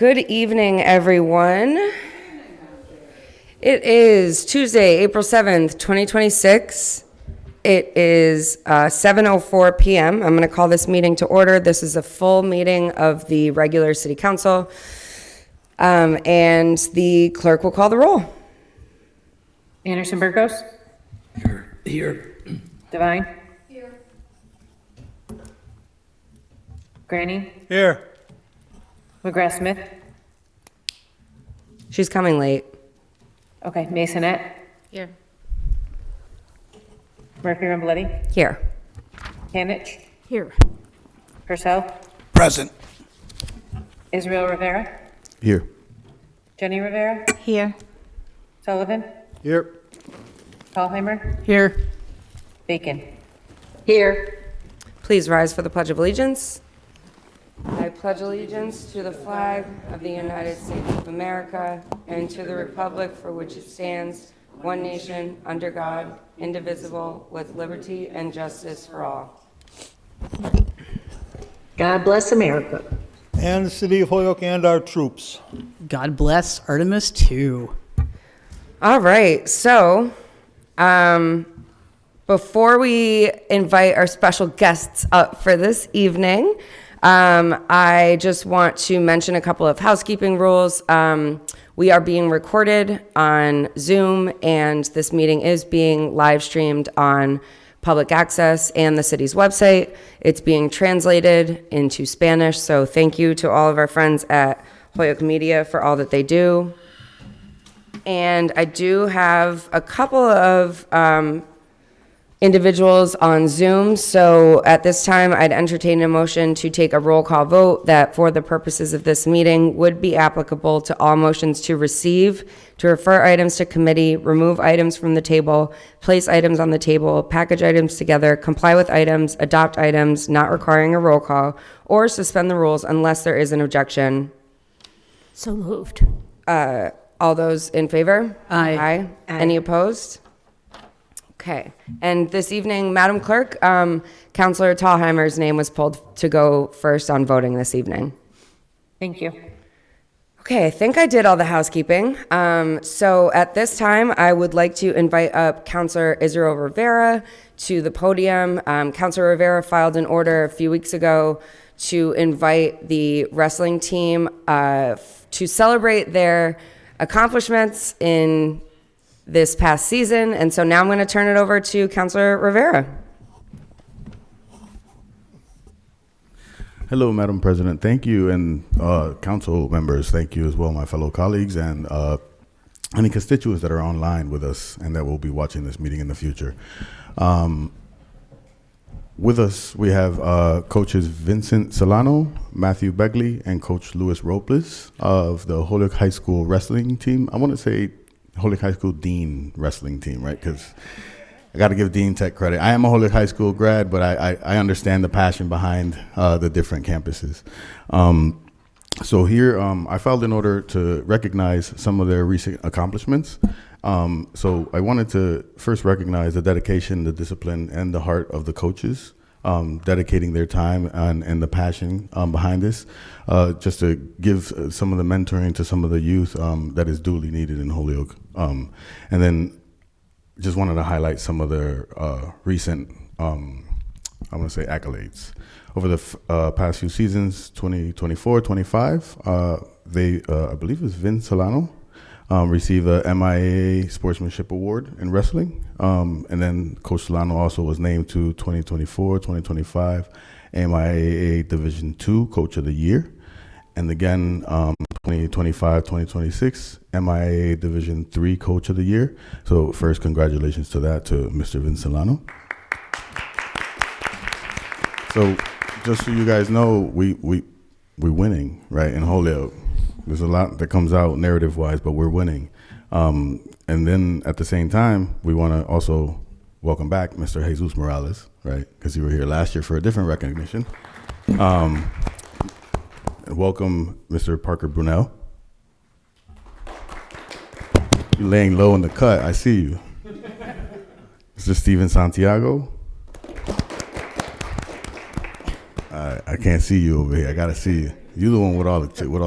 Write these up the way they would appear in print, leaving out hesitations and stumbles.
Good evening, everyone. It is Tuesday, April 7th, 2026. It is 7:04 p.m. I'm going to call this meeting to order. This is a full meeting of the regular city council, and the clerk will call the roll. Anderson Burgos. Here. Devine. Here. Granny. Here. McGrath Smith. She's coming late. Okay, Masonette. Here. Murphy Ramboletti. Here. Canich. Here. Purcell. Present. Israel Rivera. Here. Jenny Rivera. Here. Sullivan. Here. Paulheimer. Here. Bacon. Here. Please rise for the Pledge of Allegiance. I pledge allegiance to the flag of the United States of America and to the republic for which it stands, one nation, under God, indivisible, with liberty and justice for all. God bless America. And the city of Holyoke and our troops. God bless Artemis too. All right, so before we invite our special guests up for this evening, I just want to mention a couple of housekeeping rules. We are being recorded on Zoom, and this meeting is being live streamed on public access and the city's website. It's being translated into Spanish, so thank you to all of our friends at Holyoke Media for all that they do. And I do have a couple of individuals on Zoom. So at this time, I'd entertain a motion to take a roll call vote that for the purposes of this meeting would be applicable to all motions to receive, to refer items to committee, remove items from the table, place items on the table, package items together, comply with items, adopt items not requiring a roll call, or suspend the rules unless there is an objection. So moved. All those in favor? Aye. Aye. Any opposed? Okay. And this evening, Madam Clerk, Councilor Thalheimer's name was pulled to go first on voting this evening. Thank you. Okay, I think I did all the housekeeping. So at this time, I would like to invite up Councilor Israel Rivera to the podium. Councilor Rivera filed an order a few weeks ago to invite the wrestling team to celebrate their accomplishments in this past season. And so now I'm going to turn it over to Councilor Rivera. Hello, Madam President. Thank you. And council members, thank you as well, my fellow colleagues, and any constituents that are online with us and that will be watching this meeting in the future. With us, we have coaches Vincent Solano, Matthew Begley, and Coach Luis Robles of the Holyoke High School wrestling team. I want to say Holyoke High School Dean wrestling team, right? Because I got to give Dean Tech credit. I am a Holyoke High School grad, but I understand the passion behind the different campuses. So here, I filed an order to recognize some of their recent accomplishments. So I wanted to first recognize the dedication, the discipline, and the heart of the coaches, dedicating their time and the passion behind this, just to give some of the mentoring to some of the youth that is duly needed in Holyoke. And then just wanted to highlight some of their recent, I'm going to say, accolades. Over the past few seasons, 2024-25, they, I believe it was Vince Solano, received a MIAA Sportsmanship Award in wrestling. And then Coach Solano also was named to 2024-2025 MIAA Division II Coach of the Year. And again, 2025-2026 MIAA Division III Coach of the Year. So first, congratulations to that, to Mr. Vince Solano. So just so you guys know, we're winning, right, in Holyoke. There's a lot that comes out narrative-wise, but we're winning. And then at the same time, we want to also welcome back Mr. Jesus Morales, right, because you were here last year for a different recognition. And welcome Mr. Parker Brunel. You're laying low in the cut, I see you. Mr. Steven Santiago. I can't see you over here. I got to see you. You're the one with all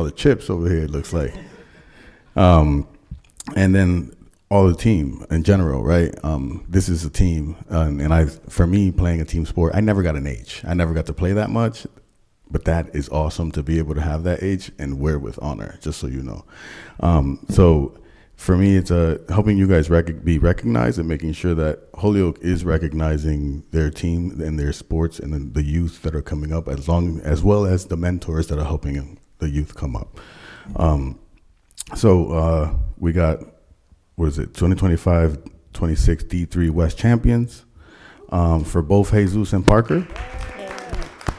the chips over here. It looks like. And then all the team in general, right? This is a team, for me, playing a team sport, I never got an H. I never got to play that much, but that is awesome to be able to have that H and wear with honor, just so you know. So for me, it's helping you guys be recognized and making sure that Holyoke is recognizing their team and their sports and then the youth that are coming up, as well as the mentors that are helping the youth come up. So we got, 2025-26 D3 West champions for both Jesus and Parker.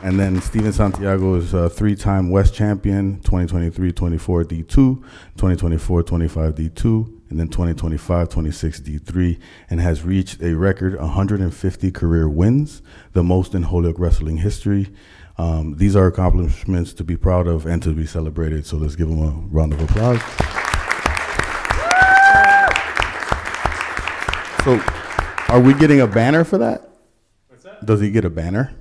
And then Steven Santiago is a 3-time West champion, 2023-24 D2, 2024-25 D2, and then 2025-26 D3, and has reached a record 150 career wins, the most in Holyoke wrestling history. These are accomplishments to be proud of and to be celebrated, so let's give them a round of applause. So, are we getting a banner for that? What's that? Does he get a banner?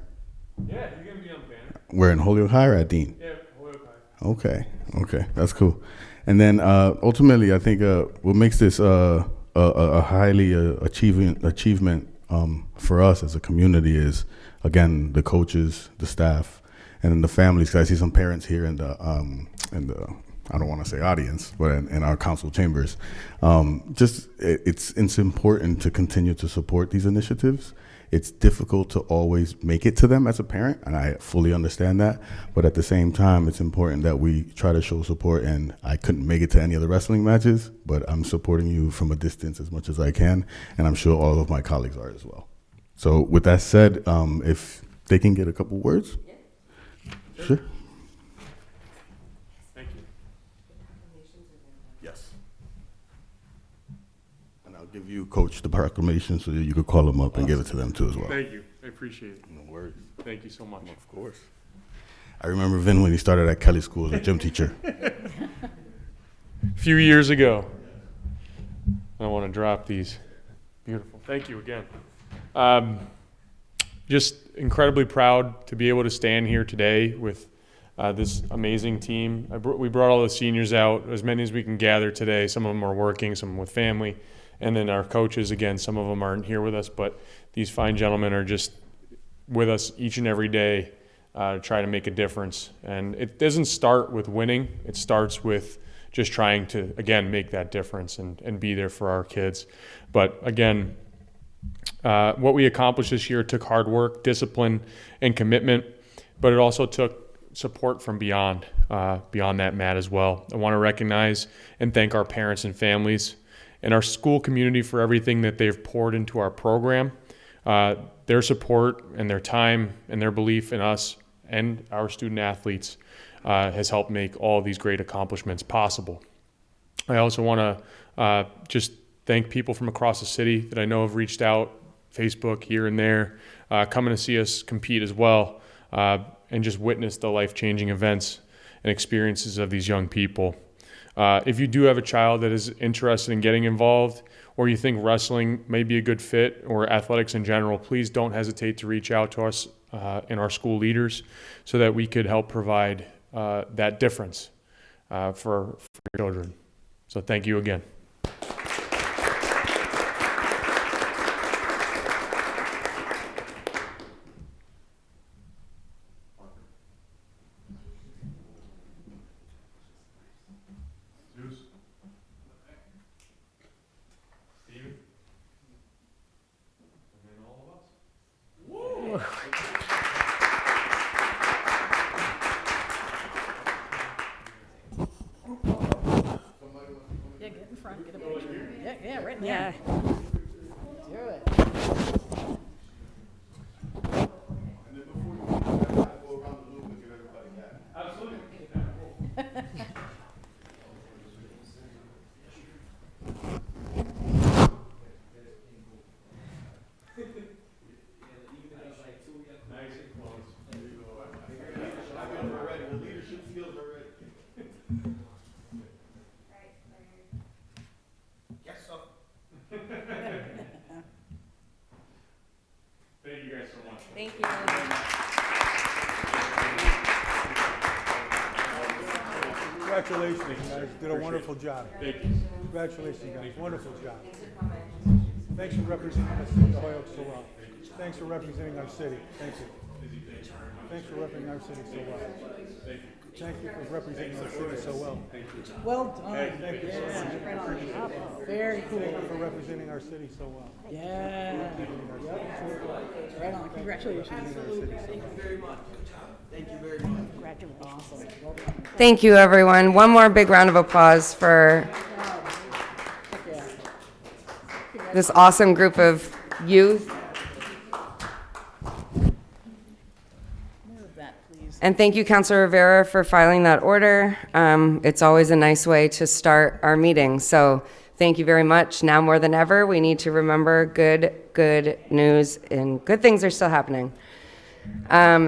Yeah, you're going to be on the banner. We're in Holyoke High or at Dean? Yeah, Holyoke High. Okay, that's cool. And then ultimately, I think what makes this a highly achievement for us as a community is, again, the coaches, the staff, and then the families. 'Cause I see some parents here in the I don't want to say audience, but in our council chambers. It's important to continue to support these initiatives. It's difficult to always make it to them as a parent, and I fully understand that. But at the same time, it's important that we try to show support. And I couldn't make it to any of the wrestling matches, but I'm supporting you from a distance as much as I can, and I'm sure all of my colleagues are as well. So with that said, if they can get a couple words. Sure. Thank you. Yes. And I'll give you, Coach, the proclamation so that you could call them up and give it to them too as well. Thank you. I appreciate it. No worries. Thank you so much. Of course. I remember Vin when he started at Kelly School as a gym teacher. A few years ago. I want to drop these. Beautiful. Thank you again. Just incredibly proud to be able to stand here today with this amazing team. We brought all the seniors out, as many as we can gather today. Some of them are working, some with family. And then our coaches, again, some of them aren't here with us, but these fine gentlemen are just with us each and every day to try to make a difference. And it doesn't start with winning. It starts with just trying to, again, make that difference and be there for our kids. But again, what we accomplished this year took hard work, discipline, and commitment, but it also took support from beyond that mat as well. I want to recognize and thank our parents and families and our school community for everything that they've poured into our program. Their support and their time and their belief in us and our student athletes has helped make all these great accomplishments possible. I also want to just thank people from across the city that I know have reached out, Facebook here and there, coming to see us compete as well, and just witness the life-changing events and experiences of these young people. If you do have a child that is interested in getting involved, or you think wrestling may be a good fit, or athletics in general, please don't hesitate to reach out to us and our school leaders so that we could help provide that difference for your children. So thank you again. Yeah, get in front, get a picture. Yeah, right there. Do it. Yes, sir. Congratulations, you guys. Did a wonderful job. Thank you. Congratulations, you guys. Wonderful job. Thanks for representing the city of Holyoke so well. Thanks for representing our city. Thank you. Thanks for representing our city so well. Thank you for representing our city so well. Well done. Thank you so much. Very cool. Thank you for representing our city so well. Yeah. Right on. Congratulations. Awesome. Well done. Thank you, everyone. One more big round of applause for this awesome group of youth. More of that, please. And thank you, Councilor Rivera, for filing that order. It's always a nice way to start our meeting. So thank you very much. Now more than ever, we need to remember good news, and good things are still happening.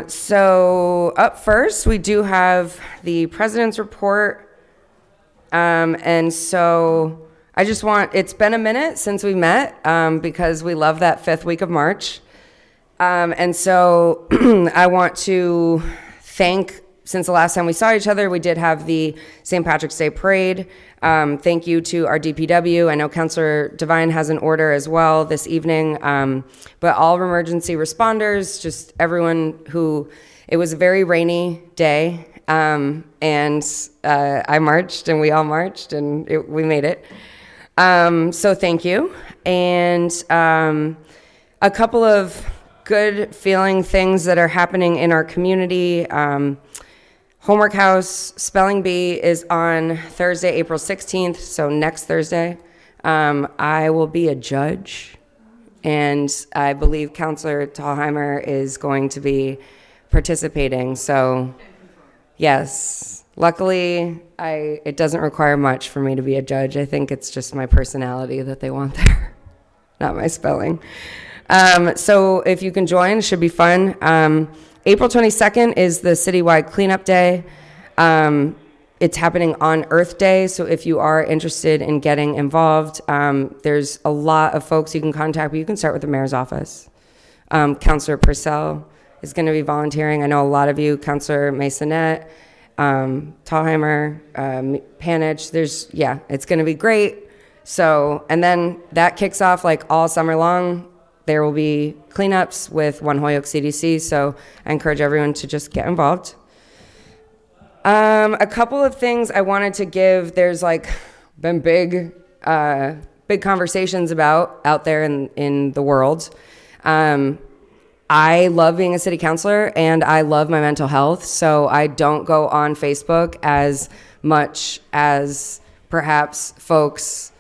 So up first, we do have the president's report. And so I just it's been a minute since we met, because we love that 5th week of March. And so I want to thank, since the last time we saw each other, we did have the St. Patrick's Day Parade. Thank you to our DPW. I know Councilor Devine has an order as well this evening. But all emergency responders, just everyone it was a very rainy day. And I marched, and we all marched, and we made it. So thank you. And a couple of good feeling things that are happening in our community. Homework House Spelling Bee is on Thursday, April 16th, so next Thursday. I will be a judge, and I believe Councilor Thalheimer is going to be participating. So, yes, luckily, it doesn't require much for me to be a judge. I think it's just my personality that they want there, not my spelling. So if you can join, it should be fun. April 22nd is the citywide cleanup day. It's happening on Earth Day, so if you are interested in getting involved, there's a lot of folks you can contact, but you can start with the mayor's office. Councilor Purcell is going to be volunteering. I know a lot of you, Councilor Masonette, Thalheimer, Panich. It's going to be great. So, and then that kicks off like all summer long. There will be cleanups with One Holyoke CDC, so I encourage everyone to just get involved. A couple of things I wanted to give. There's been big conversations about out there in the world. I love being a city councilor, and I love my mental health, so I don't go on Facebook as much as perhaps folks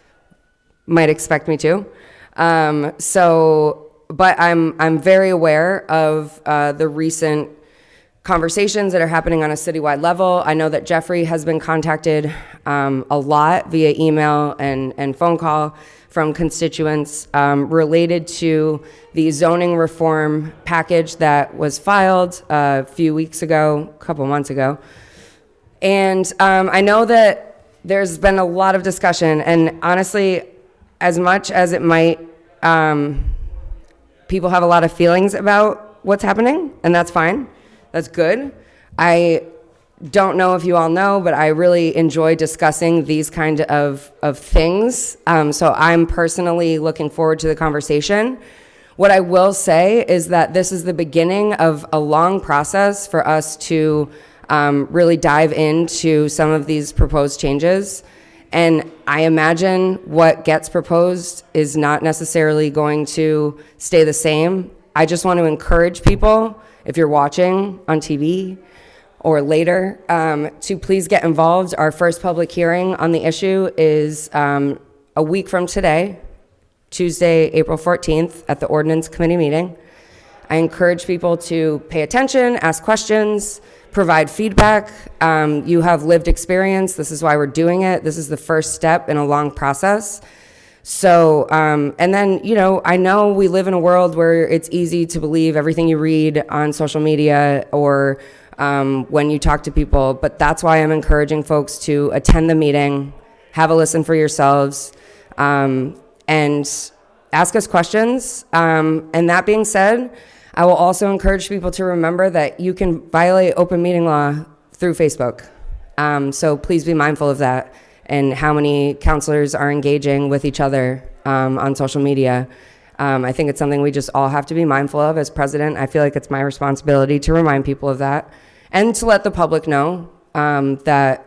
might expect me to. But I'm very aware of the recent conversations that are happening on a citywide level. I know that Jeffrey has been contacted a lot via email and phone call from constituents related to the zoning reform package that was filed a couple months ago. And I know that there's been a lot of discussion, and honestly, as much as it might, people have a lot of feelings about what's happening, and that's fine. That's good. I don't know if you all know, but I really enjoy discussing these kind of things. So I'm personally looking forward to the conversation. What I will say is that this is the beginning of a long process for us to really dive into some of these proposed changes. And I imagine what gets proposed is not necessarily going to stay the same. I just want to encourage people, if you're watching on TV or later, to please get involved. Our first public hearing on the issue is a week from today, Tuesday, April 14th, at the Ordinance Committee meeting. I encourage people to pay attention, ask questions, provide feedback. You have lived experience. This is why we're doing it. This is the first step in a long process. So, and then, I know we live in a world where it's easy to believe everything you read on social media or when you talk to people, but that's why I'm encouraging folks to attend the meeting, have a listen for yourselves, and ask us questions. And that being said, I will also encourage people to remember that you can violate open meeting law through Facebook. So please be mindful of that and how many counselors are engaging with each other on social media. I think it's something we just all have to be mindful of. As president, I feel like it's my responsibility to remind people of that and to let the public know that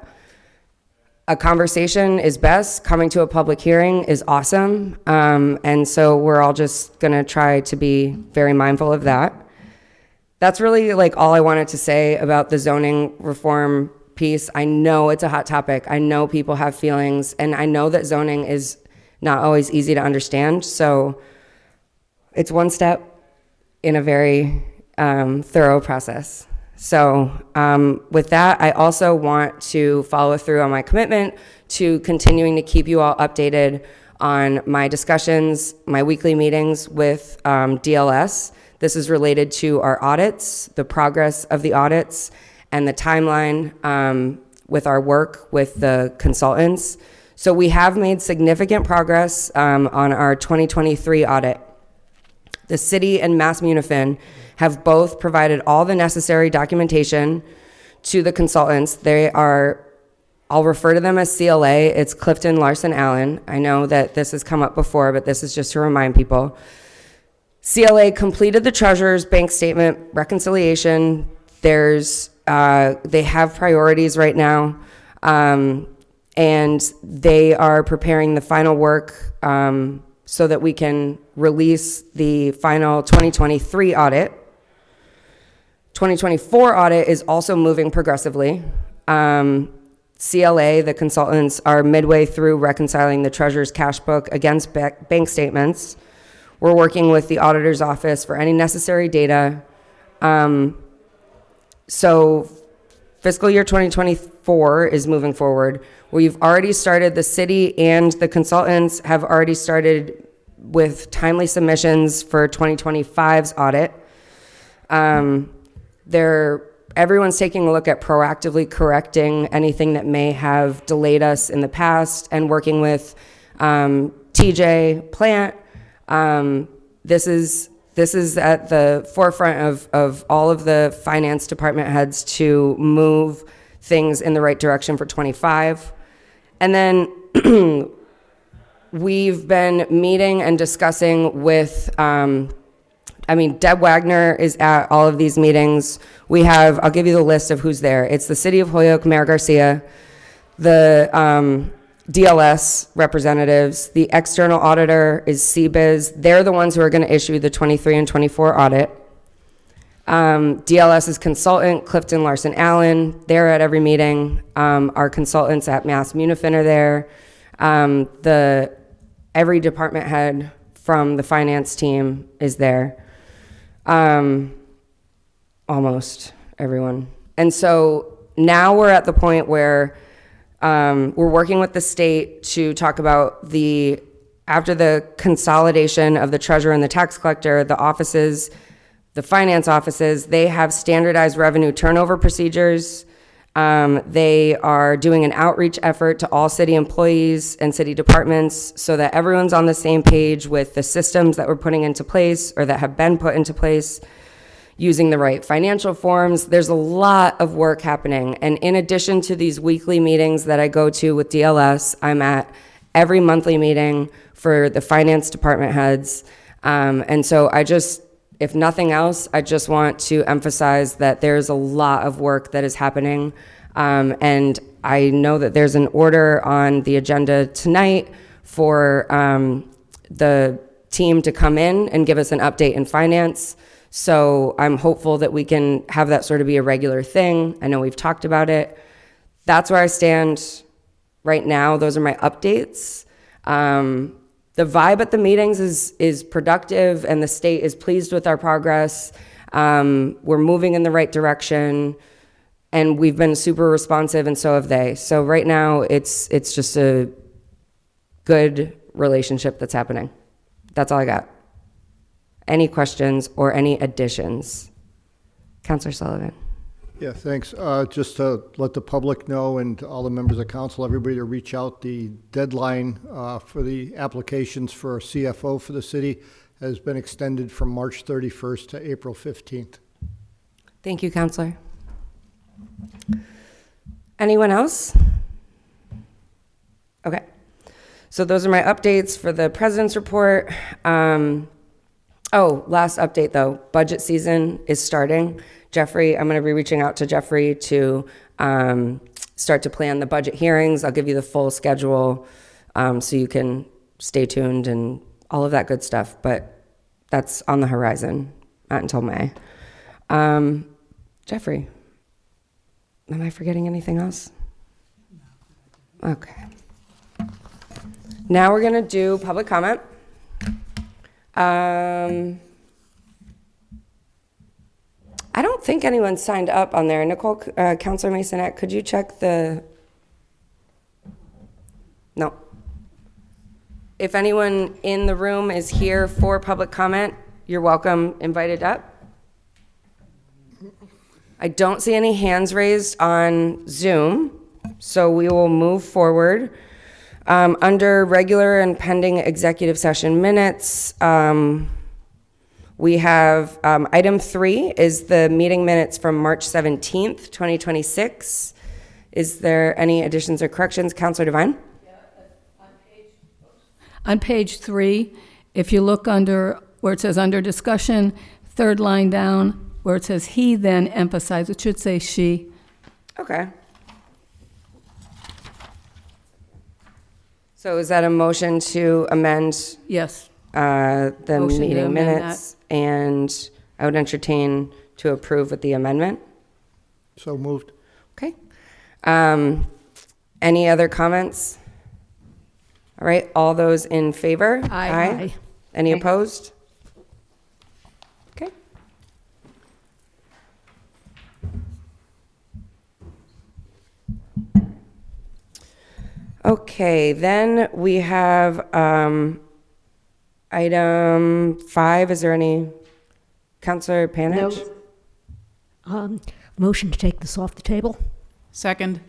a conversation is best. Coming to a public hearing is awesome. And so we're all just going to try to be very mindful of that. That's really like all I wanted to say about the zoning reform piece. I know it's a hot topic. I know people have feelings, and I know that zoning is not always easy to understand. So it's one step in a very thorough process. So with that, I also want to follow through on my commitment to continuing to keep you all updated on my discussions, my weekly meetings with DLS. This is related to our audits, the progress of the audits, and the timeline with our work with the consultants. So we have made significant progress on our 2023 audit. The city and Mass Munifin have both provided all the necessary documentation to the consultants. They are, I'll refer to them as CLA. It's Clifton Larson Allen. I know that this has come up before, but this is just to remind people. CLA completed the treasurer's bank statement reconciliation. They have priorities right now, and they are preparing the final work so that we can release the final 2023 audit. 2024 audit is also moving progressively. CLA, the consultants, are midway through reconciling the treasurer's cash book against bank statements. We're working with the auditor's office for any necessary data. So fiscal year 2024 is moving forward. We've already started, the city and the consultants have already started with timely submissions for 2025's audit. Everyone's taking a look at proactively correcting anything that may have delayed us in the past and working with TJ Plant. This is at the forefront of all of the finance department heads to move things in the right direction for 25. And then we've been meeting and discussing with, Deb Wagner is at all of these meetings. We have, I'll give you the list of who's there. It's the City of Holyoke, Mayor Garcia, the DLS representatives, the external auditor is CBIZ. They're the ones who are going to issue the 23 and 24 audit. DLS's consultant, Clifton Larson Allen, they're at every meeting. Our consultants at Mass Munifin are there. Every department head from the finance team is there. Almost everyone. And so now we're at the point where we're working with the state to talk about after the consolidation of the treasurer and the tax collector, the offices, the finance offices, they have standardized revenue turnover procedures. They are doing an outreach effort to all city employees and city departments so that everyone's on the same page with the systems that we're putting into place or that have been put into place, using the right financial forms. There's a lot of work happening. And in addition to these weekly meetings that I go to with DLS, I'm at every monthly meeting for the finance department heads. And so if nothing else, I just want to emphasize that there's a lot of work that is happening. And I know that there's an order on the agenda tonight for the team to come in and give us an update in finance. So I'm hopeful that we can have that sort of be a regular thing. I know we've talked about it. That's where I stand right now. Those are my updates. The vibe at the meetings is productive, and the state is pleased with our progress. We're moving in the right direction, and we've been super responsive, and so have they. So right now, it's just a good relationship that's happening. That's all I got. Any questions or any additions? Councilor Sullivan. Yeah, thanks. Just to let the public know and all the members of council, everybody to reach out, the deadline for the applications for a CFO for the city has been extended from March 31st to April 15th. Thank you, Councilor. Anyone else? Okay. So those are my updates for the president's report. Last update though, budget season is starting. Jeffrey, I'm going to be reaching out to Jeffrey to start to plan the budget hearings. I'll give you the full schedule so you can stay tuned and all of that good stuff. But that's on the horizon, not until May. Jeffrey, am I forgetting anything else? Okay. Now we're going to do public comment. I don't think anyone signed up on there. Nicole, Counselor Masonette, could you check the... No. If anyone in the room is here for public comment, you're welcome, invited up. I don't see any hands raised on Zoom, so we will move forward. Under regular and pending executive session minutes, we have item 3 is the meeting minutes from March 17th, 2026. Is there any additions or corrections? Counselor Devine? On page 3, if you look under, where it says under discussion, third line down, where it says he then emphasized, it should say she. Okay. So is that a motion to amend Yes. the Motion to meeting amend minutes? And I would entertain to approve with the amendment. So moved. Okay. Any other comments? All right, all those in favor? Aye. Any opposed? Okay. Okay, then we have item 5. Is there any? Counselor Panich? Motion to take this off the table? Second.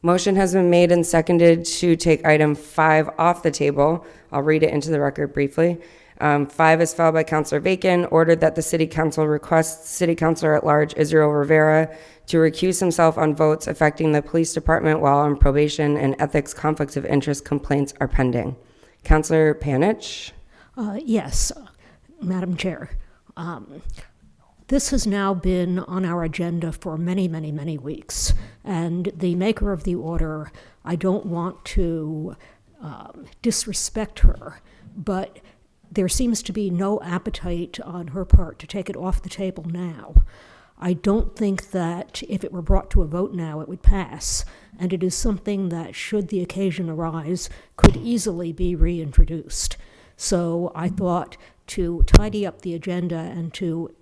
Motion has been made and seconded to take item 5 off the table. I'll read it into the record briefly. 5 is filed by Counselor Bacon, ordered that the City Council requests City Councilor at Large Israel Rivera to recuse himself on votes affecting the police department while on probation and ethics conflicts of interest complaints are pending. Counselor Panich? Yes, Madam Chair. This has now been on our agenda for many, many, many weeks, and the maker of the order, I don't want to disrespect her, but there seems to be no appetite on her part to take it off the table now. I don't think that if it were brought to a vote now, it would pass, and it is something that, should the occasion arise, could easily be reintroduced. So I thought to tidy up the agenda and to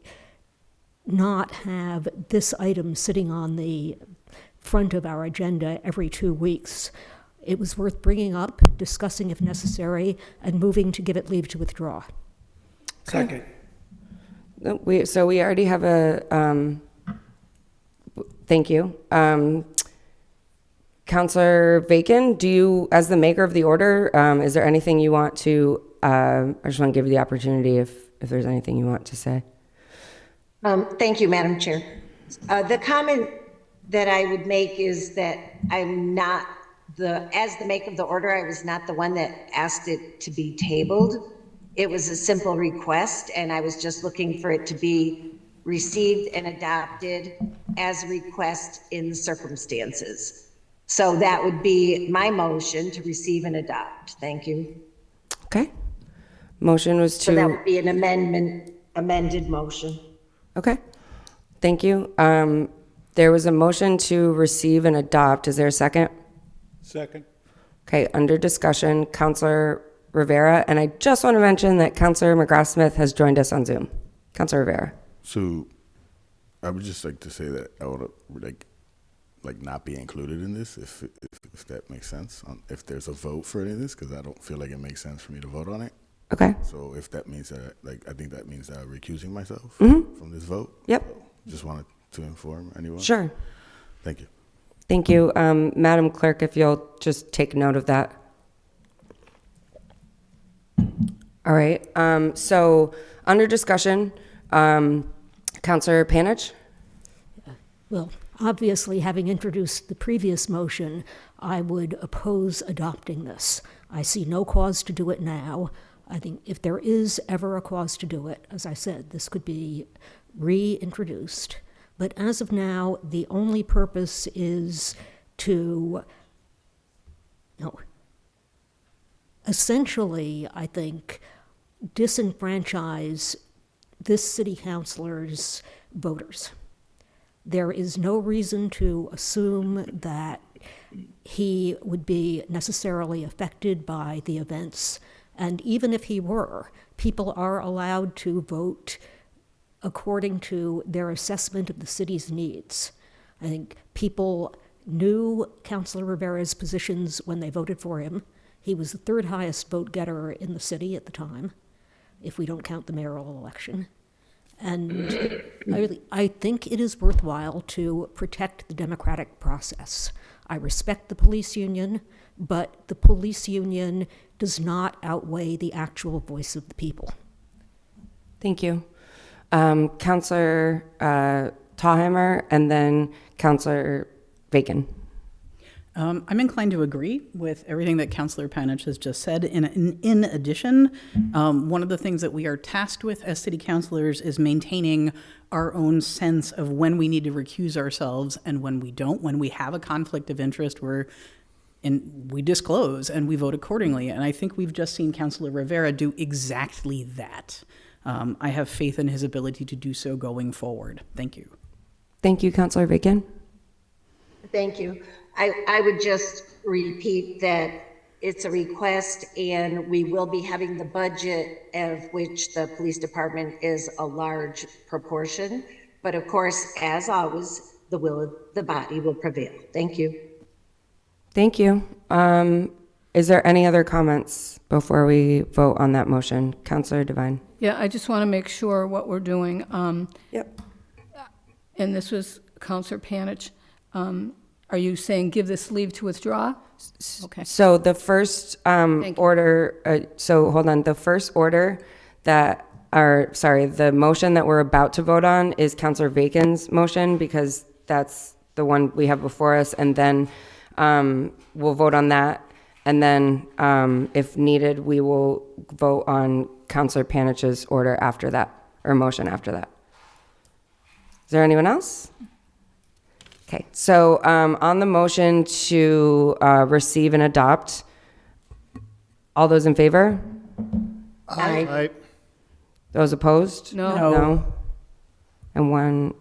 not have this item sitting on the front of our agenda every 2 weeks, it was worth bringing up, discussing if necessary, and moving to give it leave to withdraw. Second. No, we already have a, thank you. Counselor Bacon, do you, as the maker of the order, is there anything you want to, I just want to give you the opportunity if there's anything you want to say. Thank you, Madam Chair. The comment that I would make is that I'm not as the maker of the order, I was not the one that asked it to be tabled. It was a simple request, and I was just looking for it to be received and adopted as a request in the circumstances. So that would be my motion, to receive and adopt. Thank you. Okay. Motion was to. So that would be an amended motion. Okay. Thank you. There was a motion to receive and adopt. Is there a second? Second. Okay, under discussion, Counselor Rivera, and I just want to mention that Counselor McGrath-Smith has joined us on Zoom. Counselor Rivera. So I would just like to say that I would like not be included in this if that makes sense. If there's a vote for any of this, because I don't feel like it makes sense for me to vote on it. Okay. So if that means that, I think that means recusing myself Mm-hmm. from this vote. Yep. So just wanted to inform anyone. Sure. Thank you. Thank you. Madam Clerk, if you'll just take note of that. All right. So under discussion, Counselor Panich? Well, obviously, having introduced the previous motion, I would oppose adopting this. I see no cause to do it now. I think if there is ever a cause to do it, as I said, this could be reintroduced. But as of now, the only purpose is to, essentially, I think, disenfranchise this city councilor's voters. There is no reason to assume that he would be necessarily affected by the events. And even if he were, people are allowed to vote according to their assessment of the city's needs. I think people knew Councilor Rivera's positions when they voted for him. He was the third highest vote getter in the city at the time, if we don't count the mayoral election. And I think it is worthwhile to protect the democratic process. I respect the police union, but the police union does not outweigh the actual voice of the people. Thank you. Councillor Thalheimer and then Councillor Bacon. I'm inclined to agree with everything that Councillor Panich has just said. In addition, one of the things that we are tasked with as city councilors is maintaining our own sense of when we need to recuse ourselves and when we don't. When we have a conflict of interest, we disclose and we vote accordingly. And I think we've just seen Councillor Rivera do exactly that. I have faith in his ability to do so going forward. Thank you. Thank you, Councillor Bacon. Thank you. I would just repeat that it's a request and we will be having the budget, of which the police department is a large proportion. But of course, as always, the will of the body will prevail. Thank you. Thank you. Is there any other comments before we vote on that motion? Councillor Devine. Yeah, I just want to make sure what we're doing. Yep. And this was Councillor Panich. Are you saying give this leave to withdraw? Okay. So the first order, so hold on, the first order the motion that we're about to vote on is Councillor Bacon's motion, because that's the one we have before us, and then we'll vote on that, and then if needed, we will vote on Councillor Panich's order after that, or motion after that. Is there anyone else? Okay, so on the motion to receive and adopt, all those in favor? Aye. Those opposed? No. No. And one,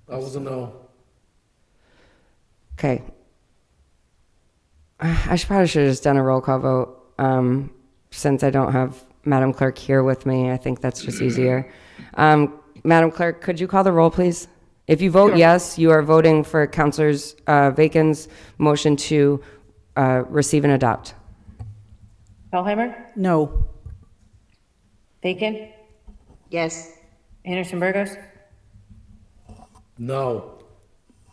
I was a no. okay. I probably should have just done a roll call vote. Since I don't have Madam Clerk here with me, I think that's just easier. Madam Clerk, could you call the roll, please? If you vote yes, you are voting for Councillor Bacon's motion to receive and adopt. Thalheimer? No. Bacon? Yes. Anderson Burgos? No.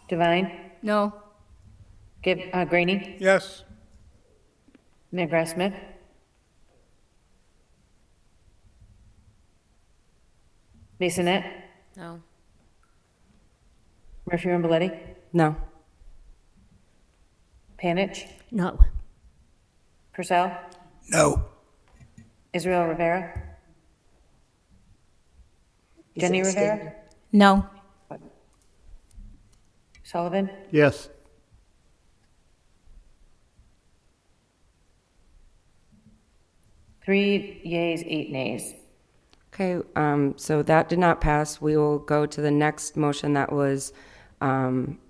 Devine? No. Graney? Yes. McGrath Smith? Masonette? No. Murphy Ramboletti? No. Panich? No. Purcell? No. Israel Rivera? Jenny Rivera? No. Sullivan? Yes. Three yeas, 8 nays. Okay, so that did not pass. We will go to the next motion that was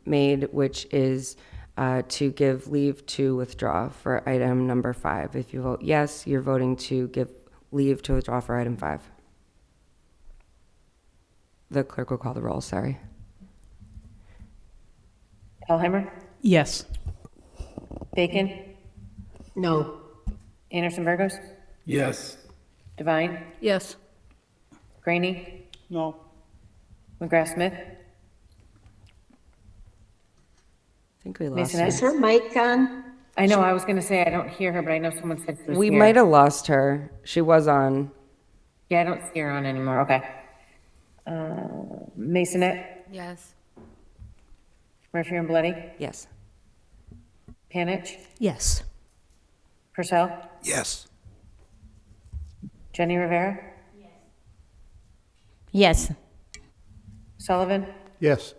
made, which is to give leave to withdraw for item number 5. If you vote yes, you're voting to give leave to withdraw for item 5. The clerk will call the roll, sorry. Thalheimer? Yes. Bacon? No. Anderson Burgos? Yes. Devine? Yes. Graney? No. McGrath Smith? I think we lost Masonette? Is her mic on? I know, I was going to say I don't hear her, but I know someone said she was We here. might have lost her. She was on. Yeah, I don't see her on anymore. Okay. Masonette? Yes. Murphy and Bloody, Yes. Panich, Yes. Purcell, Yes. Jenny Rivera, Yes. Sullivan, Yes.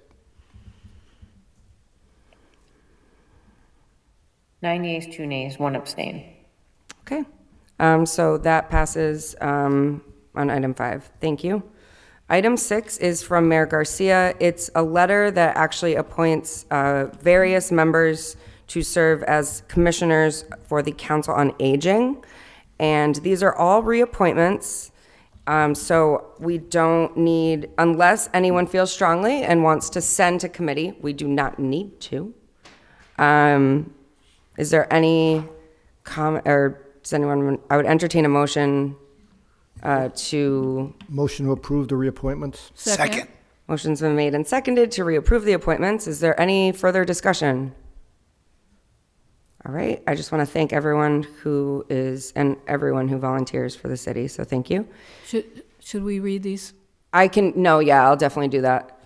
9 yeas, 2 nays, 1 abstain. Okay. So that passes on item 5. Thank you. Item 6 is from Mayor Garcia. It's a letter that actually appoints various members to serve as commissioners for the Council on Aging. And these are all reappointments. So we don't need, unless anyone feels strongly and wants to send to committee, we do not need to. Is there any comment, or does anyone, I would entertain a motion to, Motion to approve the reappointments? Second. motion's been made and seconded to reapprove the appointments. Is there any further discussion? All right, I just want to thank everyone who is, and everyone who volunteers for the city, so thank you. Should we read these? I'll definitely do that.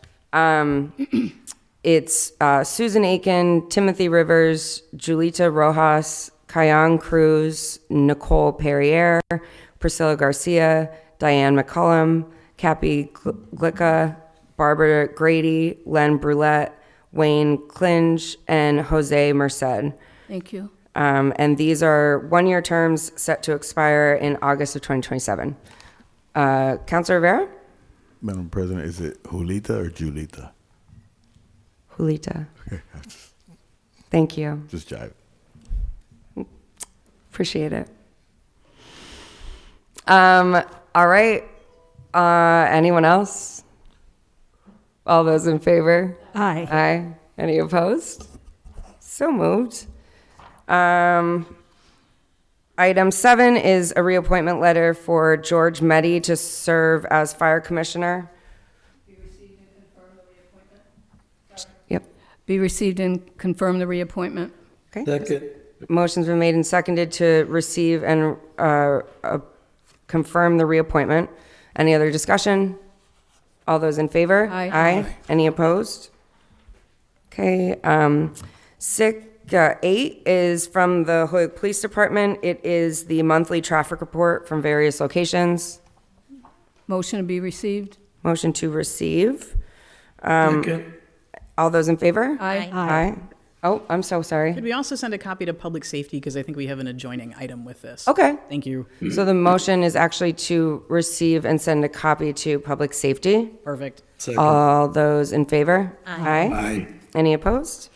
It's Susan Aiken, Timothy Rivers, Julita Rojas, Kayang Cruz, Nicole Perrier, Priscilla Garcia, Diane McCullum, Cappy Glicka, Barbara Grady, Len Brulette, Wayne Klinge, and Jose Merced. Thank you. And these are one-year terms set to expire in August of 2027. Councilor Rivera? Madam President, is it Julita or Julita? Julita. Okay, I was Thank you. just jive. Appreciate it. All right. Anyone else? All those in favor? Aye. Aye. Any opposed? So moved. Item 7 is a reappointment letter for George Meddy to serve as fire commissioner. Yep. Be received and confirm the reappointment. Okay. Second. Motion's been made and seconded to receive and confirm the reappointment. Any other discussion? All those in favor? Aye. Aye. Any opposed? Okay. 8 is from the Holyoke Police Department. It is the monthly traffic report from various locations. Motion to be received. Motion to receive. Second. All those in favor? Aye. Aye. Oh, I'm so sorry. Could we also send a copy to public safety? Because I think we have an adjoining item with this. Okay. Thank you. So the motion is actually to receive and send a copy to public safety. Perfect. Second. All those in favor? Aye. Aye. Any opposed?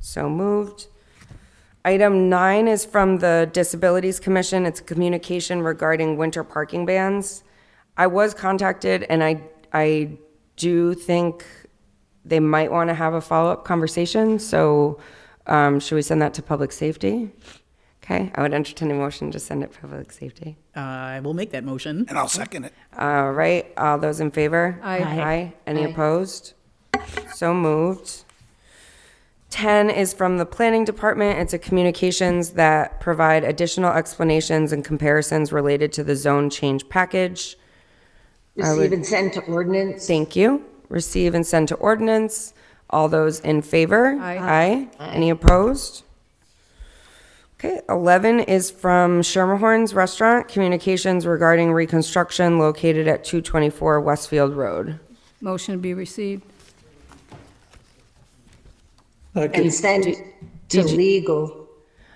So moved. Item 9 is from the Disabilities Commission. It's a communication regarding winter parking bans. I was contacted, and I do think they might want to have a follow-up conversation, so should we send that to public safety? Okay, I would entertain a motion to send it to public safety. I will make that motion. And I'll second it. All right, all those in favor? Aye. Aye. Any opposed? So moved. 10 is from the Planning Department. It's a communications that provide additional explanations and comparisons related to the zone change package. Receive and send to ordinance. Thank you. Receive and send to ordinance. All those in favor? Aye. Aye. Any opposed? Okay, 11 is from Schermerhorn's Restaurant, communications regarding reconstruction located at 224 Westfield Road. Motion to be received. And send to legal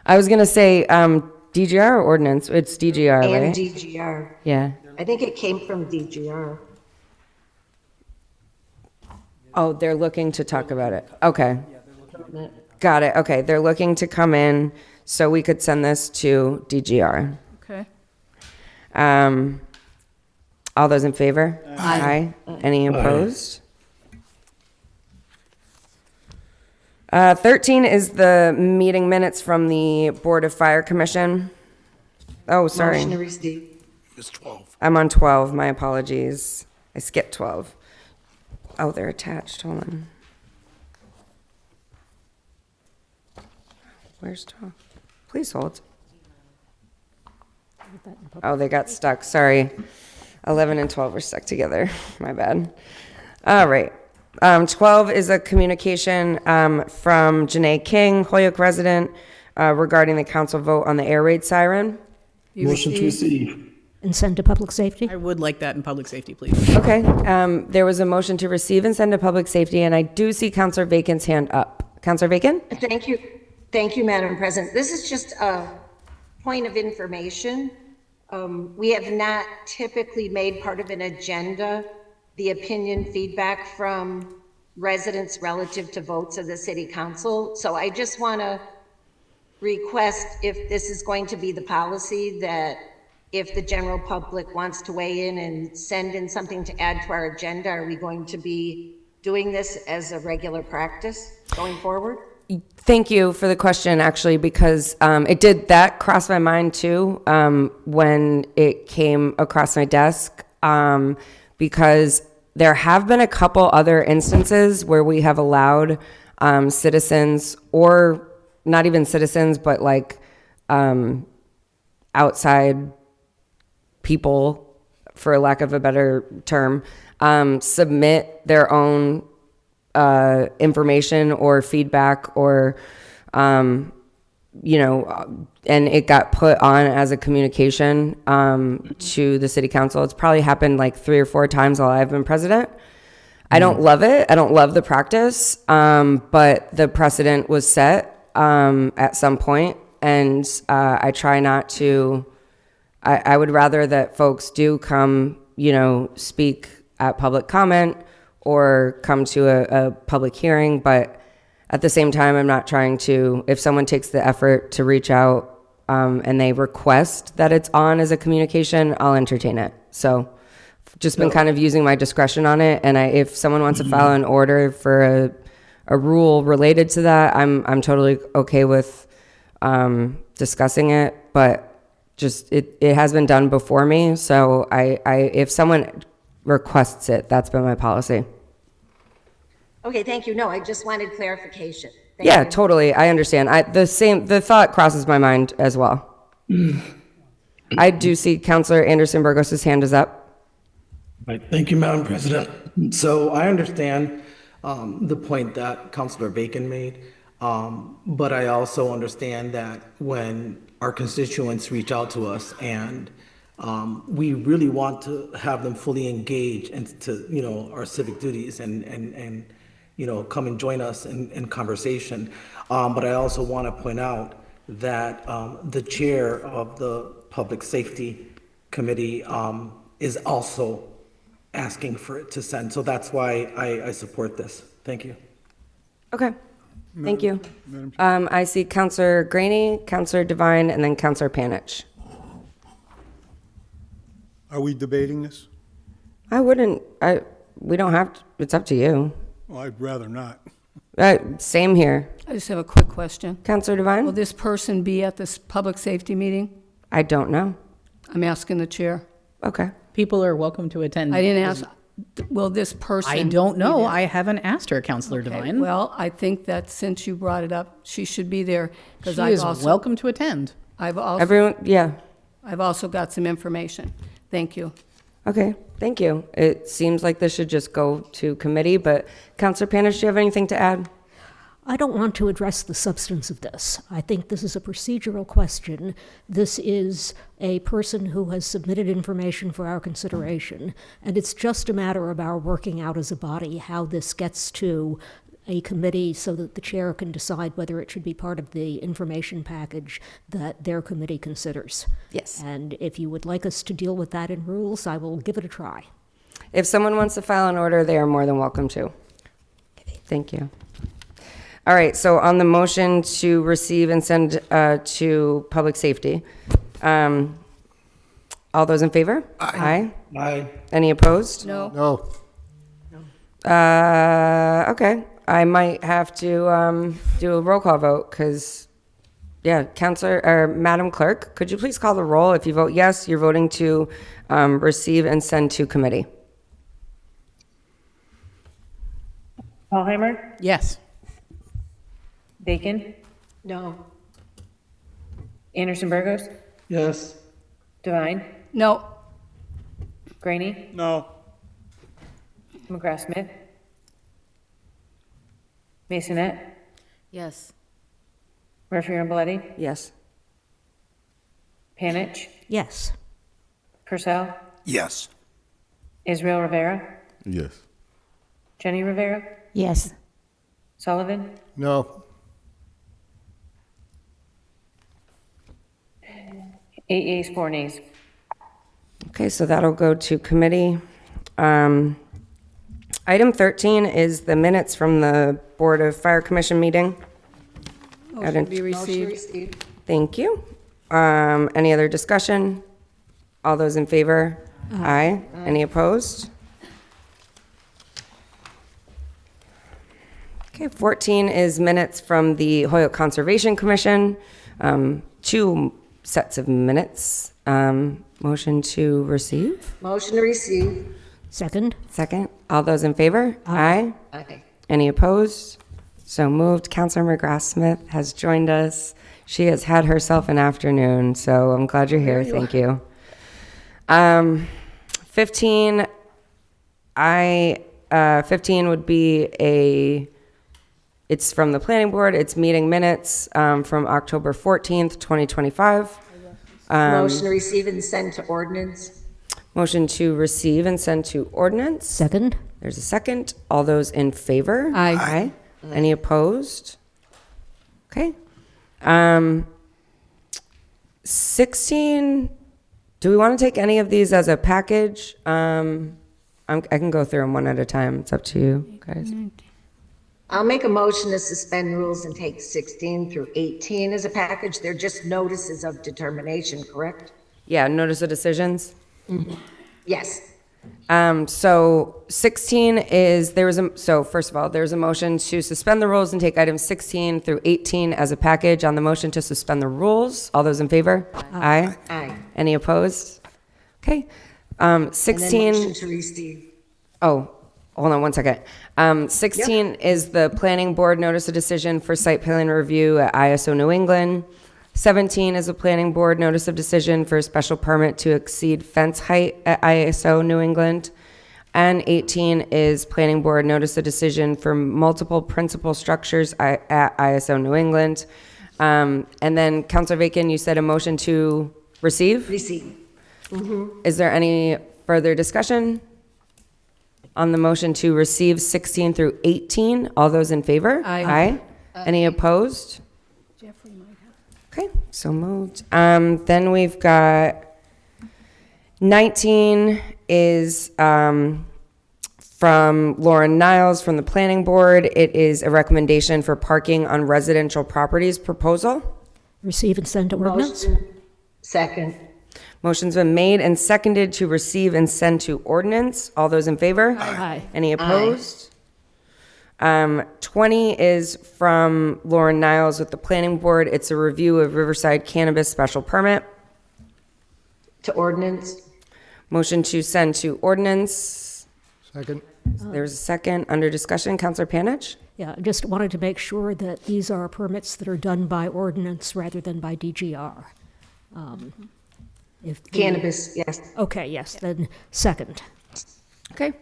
I was gonna say, DGR or ordinance? It's DGR, and right? DGR. Yeah. I think it came from DGR. Oh, they're looking to talk about it. Okay. Got it. Okay, they're looking to come in, so we could send this to DGR. Okay. All those in favor? Aye. Any opposed? 13 is the meeting minutes from the Board of Fire Commission. Oh, sorry. Motion to receive. It's 12. I'm on 12. My apologies. I skipped 12. Oh, they're attached. Hold on. Where's 12? Please hold. Oh, they got stuck. Sorry. 11 and 12 were stuck together. My bad. All right. 12 is a communication from Janae King, Holyoke resident, regarding the council vote on the air raid siren. Motion to receive. And send to public safety? I would like that in public safety, please. Okay, there was a motion to receive and send to public safety, and I do see Counselor Bacon's hand up. Counselor Bacon? Thank you. Thank you, Madam President. This is just a point of information. We have not typically made part of an agenda the opinion feedback from residents relative to votes of the city council. So I just want to request, if this is going to be the policy, that if the general public wants to weigh in and send in something to add to our agenda, are we going to be doing this as a regular practice going forward? Thank you for the question, actually, because that crossed my mind too when it came across my desk, because there have been a couple other instances where we have allowed citizens, or not even citizens, but like outside people, for lack of a better term, submit their own information or feedback, or and it got put on as a communication to the city council. It's probably happened like 3 or 4 times while I've been president. I don't love it. I don't love the practice, but the precedent was set at some point, and I try not to. I would rather that folks do come, speak at public comment or come to a public hearing, but at the same time, I'm not trying to, if someone takes the effort to reach out and they request that it's on as a communication, I'll entertain it. So just been kind of using my discretion on it, and if someone wants to file an order for a rule related to that, I'm totally okay with discussing it, but just it has been done before me, so if someone requests it, that's been my policy. Okay, thank you. No, I just wanted clarification. Thank Yeah, you. totally. I understand. The thought crosses my mind as well. I do see Councilor Anderson Burgos' hand is up. Right. Thank you, Madam President. So I understand the point that Councilor Bacon made, but I also understand that when our constituents reach out to us and we really want to have them fully engaged into, our civic duties and come and join us in conversation. But I also want to point out that the chair of the Public Safety Committee is also asking for it to send. So that's why I support this. Thank you. Okay. Thank you. I see Councilor Graney, Councilor Devine, and then Councilor Panich. Are we debating this? We don't have to, it's up to you. Well, I'd rather not. Same here. I just have a quick question. Councilor Devine? Will this person be at this public safety meeting? I don't know. I'm asking the chair. Okay. People are welcome to attend. I didn't ask, will this person? I don't be know. there? I haven't asked her, Counselor Okay, Devine. well, I think that since you brought it up, she should be there. Because She is welcome to attend. I've also Everyone, yeah. I've also got some information. Thank you. Okay, thank you. It seems like this should just go to committee, but Councilor Panich, do you have anything to add? I don't want to address the substance of this. I think this is a procedural question. This is a person who has submitted information for our consideration, and it's just a matter of our working out as a body how this gets to a committee so that the chair can decide whether it should be part of the information package that their committee considers. Yes. And if you would like us to deal with that in rules, I will give it a try. If someone wants to file an order, they are more than welcome to. Thank you. All right, so on the motion to receive and send to public safety, all those in favor? Aye. Aye. Any opposed? No. No. Okay, I might have to do a roll call vote because, yeah, Madam Clerk, could you please call the roll? If you vote yes, you're voting to receive and send to committee. Paulheimer, Yes. Bacon, No. Anderson Burgos, Yes. Devine, No. Graney, No. McGrath Smith, Masonette, Yes. Murphy Ramboletti, Yes. Panich, Yes. Purcell, Yes. Israel Rivera, Yes. Jenny Rivera, Yes. Sullivan, No. 8 yeas, 4 nays. Okay, so that'll go to committee. Item 13 is the minutes from the Board of Fire Commission meeting. Motion be received. Thank you. Any other discussion? All those in favor? Aye. Any opposed? Okay, 14 is minutes from the Holyoke Conservation Commission. 2 sets of minutes. Motion to receive? Motion to receive. Second? Second. All those in favor? Aye. Aye. Any opposed? So moved. Counselor McGrath Smith has joined us. She has had herself an afternoon, so I'm glad you're here. Thank you. 15, 15 would be it's from the planning board. It's meeting minutes from October 14th, 2025. Motion to receive and send to ordinance. Motion to receive and send to ordinance. Second? There's a second. All those in favor? Aye. Any opposed? Okay. 16, do we want to take any of these as a package? I can go through them one at a time. It's up to you guys. I'll make a motion to suspend rules and take 16 through 18 as a package. They're just notices of determination, correct? Yeah, notice of decisions. Yes. So 16 is, so first of all, there's a motion to suspend the rules and take items 16 through 18 as a package. On the motion to suspend the rules, all those in favor? Aye. Aye. Any opposed? Okay. And then 16, motion to receive. oh, hold on one second. 16 is the planning board notice of decision for site plan review at ISO New England. 17 is a planning board notice of decision for a special permit to exceed fence height at ISO New England. And 18 is planning board notice of decision for multiple principal structures at ISO New England. And then Councilor Bacon, you said a motion to receive? Receive. Is there any further discussion on the motion to receive 16 through 18? All those in favor? Aye. Any opposed? Okay, so moved. Then we've got 19 is from Lauren Niles from the Planning Board. It is a recommendation for parking on residential properties proposal. Receive and send to ordinance? Motion. Second. Motion's been made and seconded to receive and send to ordinance. All those in favor? Aye. Any opposed? 20 is from Lauren Niles with the Planning Board. It's a review of Riverside Cannabis Special Permit. To ordinance. Motion to send to ordinance. Second? There's a second. Under discussion, Councilor Panich? Yeah, I just wanted to make sure that these are permits that are done by ordinance rather than by DGR. If the- Cannabis, yes. Okay, yes, then second. Okay.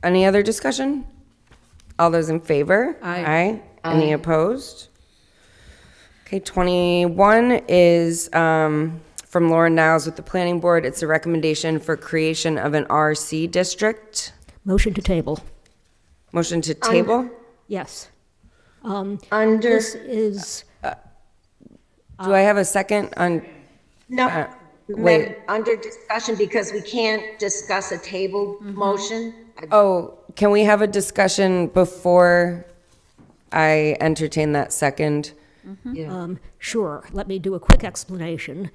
Any other discussion? All those in favor? Aye. Any opposed? Okay, 21 is from Lauren Niles with the Planning Board. It's a recommendation for creation of an RC district. Motion to table. Motion to table. Yes. Under, This is, Do I have a second on? no, wait. under discussion, because we can't discuss a table motion. Oh, can we have a discussion before I entertain that second? sure, let me do a quick explanation.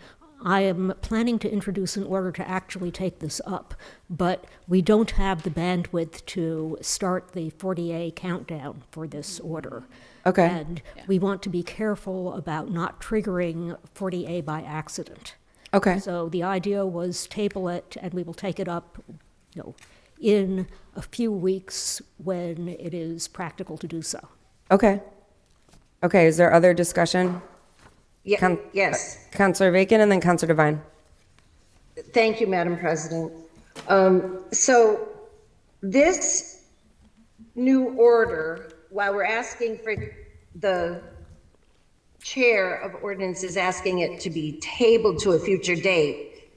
I am planning to introduce an order to actually take this up, but we don't have the bandwidth to start the 40A countdown for this order. Okay. And we want to be careful about not triggering 40A by accident. Okay. So the idea was table it, and we will take it up, in a few weeks when it is practical to do so. Okay. Okay, is there other discussion? Yeah, yes. Councilor Bacon and then Councilor Devine. Thank you, Madam President. So this new order, while we're asking for the chair of ordinances asking it to be tabled to a future date,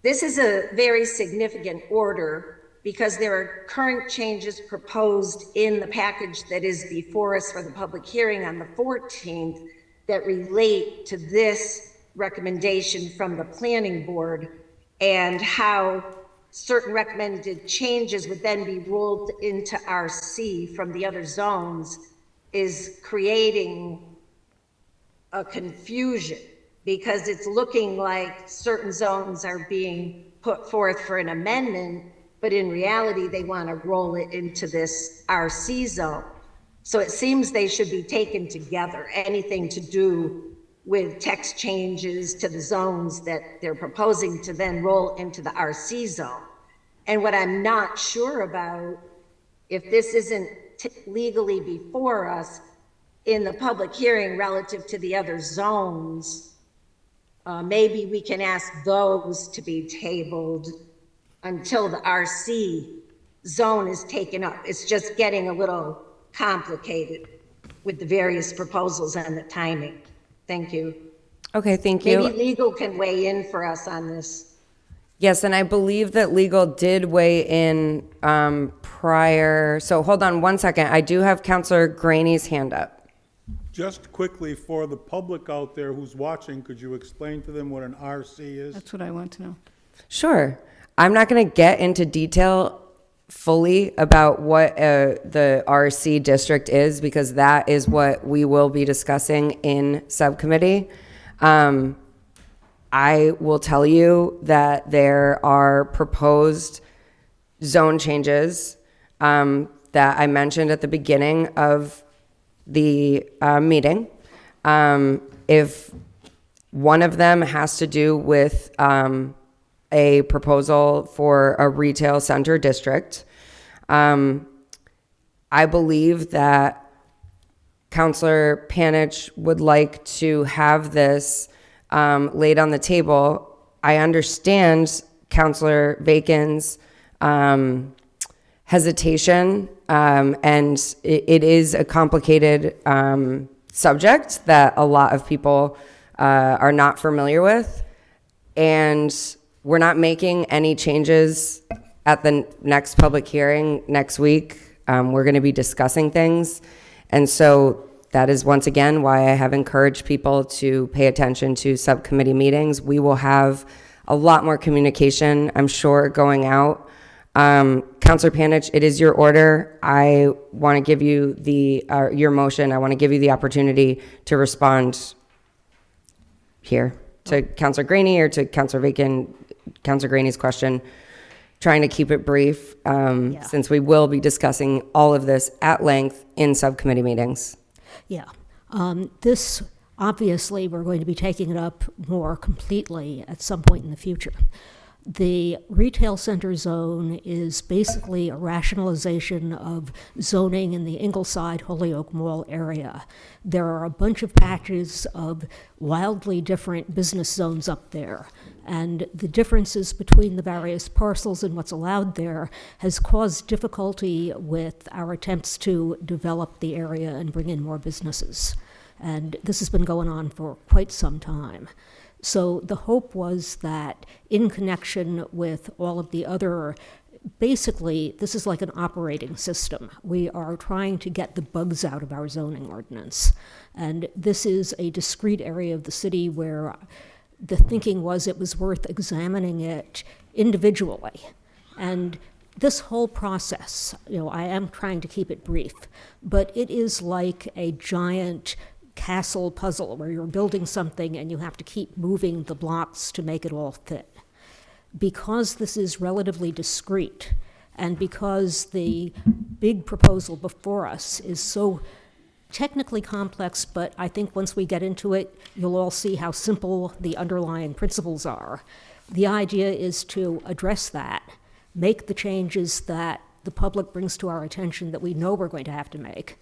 this is a very significant order because there are current changes proposed in the package that is before us for the public hearing on the 14th that relate to this recommendation from the planning board, and how certain recommended changes would then be rolled into RC from the other zones is creating a confusion, because it's looking like certain zones are being put forth for an amendment, but in reality, they want to roll it into this RC zone. So it seems they should be taken together. Anything to do with text changes to the zones that they're proposing to then roll into the RC zone. And what I'm not sure about, if this isn't legally before us in the public hearing relative to the other zones, maybe we can ask those to be tabled until the RC zone is taken up. It's just getting a little complicated with the various proposals and the timing. Thank you. Okay, thank you. Maybe legal can weigh in for us on this. Yes, and I believe that legal did weigh in prior. So hold on one second. I do have Counselor Graney's hand up. Just quickly, for the public out there who's watching, could you explain to them what an RC is? That's what I want to know. Sure. I'm not going to get into detail fully about what the RC district is, because that is what we will be discussing in subcommittee. I will tell you that there are proposed zone changes that I mentioned at the beginning of the meeting. If one of them has to do with a proposal for a retail center district, I believe that Councilor Panich would like to have this laid on the table. I understand Councilor Bacon's hesitation, and it is a complicated subject that a lot of people are not familiar with, and we're not making any changes at the next public hearing next week. We're going to be discussing things, and so that is once again why I have encouraged people to pay attention to subcommittee meetings. We will have a lot more communication, I'm sure, going out. Councilor Panich, it is your order. I want to give you your motion. I want to give you the opportunity to respond here to Councilor Graney or to Councilor Bacon, Councilor Graney's question. Trying to keep it brief, since we will be discussing all of this at length in subcommittee meetings. Yeah. This, obviously, we're going to be taking it up more completely at some point in the future. The retail center zone is basically a rationalization of zoning in the Ingleside Holyoke Mall area. There are a bunch of patches of wildly different business zones up there, and the differences between the various parcels and what's allowed there has caused difficulty with our attempts to develop the area and bring in more businesses. And this has been going on for quite some time. So the hope was that in connection with all of the other, basically, this is like an operating system. We are trying to get the bugs out of our zoning ordinance. And this is a discrete area of the city where the thinking was it was worth examining it individually. And this whole process, I am trying to keep it brief, but it is like a giant castle puzzle where you're building something and you have to keep moving the blocks to make it all fit. Because this is relatively discrete, and because the big proposal before us is so technically complex, but I think once we get into it, you'll all see how simple the underlying principles are. The idea is to address that, make the changes that the public brings to our attention that we know we're going to have to make,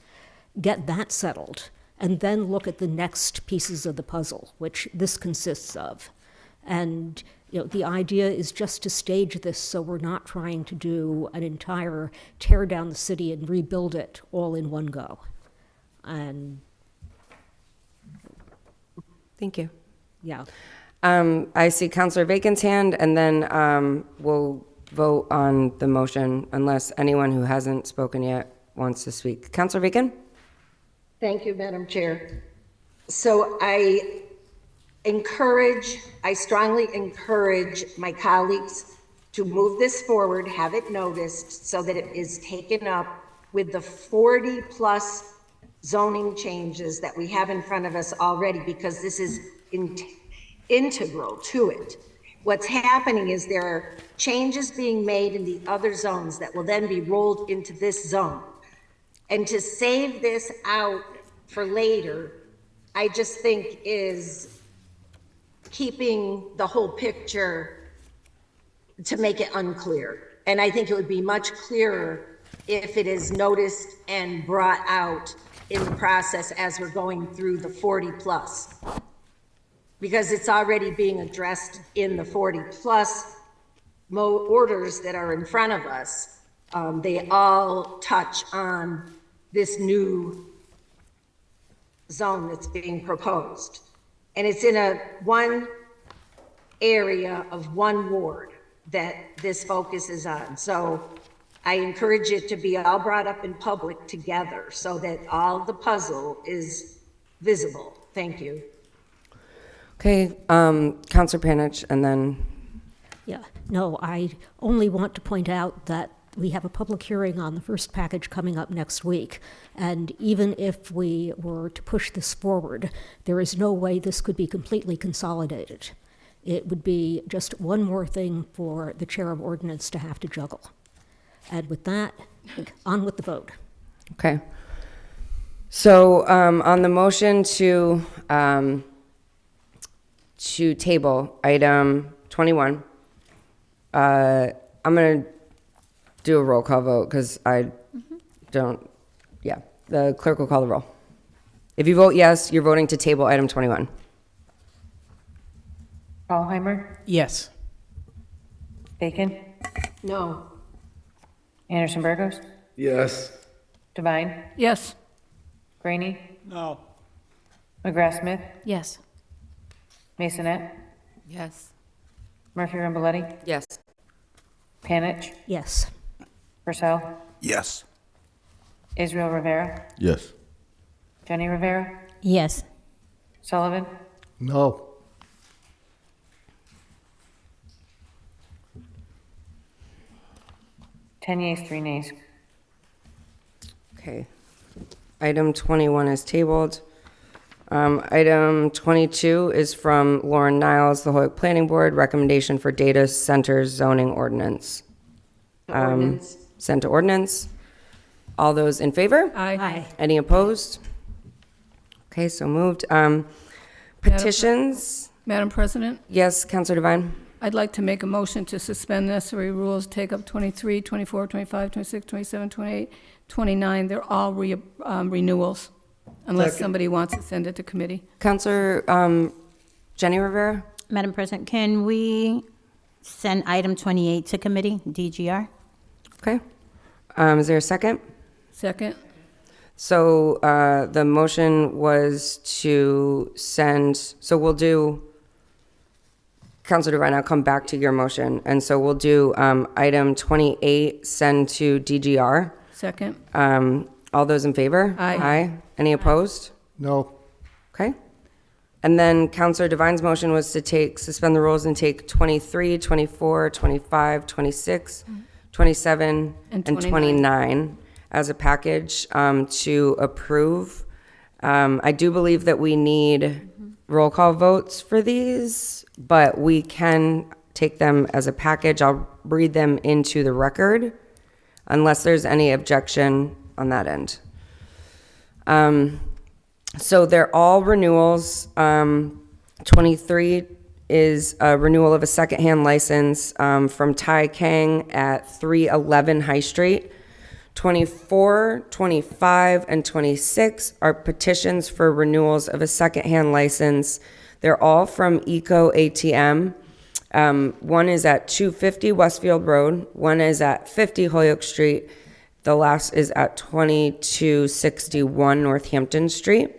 get that settled, and then look at the next pieces of the puzzle, which this consists of. And the idea is just to stage this so we're not trying to do an entire tear down the city and rebuild it all in one go. And Thank you. yeah, I see Counselor Bacon's hand, and then we'll vote on the motion unless anyone who hasn't spoken yet wants to speak. Counselor Bacon? Thank you, Madam Chair. So I strongly encourage my colleagues to move this forward, have it noticed so that it is taken up with the 40-plus zoning changes that we have in front of us already, because this is integral to it. What's happening is there are changes being made in the other zones that will then be rolled into this zone. And to save this out for later, I just think is keeping the whole picture to make it unclear. And I think it would be much clearer if it is noticed and brought out in the process as we're going through the 40 plus. Because it's already being addressed in the 40 plus orders that are in front of us. They all touch on this new zone that's being proposed. And it's in one area of one ward that this focuses on. So I encourage it to be all brought up in public together so that all the puzzle is visible. Thank you. Okay, Counselor Panich, and then, yeah. No, I only want to point out that we have a public hearing on the first package coming up next week. And even if we were to push this forward, there is no way this could be completely consolidated. It would be just one more thing for the chair of ordinance to have to juggle. And with that, on with the vote. okay. So on the motion to table item 21, I'm going to do a roll call vote because I don't, yeah. The clerk will call the roll. If you vote yes, you're voting to table item 21. Dahlheimer, Yes. Bacon, No. Anderson Burgos, Yes. Devine, Yes. Graney, No. McGrath Smith, Yes. Masonette, Yes. Murphy Ramboletti, Yes. Panich, Yes. Purcell, Yes. Israel Rivera, Yes. Jenny Rivera, Yes. Sullivan, No. ten yeas, 3 nays. Okay. Item 21 is tabled. Item 22 is from Lauren Niles, the Hoyok Planning Board, recommendation for data centers zoning ordinance. Ordinance. Sent to ordinance. All those in favor? Aye. Any opposed? Okay, so moved. Petitions? Madam President, Yes, Counselor Devine? I'd like to make a motion to suspend necessary rules, take up 23, 24, 25, 26, 27, 28, 29. They're all renewals, unless somebody wants to send it to committee. Counselor Jenny Rivera? Madam President, can we send item 28 to committee, DGR? Okay. Is there a second? Second? So the motion was to send, so we'll do, Counselor Devine, I'll come back to your motion. And so we'll do item 28, send to DGR. Second? All those in favor? Aye. Aye. Any opposed? No. Okay. And then Counselor Devine's motion was to suspend the rules and take 23, 24, 25, 26, 27, And and 29 as a package to approve. I do believe that we need roll call votes for these, but we can take them as a package. I'll read them into the record unless there's any objection on that end. So they're all renewals. 23 is a renewal of a secondhand license from Tai Kang at 311 High Street. 24, 25, and 26 are petitions for renewals of a secondhand license They're all from Eco ATM. One is at 250 Westfield Road. One is at 50 Holyoke Street. The last is at 2261 Northampton Street.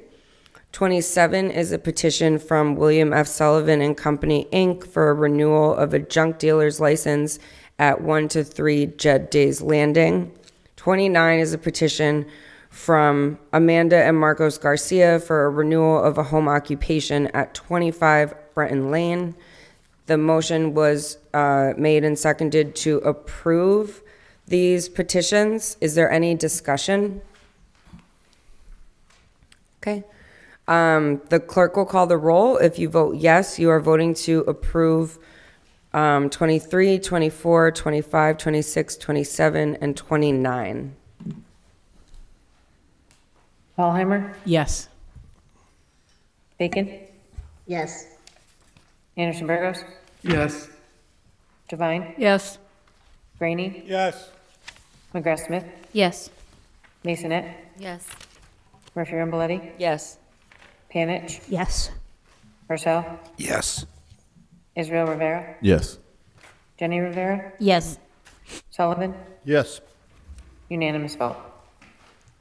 27 is a petition from William F. Sullivan and Company, Inc. for a renewal of a junk dealer's license at 1 to 3 Jed Days Landing. 29 is a petition from Amanda and Marcos Garcia for a renewal of a home occupation at 25 Brenton Lane. The motion was made and seconded to approve these petitions. Is there any discussion? Okay. The clerk will call the roll. If you vote yes, you are voting to approve 23, 24, 25, 26, 27, and 29. Dahlheimer, Yes. Bacon, Yes. Anderson Burgos, Yes. Devine, Yes. Graney, Yes. McGrath Smith, Yes. Masonette, Yes. Murphy Ramboletti, Yes. Panich, Yes. Purcell, Yes. Israel Rivera, Yes. Jenny Rivera, Yes. Sullivan, Yes. unanimous vote.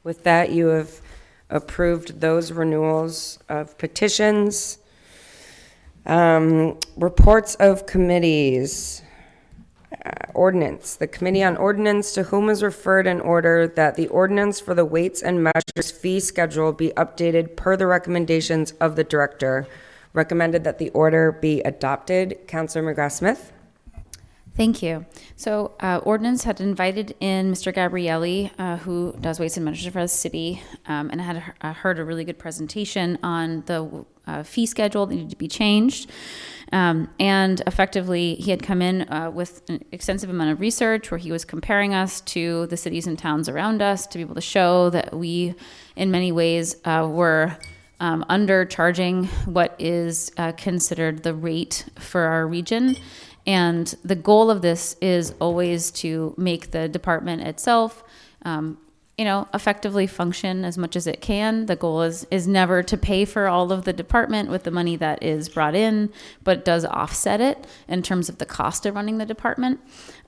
With that, you have approved those renewals of petitions. Reports of committees. Ordinance. The Committee on Ordinance, to whom is referred an order that the ordinance for the weights and measures fee schedule be updated per the recommendations of the director. Recommended that the order be adopted. Councilor McGrath Smith. Thank you. So ordinance had invited in Mr. Gabrielli, who does weights and measures for the city, and had heard a really good presentation on the fee schedule that needed to be changed. And effectively, he had come in with an extensive amount of research where he was comparing us to the cities and towns around us to be able to show that we, in many ways, were undercharging what is considered the rate for our region. And the goal of this is always to make the department itself, effectively function as much as it can. The goal is never to pay for all of the department with the money that is brought in, but does offset it in terms of the cost of running the department.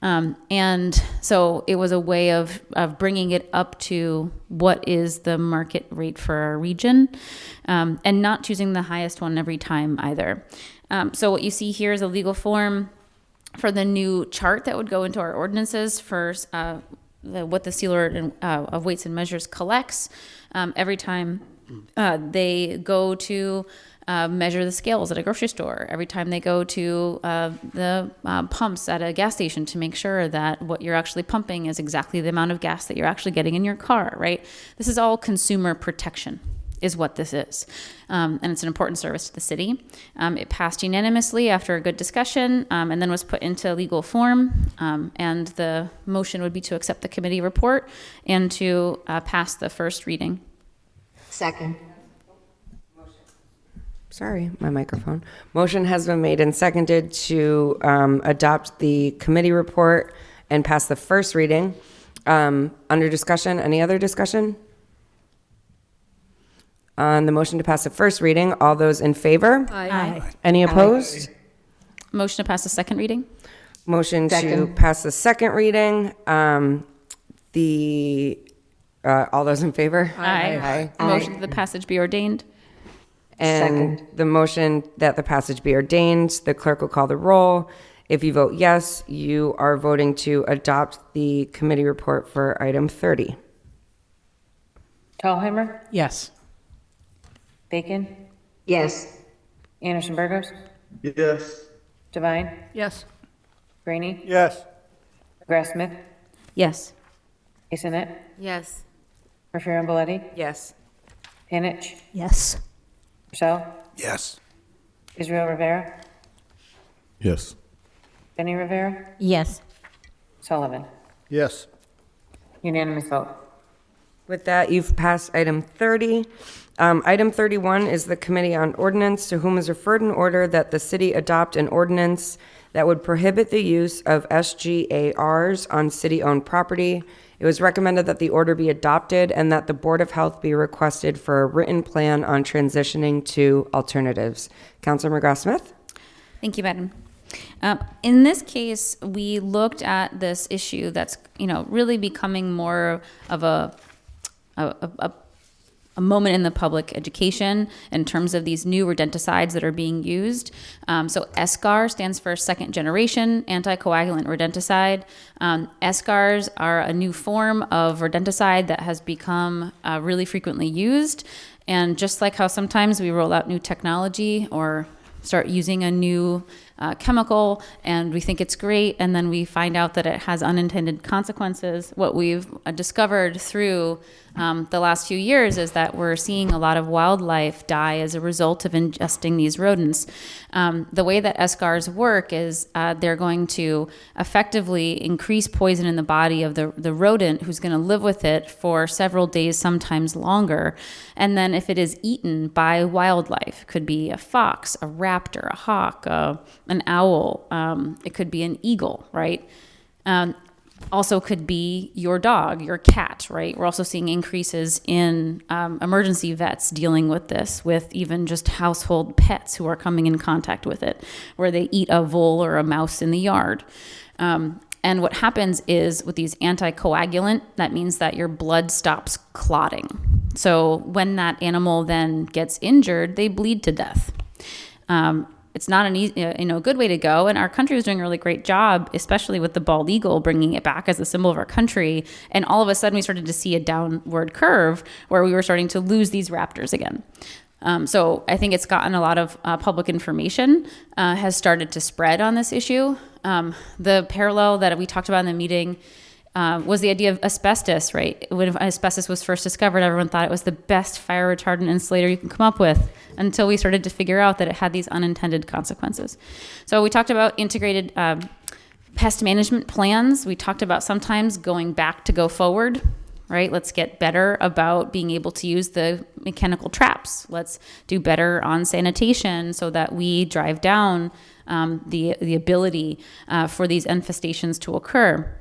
And so it was a way of bringing it up to what is the market rate for our region, and not choosing the highest one every time either. So what you see here is a legal form for the new chart that would go into our ordinances for what the sealer of weights and measures collects every time they go to measure the scales at a grocery store, every time they go to the pumps at a gas station to make sure that what you're actually pumping is exactly the amount of gas that you're actually getting in your car, right? This is all consumer protection is what this is. And it's an important service to the city. It passed unanimously after a good discussion, and then was put into legal form. And the motion would be to accept the committee report and to pass the first reading. Second. Sorry, my microphone. Motion has been made and seconded to adopt the committee report and pass the first reading. Under discussion, any other discussion? On the motion to pass the first reading, all those in favor? Aye. Any opposed? Motion to pass the second reading. Motion to Second. pass the second reading. All those in favor? Aye. Motion that the passage be ordained. And Second. the motion that the passage be ordained, the clerk will call the roll. If you vote yes, you are voting to adopt the committee report for item 30. Dahlheimer, Yes. Bacon, Yes. Anderson Burgos, Yes. Devine, Yes. Graney, Yes. McGrath Smith, Yes. Masonette, Yes. Murphy Ramboletti, Yes. Panich, Yes. Purcell, Yes. Israel Rivera, Yes. Jenny Rivera, Yes. Sullivan. Yes. Unanimous vote. With that, you've passed item 30. Item 31 is the Committee on Ordinance, to whom is referred an order that the city adopt an ordinance that would prohibit the use of SGARs on city-owned property It was recommended that the order be adopted and that the Board of Health be requested for a written plan on transitioning to alternatives. Councilor McGrath-Smith? Thank you, Madam. In this case, we looked at this issue that's, really becoming more of a moment in the public education in terms of these new rodenticides that are being used. So SGAR stands for second generation anticoagulant rodenticide. SGARs are a new form of rodenticide that has become really frequently used. And just like how sometimes we roll out new technology or start using a new chemical and we think it's great, and then we find out that it has unintended consequences. What we've discovered through the last few years is that we're seeing a lot of wildlife die as a result of ingesting these rodents. The way that SGARs work is they're going to effectively increase poison in the body of the rodent who's going to live with it for several days, sometimes longer. And then if it is eaten by wildlife, it could be a fox, a raptor, a hawk, an owl, it could be an eagle, right? Also could be your dog, your cat, right? We're also seeing increases in emergency vets dealing with this, with even just household pets who are coming in contact with it, where they eat a vole or a mouse in the yard. And what happens is with these anticoagulant, that means that your blood stops clotting. So when that animal then gets injured, they bleed to death. It's not an easy, good way to go. And our country was doing a really great job, especially with the bald eagle, bringing it back as a symbol of our country. And all of a sudden we started to see a downward curve where we were starting to lose these raptors again. So I think it's gotten a lot of public information, has started to spread on this issue. The parallel that we talked about in the meeting was the idea of asbestos, right? When asbestos was first discovered, everyone thought it was the best fire retardant insulator you can come up with, until we started to figure out that it had these unintended consequences. So we talked about integrated pest management plans. We talked about sometimes going back to go forward, right? Let's get better about being able to use the mechanical traps. Let's do better on sanitation so that we drive down the ability for these infestations to occur.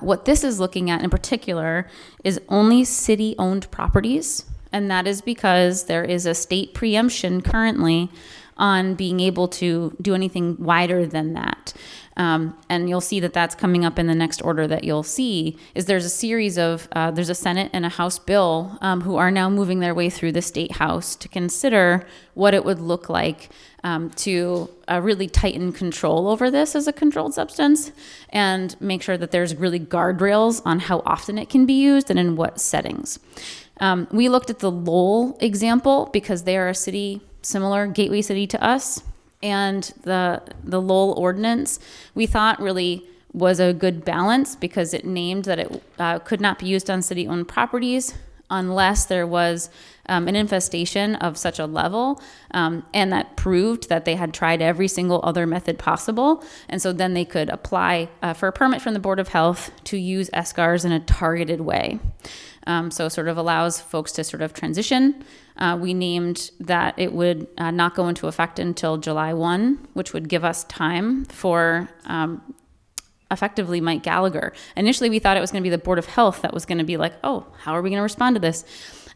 What this is looking at in particular is only city-owned properties, and that is because there is a state preemption currently on being able to do anything wider than that. And you'll see that that's coming up in the next order that you'll see is there's a series of, there's a Senate and a House bill who are now moving their way through the State House to consider what it would look like to really tighten control over this as a controlled substance and make sure that there's really guardrails on how often it can be used and in what settings. We looked at the Lowell example because they are a city, similar gateway city to us, and the Lowell ordinance we thought really was a good balance because it named that it could not be used on city-owned properties unless there was an infestation of such a level, and that proved that they had tried every single other method possible. And so then they could apply for a permit from the Board of Health to use SGARs in a targeted way. So sort of allows folks to sort of transition. We named that it would not go into effect until July 1, which would give us time for effectively Mike Gallagher. Initially, we thought it was going to be the Board of Health that was going to be like, oh, how are we going to respond to this?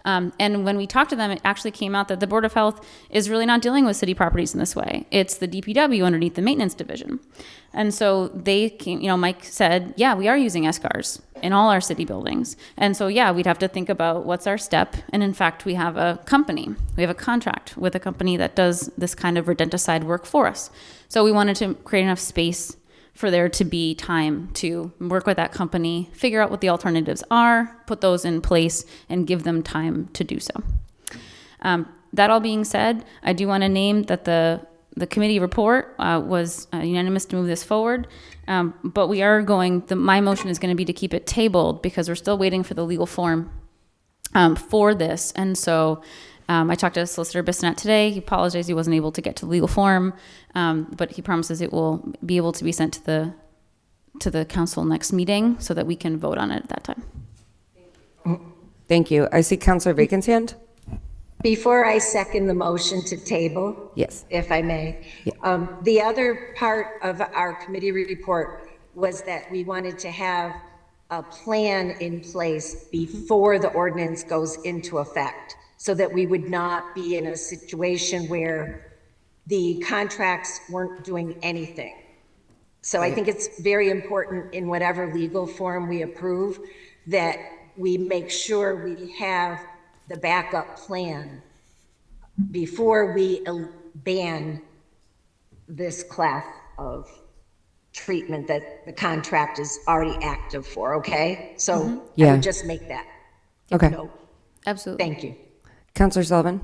And when we talked to them, it actually came out that the Board of Health is really not dealing with city properties in this way. It's the DPW underneath the maintenance division. And so they came, Mike said, yeah, we are using SGARs in all our city buildings. And so, yeah, we'd have to think about what's our step. And in fact, we have a company. We have a contract with a company that does this kind of rodenticide work for us. So we wanted to create enough space for there to be time to work with that company, figure out what the alternatives are, put those in place, and give them time to do so. That all being said, I do want to name that the committee report was unanimous to move this forward, but we are my motion is going to be to keep it tabled because we're still waiting for the legal form for this. And so I talked to Solicitor Bissonnette today. He apologized he wasn't able to get to the legal form, but he promises it will be able to be sent to the council next meeting so that we can vote on it at that time. Thank you. I see Councilor Bacon's hand. Before I second the motion to table, Yes. if I may, Yeah. the other part of our committee report was that we wanted to have a plan in place before the ordinance goes into effect, so that we would not be in a situation where the contracts weren't doing anything. So I think it's very important in whatever legal form we approve that we make sure we have the backup plan before we ban this class of treatment that the contract is already active for, okay? So I Yeah. would just make that Okay. note. Absolutely. Thank you. Counselor Sullivan?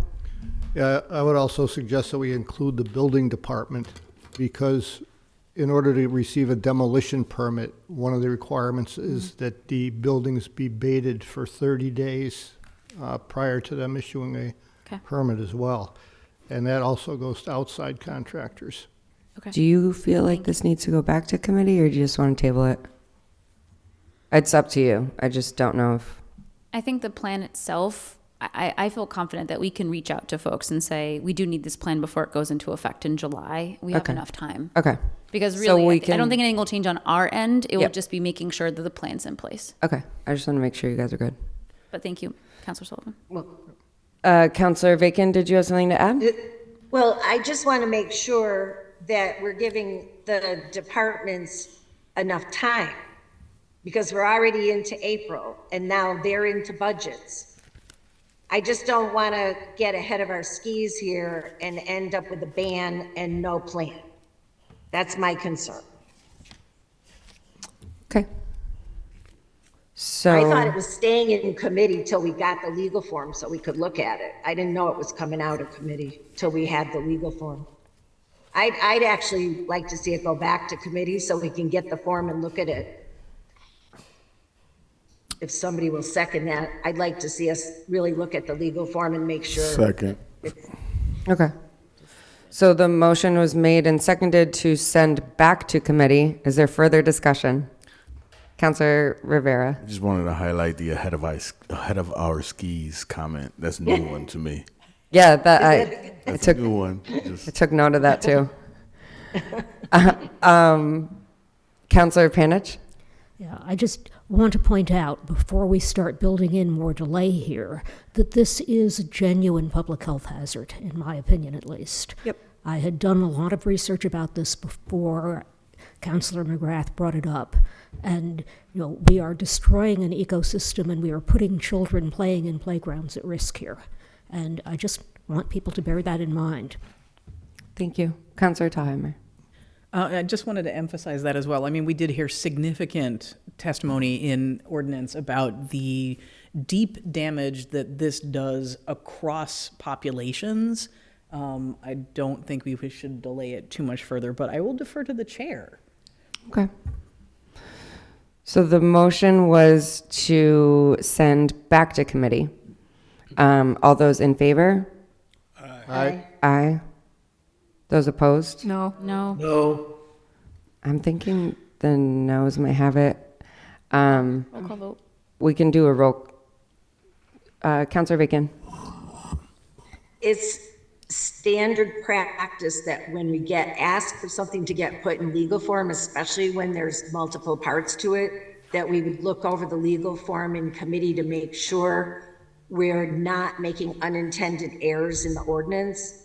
Yeah, I would also suggest that we include the building department, because in order to receive a demolition permit, one of the requirements is that the buildings be baited for 30 days prior to them issuing a Okay. permit as well. And that also goes to outside contractors. Do you feel like this needs to go back to committee, or do you just want to table it? It's up to you. I just don't know if, I think the plan itself, I feel confident that we can reach out to folks and say, we do need this plan before it goes into effect in July. We have Okay. enough time. okay. Because So really, we I don't can- think anything will change on our end. It will Yep. just be making sure that the plan's in place. Okay, I just want to make sure you guys are good. But thank you, Counselor Sullivan. Counselor Bacon, did you have something to add? Well, I just want to make sure that we're giving the departments enough time, because we're already into April and now they're into budgets. I just don't want to get ahead of our skis here and end up with a ban and no plan. That's my concern. Okay. So. I thought it was staying in committee till we got the legal form so we could look at it. I didn't know it was coming out of committee till we had the legal form. I'd actually like to see it go back to committee so we can get the form and look at it. If somebody will second that, I'd like to see us really look at the legal form and make sure. Second. Okay. So the motion was made and seconded to send back to committee. Is there further discussion? Counselor Rivera. I just wanted to highlight the ahead of our skis comment. That's a new one to me. Yeah, that That's a new one. I took note of that too. Counselor Panich? Yeah, I just want to point out, before we start building in more delay here, that this is a genuine public health hazard, in my opinion at least. Yep. I had done a lot of research about this before Councillor McGrath brought it up. And, we are destroying an ecosystem and we are putting children playing in playgrounds at risk here. And I just want people to bear that in mind. Thank you. Counselor Thalheimer. I just wanted to emphasize that as well. I mean, we did hear significant testimony in ordinance about the deep damage that this does across populations. I don't think we should delay it too much further, but I will defer to the chair. Okay. So the motion was to send back to committee. All those in favor? Aye. Aye. Those opposed? No. No. No. I'm thinking the noes might have it. Roll call vote. We can do a roll. Counselor Bacon. It's standard practice that when we get asked for something to get put in legal form, especially when there's multiple parts to it, that we would look over the legal form in committee to make sure we're not making unintended errors in the ordinance.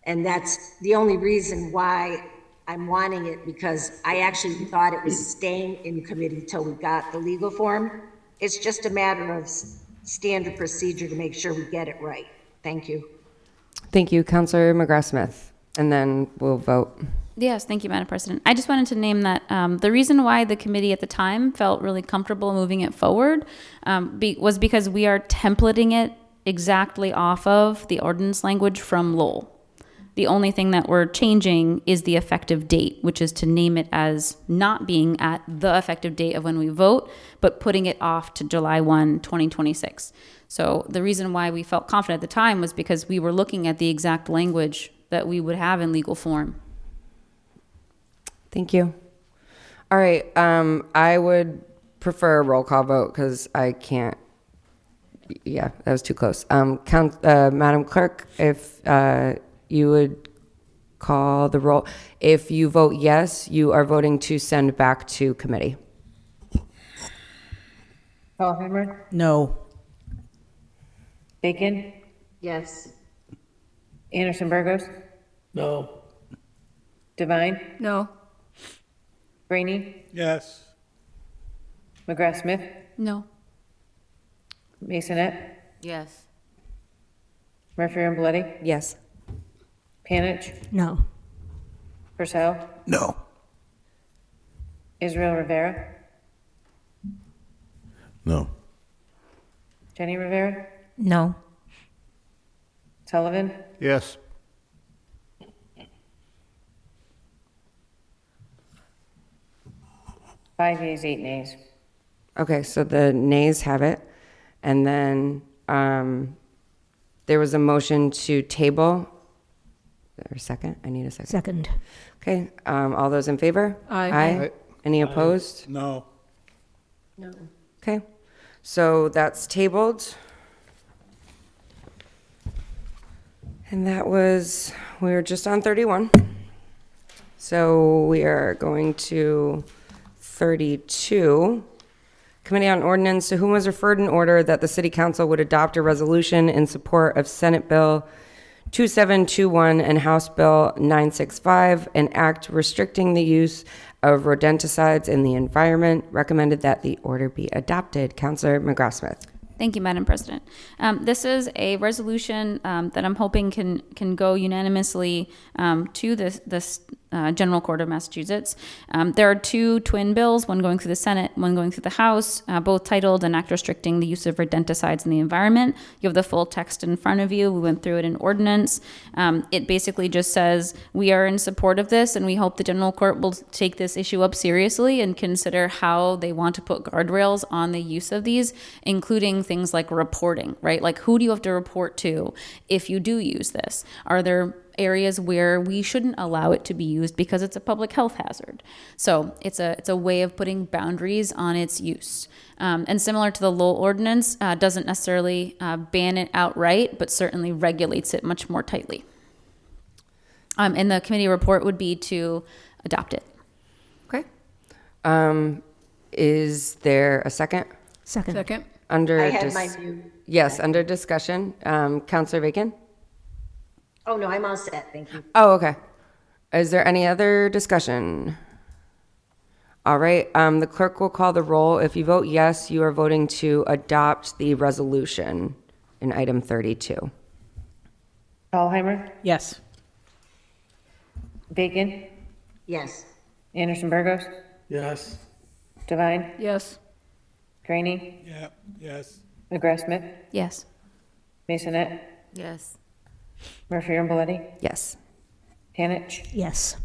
And that's the only reason why I'm wanting it, because I actually thought it was staying in committee till we got the legal form. It's just a matter of standard procedure to make sure we get it right. Thank you. Thank you, Counselor McGrath-Smith. And then we'll vote. Yes, thank you, Madam President. I just wanted to name that the reason why the committee at the time felt really comfortable moving it forward was because we are templating it exactly off of the ordinance language from Lowell. The only thing that we're changing is the effective date, which is to name it as not being at the effective date of when we vote, but putting it off to July 1, 2026. So the reason why we felt confident at the time was because we were looking at the exact language that we would have in legal form. Thank you. All right. I would prefer a roll call vote because I can't. Yeah, that was too close. Madam Clerk, if you would call the roll. If you vote yes, you are voting to send back to committee. Tallheimer, No. Bacon, Yes. Anderson Burgos, No. Divine, No. Brainy, Yes. McGrath Smith, No. Masonette, Yes. Murphy Ramboletti, Yes. Panich, No. Purcell, No. Israel Rivera, No. Jenny Rivera, No. Sullivan, Yes. five yeas, 8 nays. Okay, so the nays have it. And then there was a motion to table. Or second? I need a second. Second. Okay, all those in favor? Aye. Aye. Any opposed? No. No. Okay, so that's tabled. And that was, we were just on 31. So we are going to 32. Committee on Ordinance, to whom was referred an order that the City Council would adopt a resolution in support of Senate Bill 2721 and House Bill 965, an act restricting the use of rodenticides in the environment. Recommended that the order be adopted. Councilor McGrath-Smith. Thank you, Madam President. This is a resolution that I'm hoping can go unanimously to this General Court of Massachusetts. There are two twin bills, one going through the Senate, one going through the House, both titled An Act Restricting the Use of Rodenticides in the Environment. You have the full text in front of you. We went through it in ordinance. It basically just says we are in support of this, and we hope the General Court will take this issue up seriously and consider how they want to put guardrails on the use of these, including things like reporting, right? Like, who do you have to report to if you do use this? Are there areas where we shouldn't allow it to be used because it's a public health hazard? So it's a way of putting boundaries on its use. And similar to the Lowell ordinance, doesn't necessarily ban it outright, but certainly regulates it much more tightly. And the committee report would be to adopt it. Okay. Is there a second? Second. Second. Under I had my view. Yes, under discussion. Councilor Bacon? Oh, no, I'm all set. Thank you. Oh, okay. Is there any other discussion? All right, the clerk will call the roll. If you vote yes, you are voting to adopt the resolution in item 32. Tallheimer, Yes. Bacon, Yes. Anderson Burgos, Yes. Divine, Yes. Graney, Yeah. Yes. McGrath Smith, Yes. Masonette, Yes. Murphy Ramboletti, Yes. Panich, Yes.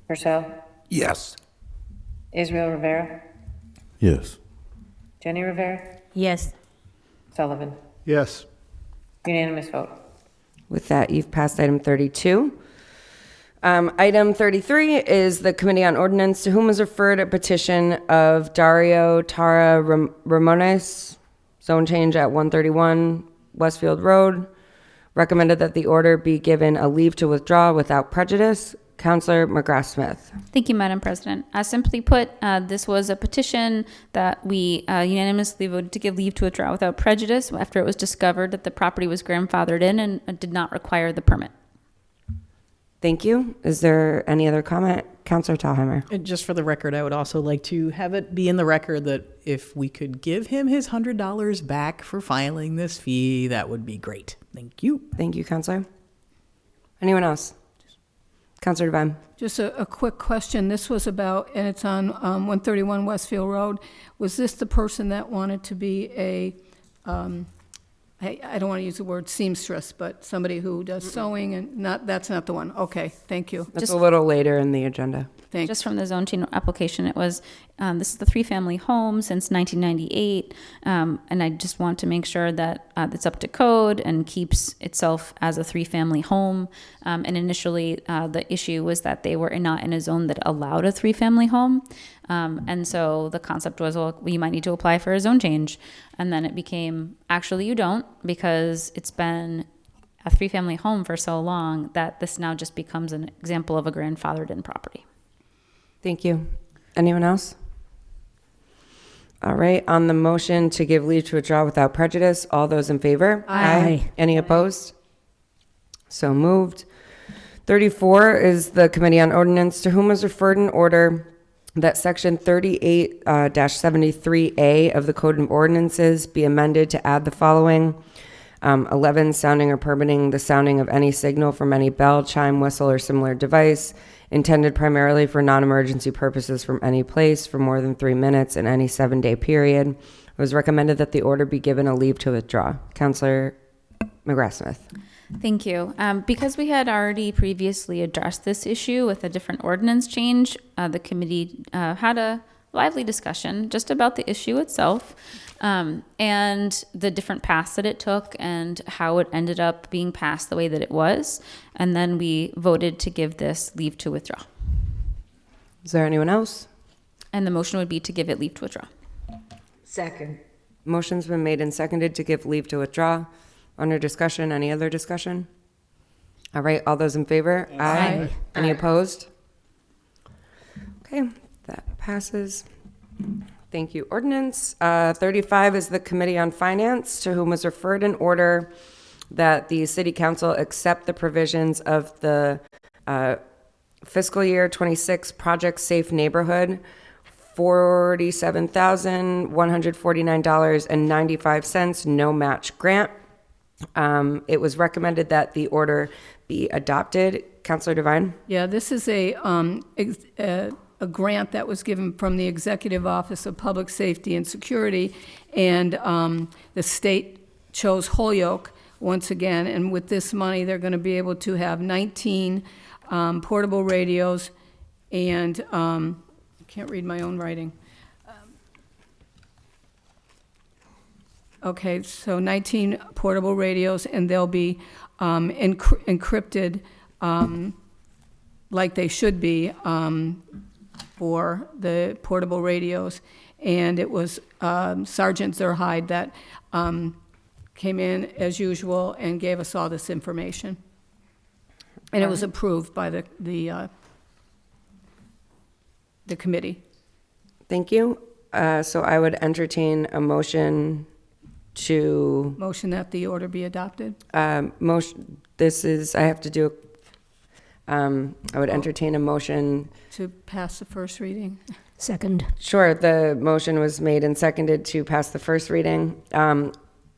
Purcell, Yes. Israel Rivera, Yes. Jenny Rivera, Yes. Sullivan. Yes. Unanimous vote. With that, you've passed item 32. Item 33 is the Committee on Ordinance, to whom was referred a petition of Dario Tara Ramones, zone change at 131 Westfield Road. Recommended that the order be given a leave to withdraw without prejudice. Councilor McGrath-Smith. Thank you, Madam President. Simply put, this was a petition that we unanimously voted to give leave to withdraw without prejudice after it was discovered that the property was grandfathered in and did not require the permit. Thank you. Is there any other comment? Councilor Tallheimer. And just for the record, I would also like to have it be in the record that if we could give him his $100 back for filing this fee, that would be great. Thank you. Thank you, Councilor. Anyone else? Councilor Devine. Just a quick question. This was about, and it's on 131 Westfield Road. Was this the person that wanted to be a, I don't want to use the word seamstress, but somebody who does sewing and not, that's not the one. Okay, thank you. That's a little later in the agenda. Thanks. Just from the zone change application, it was, this is the three-family home since 1998, and I just want to make sure that it's up to code and keeps itself as a three-family home. And initially, the issue was that they were not in a zone that allowed a three-family home. And so the concept was, well, you might need to apply for a zone change. And then it became, actually, you don't, because it's been a three-family home for so long that this now just becomes an example of a grandfathered-in property. Thank you. Anyone else? All right, on the motion to give leave to withdraw without prejudice, all those in favor? Aye. Any opposed? So moved. 34 is the Committee on Ordinance, to whom was referred an order that Section 38-73A of the Code of Ordinances be amended to add the following. 11, sounding or permitting the sounding of any signal from any bell, chime, whistle, or similar device intended primarily for non-emergency purposes from any place for more than 3 minutes in any 7-day period. It was recommended that the order be given a leave to withdraw. Councillor McGrath-Smith. Thank you. Because we had already previously addressed this issue with a different ordinance change, the committee had a lively discussion just about the issue itself and the different paths that it took and how it ended up being passed the way that it was. And then we voted to give this leave to withdraw. Is there anyone else? And the motion would be to give it leave to withdraw. Second. Motion's been made and seconded to give leave to withdraw. Under discussion, any other discussion? All right, all those in favor? Aye. Any opposed? Okay, that passes. Thank you. Ordinance 35 is the Committee on Finance, to whom was referred an order that the City Council accept the provisions of the fiscal year 26 Project Safe Neighborhood $47,149.95 no match grant. It was recommended that the order be adopted. Councillor Devine? Yeah, this is a grant that was given from the Executive Office of Public Safety and Security, and the state chose Holyoke once again, and with this money, they're going to be able to have 19 portable radios, and I can't read my own writing. Okay, so 19 portable radios, and they'll be encrypted like they should be for the portable radios. And it was Sergeant Zerhide that came in as usual and gave us all this information. And it was approved by the committee. Thank you. So I would entertain a motion to Motion that the order be adopted. motion. This is, I have to do, I would entertain a motion. To pass the first reading. Second. Sure, the motion was made and seconded to pass the first reading.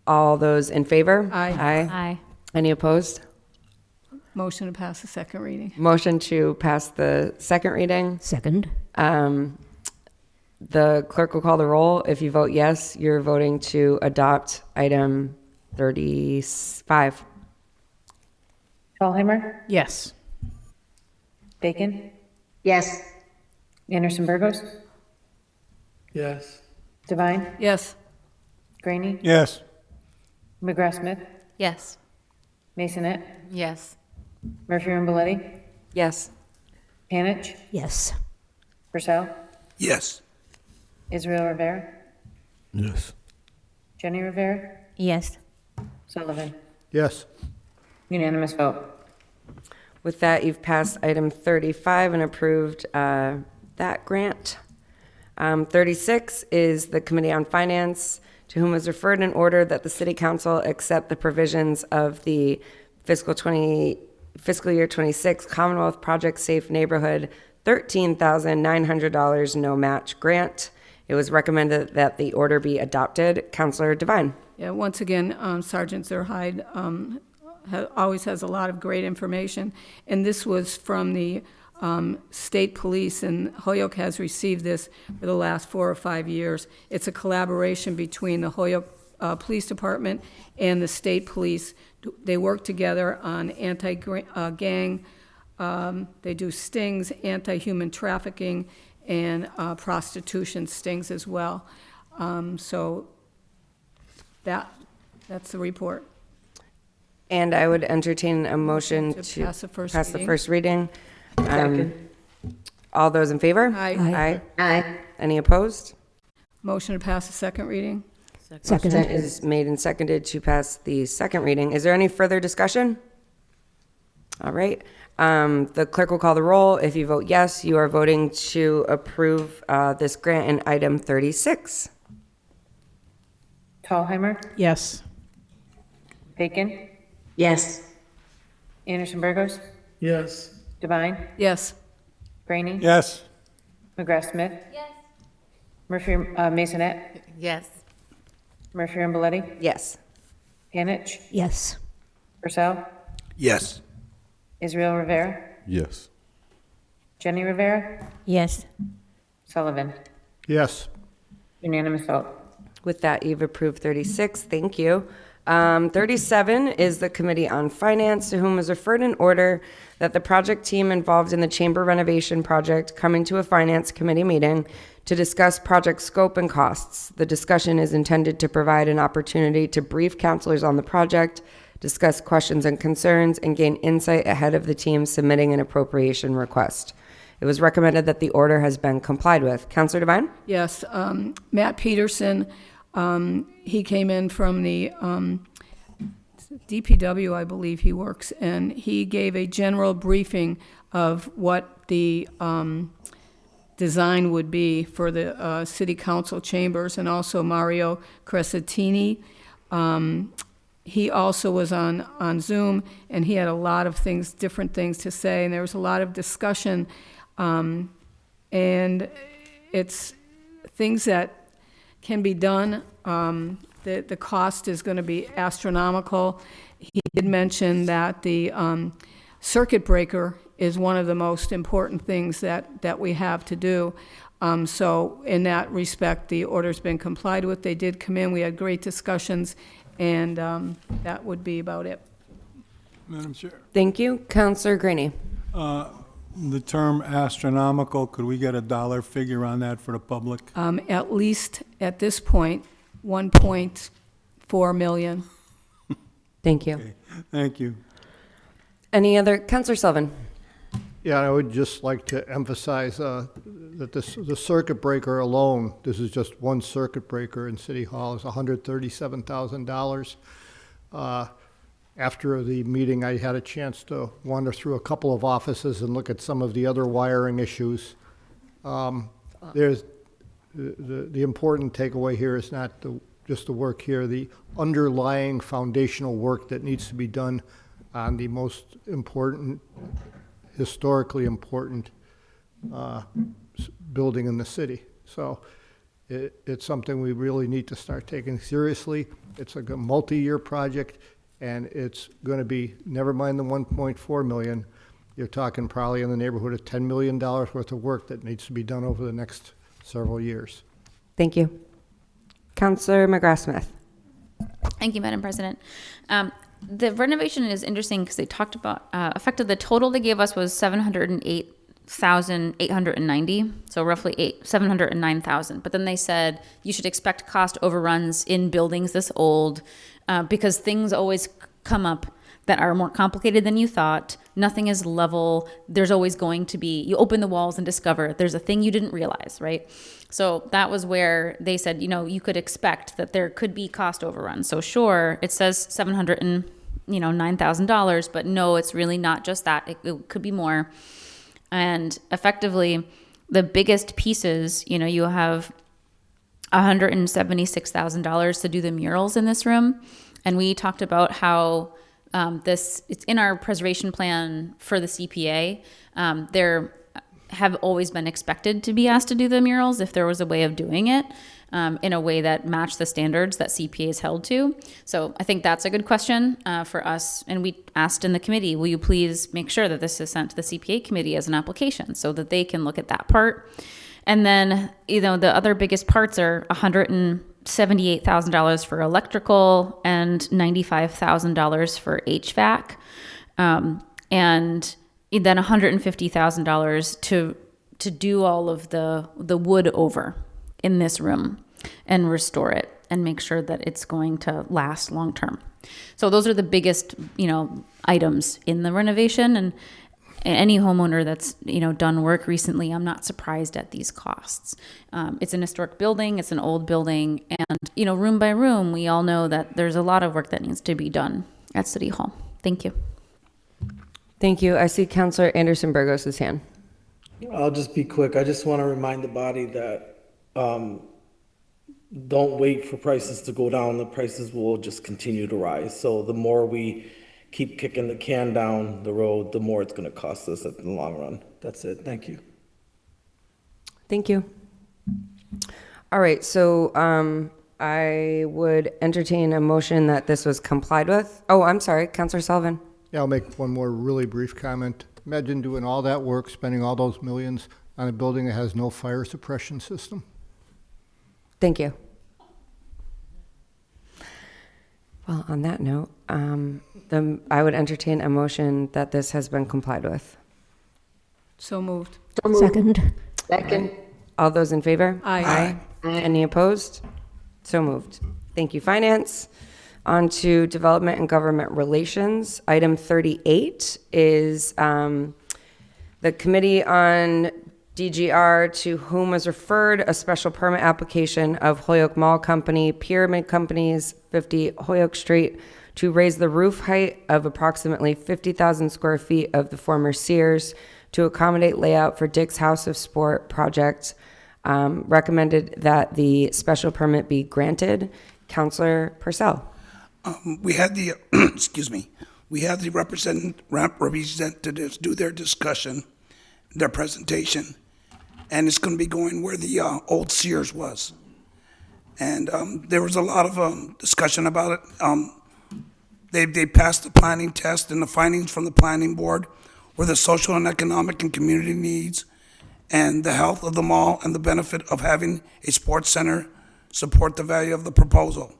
All those in favor? Aye. Aye. Any opposed? Motion to pass the second reading. Motion to pass the second reading. Second. The clerk will call the roll. If you vote yes, you're voting to adopt item 35. Tallheimer, Yes. Bacon, Yes. Anderson Burgos, Yes. Devine, Yes. Graney, Yes. McGrath Smith, Yes. Masonette, Yes. Murphy Ramboletti, Yes. Panich, Yes. Purcell, Yes. Israel Rivera, Yes. Jenny Rivera, Yes. Sullivan. Yes. Unanimous vote. With that, you've passed item 35 and approved that grant. 36 is the Committee on Finance, to whom was referred an order that the City Council accept the provisions of the fiscal year 26 Commonwealth Project Safe Neighborhood $13,900 no match grant. It was recommended that the order be adopted. Councillor Devine. Yeah, once again, Sergeant Zerhide always has a lot of great information, and this was from the state police, and Holyoke has received this for the last 4 or 5 years. It's a collaboration between the Holyoke Police Department and the state police. They work together on anti-gang, they do stings, anti-human trafficking, and prostitution stings as well. So that's the report. And I would entertain a motion to pass the first pass the reading. first reading. Second. All those in favor? Aye. Aye. Any opposed? Motion to pass the second reading. Second. Motion is made and seconded to pass the second reading. Is there any further discussion? All right. The clerk will call the roll. If you vote yes, you are voting to approve this grant in item 36. Tallheimer, Yes. Bacon, Yes. Anderson Burgos, Yes. Devine, Yes. Brainy, Yes. McGrath Smith. Yes. Murphy, Masonette, Yes. Murphy Ramboletti, Yes. Hanich, Yes. Purcell, Yes. Israel Rivera, Yes. Jenny Rivera, Yes. Sullivan. Yes. Unanimous vote. With that, you've approved 36. Thank you. 37 is the Committee on Finance, to whom is referred an order that the project team involved in the chamber renovation project coming to a Finance Committee meeting to discuss project scope and costs. The discussion is intended to provide an opportunity to brief counselors on the project, discuss questions and concerns, and gain insight ahead of the team submitting an appropriation request. It was recommended that the order has been complied with. Counselor Devine? Yes, Matt Peterson, he came in from the DPW, I believe he works, and he gave a general briefing of what the design would be for the city council chambers, and also Mario Crescentini. He also was on Zoom, and he had a lot of things, different things to say, and there was a lot of discussion. And it's things that can be done. The cost is going to be astronomical. He did mention that the circuit breaker is one of the most important things that we have to do. So in that respect, the order's been complied with. They did come in. We had great discussions, and that would be about it. Madam Chair. Thank you. Counselor Greeny? The term astronomical, could we get a dollar figure on that for the public? At least at this point, 1.4 million. Thank you. Okay, thank you. Any other? Counselor Sullivan? Yeah, I would just like to emphasize that the circuit breaker alone, this is just one circuit breaker in City Hall, is $137,000. After the meeting, I had a chance to wander through a couple of offices and look at some of the other wiring issues. There's the important takeaway here is not just the work here, the underlying foundational work that needs to be done on the most important, historically important building in the city. So it's something we really need to start taking seriously. It's a multi-year project, and it's going to be, never mind the 1.4 million, you're talking probably in the neighborhood of $10 million worth of work that needs to be done over the next several years. Thank you. Counselor McGrath-Smith? Thank you, Madam President. The renovation is interesting because they talked about, effective, the total they gave us was $708,890, so roughly 709,000. But then they said you should expect cost overruns in buildings this old because things always come up that are more complicated than you thought. Nothing is level. There's always going to be, you open the walls and discover there's a thing you didn't realize, right? So that was where they said, you could expect that there could be cost overruns. So sure, it says $9,000, but no, it's really not just that. It could be more. And effectively, the biggest pieces, you have $176,000 to do the murals in this room. And we talked about how it's in our preservation plan for the CPA. There have always been expected to be asked to do the murals if there was a way of doing it in a way that matched the standards that CPA is held to. So I think that's a good question for us. And we asked in the committee, will you please make sure that this is sent to the CPA committee as an application so that they can look at that part. And then, the other biggest parts are $178,000 for electrical and $95,000 for HVAC. And then $150,000 to do all of the wood over in this room and restore it and make sure that it's going to last long term. So those are the biggest, items in the renovation. And any homeowner that's, done work recently, I'm not surprised at these costs. It's an historic building, it's an old building, and, room by room, we all know that there's a lot of work that needs to be done at City Hall. Thank you. Thank you. I see Counselor Anderson Burgos' hand. I'll just be quick. I just want to remind the body that don't wait for prices to go down, the prices will just continue to rise. So the more we keep kicking the can down the road, the more it's going to cost us in the long run. That's it. Thank you. Thank you. All right, so I would entertain a motion that this was complied with. Oh, I'm sorry, Councilor Sullivan. Yeah, I'll make one more really brief comment. Imagine doing all that work, spending all those millions on a building that has no fire suppression system. Thank you. Well, on that note, I would entertain a motion that this has been complied with. So moved. Second. Second. All those in favor? Aye. Any opposed? So moved. Thank you, Finance. On to Development and Government Relations. Item 38 is the Committee on DGR, to whom was referred a special permit application of Holyoke Mall Company, Pyramid Companies, 50 Holyoke Street, to raise the roof height of approximately 50,000 square feet of the former Sears to accommodate layout for Dick's House of Sport project. Recommended that the special permit be granted. Councilor Purcell. We had the, excuse me, we had the representatives do their discussion, their presentation, and it's going to be going where the old Sears was. And there was a lot of discussion about it. They passed the planning test, and the findings from the planning board were the social and economic and community needs and the health of the mall and the benefit of having a sports center support the value of the proposal.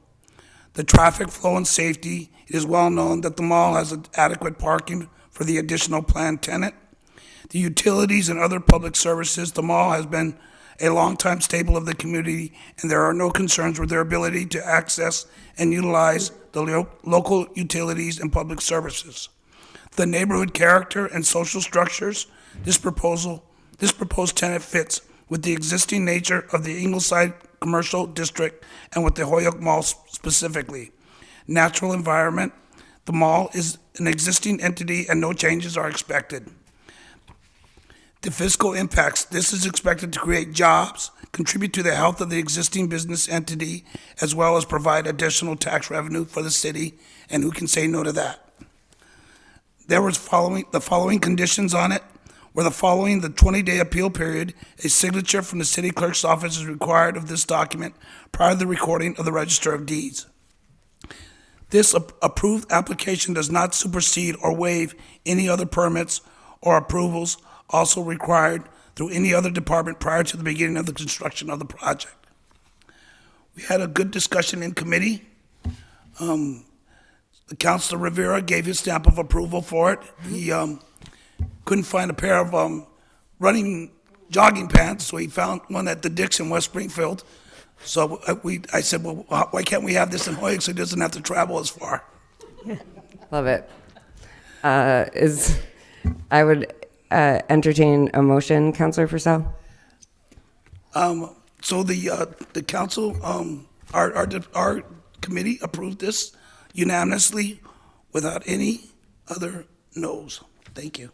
The traffic flow and safety, it is well known that the mall has adequate parking for the additional planned tenant. The utilities and other public services, the mall has been a longtime staple of the community, and there are no concerns with their ability to access and utilize the local utilities and public services. The neighborhood character and social structures, this proposed tenant fits with the existing nature of the Ingleside Commercial District and with the Holyoke Mall specifically. Natural environment, the mall is an existing entity and no changes are expected. The fiscal impacts, this is expected to create jobs, contribute to the health of the existing business entity, as well as provide additional tax revenue for the city, and who can say no to that? There was the following conditions on it. Where following the 20-day appeal period, a signature from the city clerk's office is required of this document prior to the recording of the Register of Deeds. This approved application does not supersede or waive any other permits or approvals also required through any other department prior to the beginning of the construction of the project. We had a good discussion in committee. The Councilor Rivera gave his stamp of approval for it. He couldn't find a pair of running jogging pants, so he found one at the Dick's in West Springfield. So I said, well, why can't we have this in Holyoke so he doesn't have to travel as far? Love it. I would entertain a motion, Councilor Purcell. So the council, our committee approved this unanimously without any other no's. Thank you.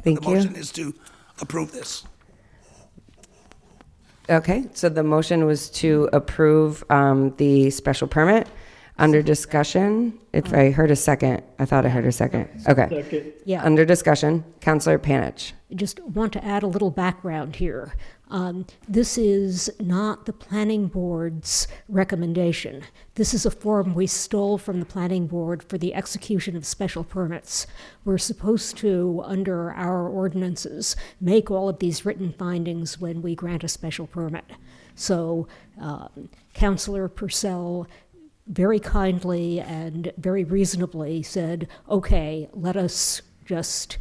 Thank The you. motion is to approve this. Okay, so the motion was to approve the special permit. Under discussion, if I heard a second, I thought I heard a second. Okay. Yeah. Under discussion, Councilor Panich. I just want to add a little background here. This is not the planning board's recommendation. This is a form we stole from the planning board for the execution of special permits. We're supposed to, under our ordinances, make all of these written findings when we grant a special permit. So Councilor Purcell very kindly and very reasonably said, okay, let us just,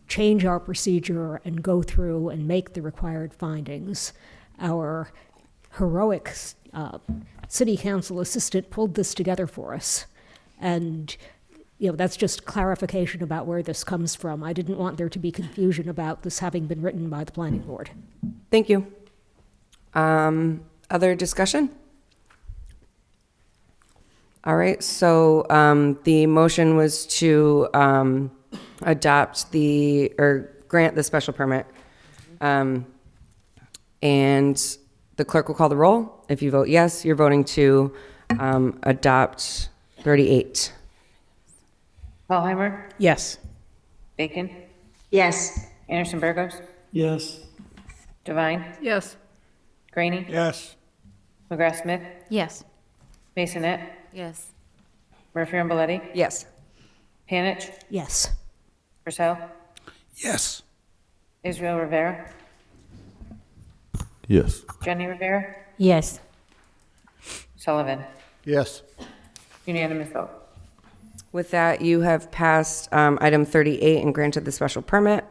change our procedure and go through and make the required findings. Our heroic city council assistant pulled this together for us. And, that's just clarification about where this comes from. I didn't want there to be confusion about this having been written by the planning board. Thank you. Other discussion? All right, so the motion was to adopt grant the special permit. And The clerk will call the roll. If you vote yes, you're voting to adopt 38. Paulheimer, Yes. Bacon, Yes. Anderson Burgos, Yes. Devine, Yes. Graney, Yes. McGrath Smith, Yes. Masonette, Yes. Murphy Ramboletti, Yes. Panich, Yes. Purcell, Yes. Israel Rivera, Yes. Jenny Rivera, Yes. Sullivan. Yes. Unanimous vote. With that, you have passed item 38 and granted the special permit.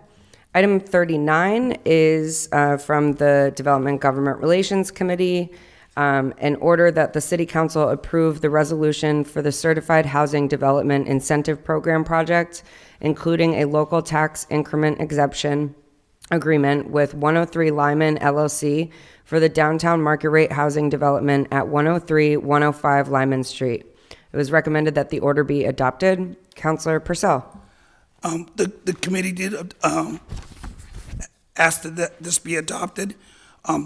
Item 39 is from the Development Government Relations Committee, in order that the City Council approve the resolution for the Certified Housing Development Incentive Program project, including a local tax increment exemption agreement with 103 Lyman LLC for the downtown market rate housing development at 103-105 Lyman Street. It was recommended that the order be adopted. Councilor Purcell. The committee did ask that this be adopted.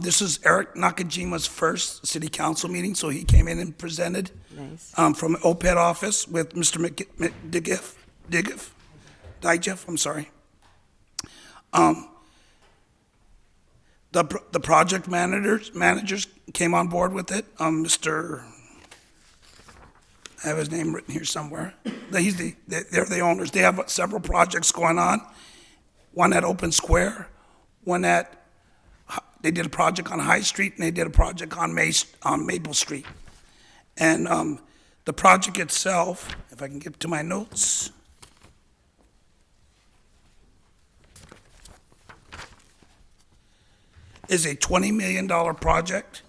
This is Eric Nakajima's first city council meeting, so he came in and presented Nice. from the OPED office with Mr. Digeff, I'm sorry. The project managers came on board with it. Mr. I have his name written here somewhere. They're the owners. They have several projects going on. One at Open Square, they did a project on High Street, and they did a project on Maple Street. And the project itself, if I can get to my notes, is a $20 million project.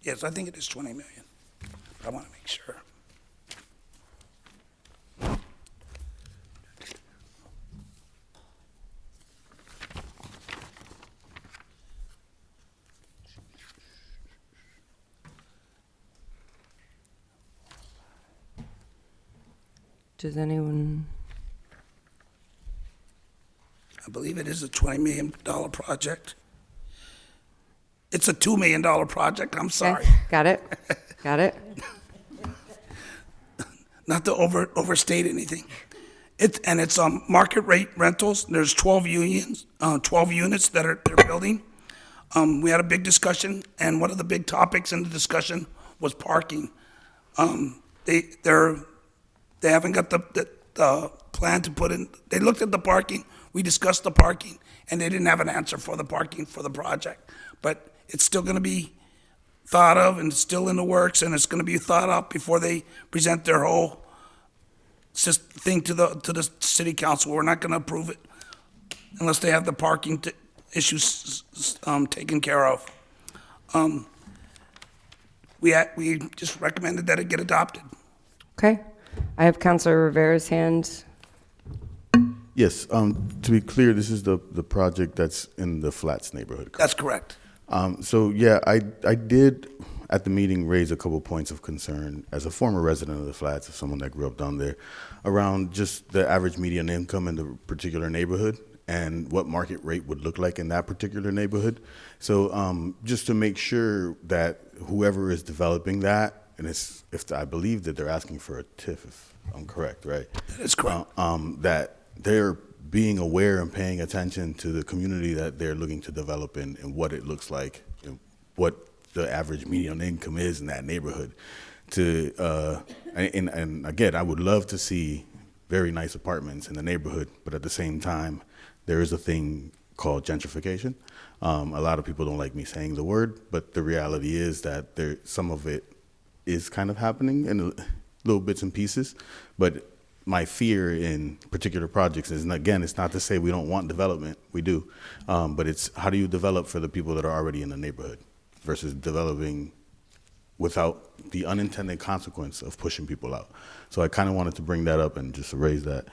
Yes, I think it is $20 million. I want to make sure. Does anyone? I believe it is a $20 million project. It's a $2 million project, I'm sorry. Okay, got it. Got it. Not to overstate anything. It's market rate rentals. There's 12 units that they're building. We had a big discussion, and one of the big topics in the discussion was parking. They haven't got the plan to put in. They looked at the parking. We discussed the parking, and they didn't have an answer for the parking for the project. But it's still going to be thought of, and it's still in the works, and it's going to be thought up before they present their whole thing to the city council. We're not going to approve it unless they have the parking issues taken care of. We just recommended that it get adopted. Okay. I have Councilor Rivera's hand. Yes. To be clear, this is the project that's in the Flats neighborhood. That's correct. So yeah, I did at the meeting raise a couple points of concern as a former resident of the Flats, as someone that grew up down there, around just the average median income in the particular neighborhood and what market rate would look like in that particular neighborhood. So just to make sure that whoever is developing that, and I believe that they're asking for a TIF, if I'm correct, right? That is correct. That they're being aware and paying attention to the community that they're looking to develop in and what it looks like and what the average median income is in that neighborhood. And again, I would love to see very nice apartments in the neighborhood, but at the same time, there is a thing called gentrification. A lot of people don't like me saying the word, but the reality is that some of it is kind of happening in little bits and pieces. But my fear in particular projects is, and again, it's not to say we don't want development, we do, but it's how do you develop for the people that are already in the neighborhood versus developing without the unintended consequence of pushing people out. So I kind of wanted to bring that up and just raise that,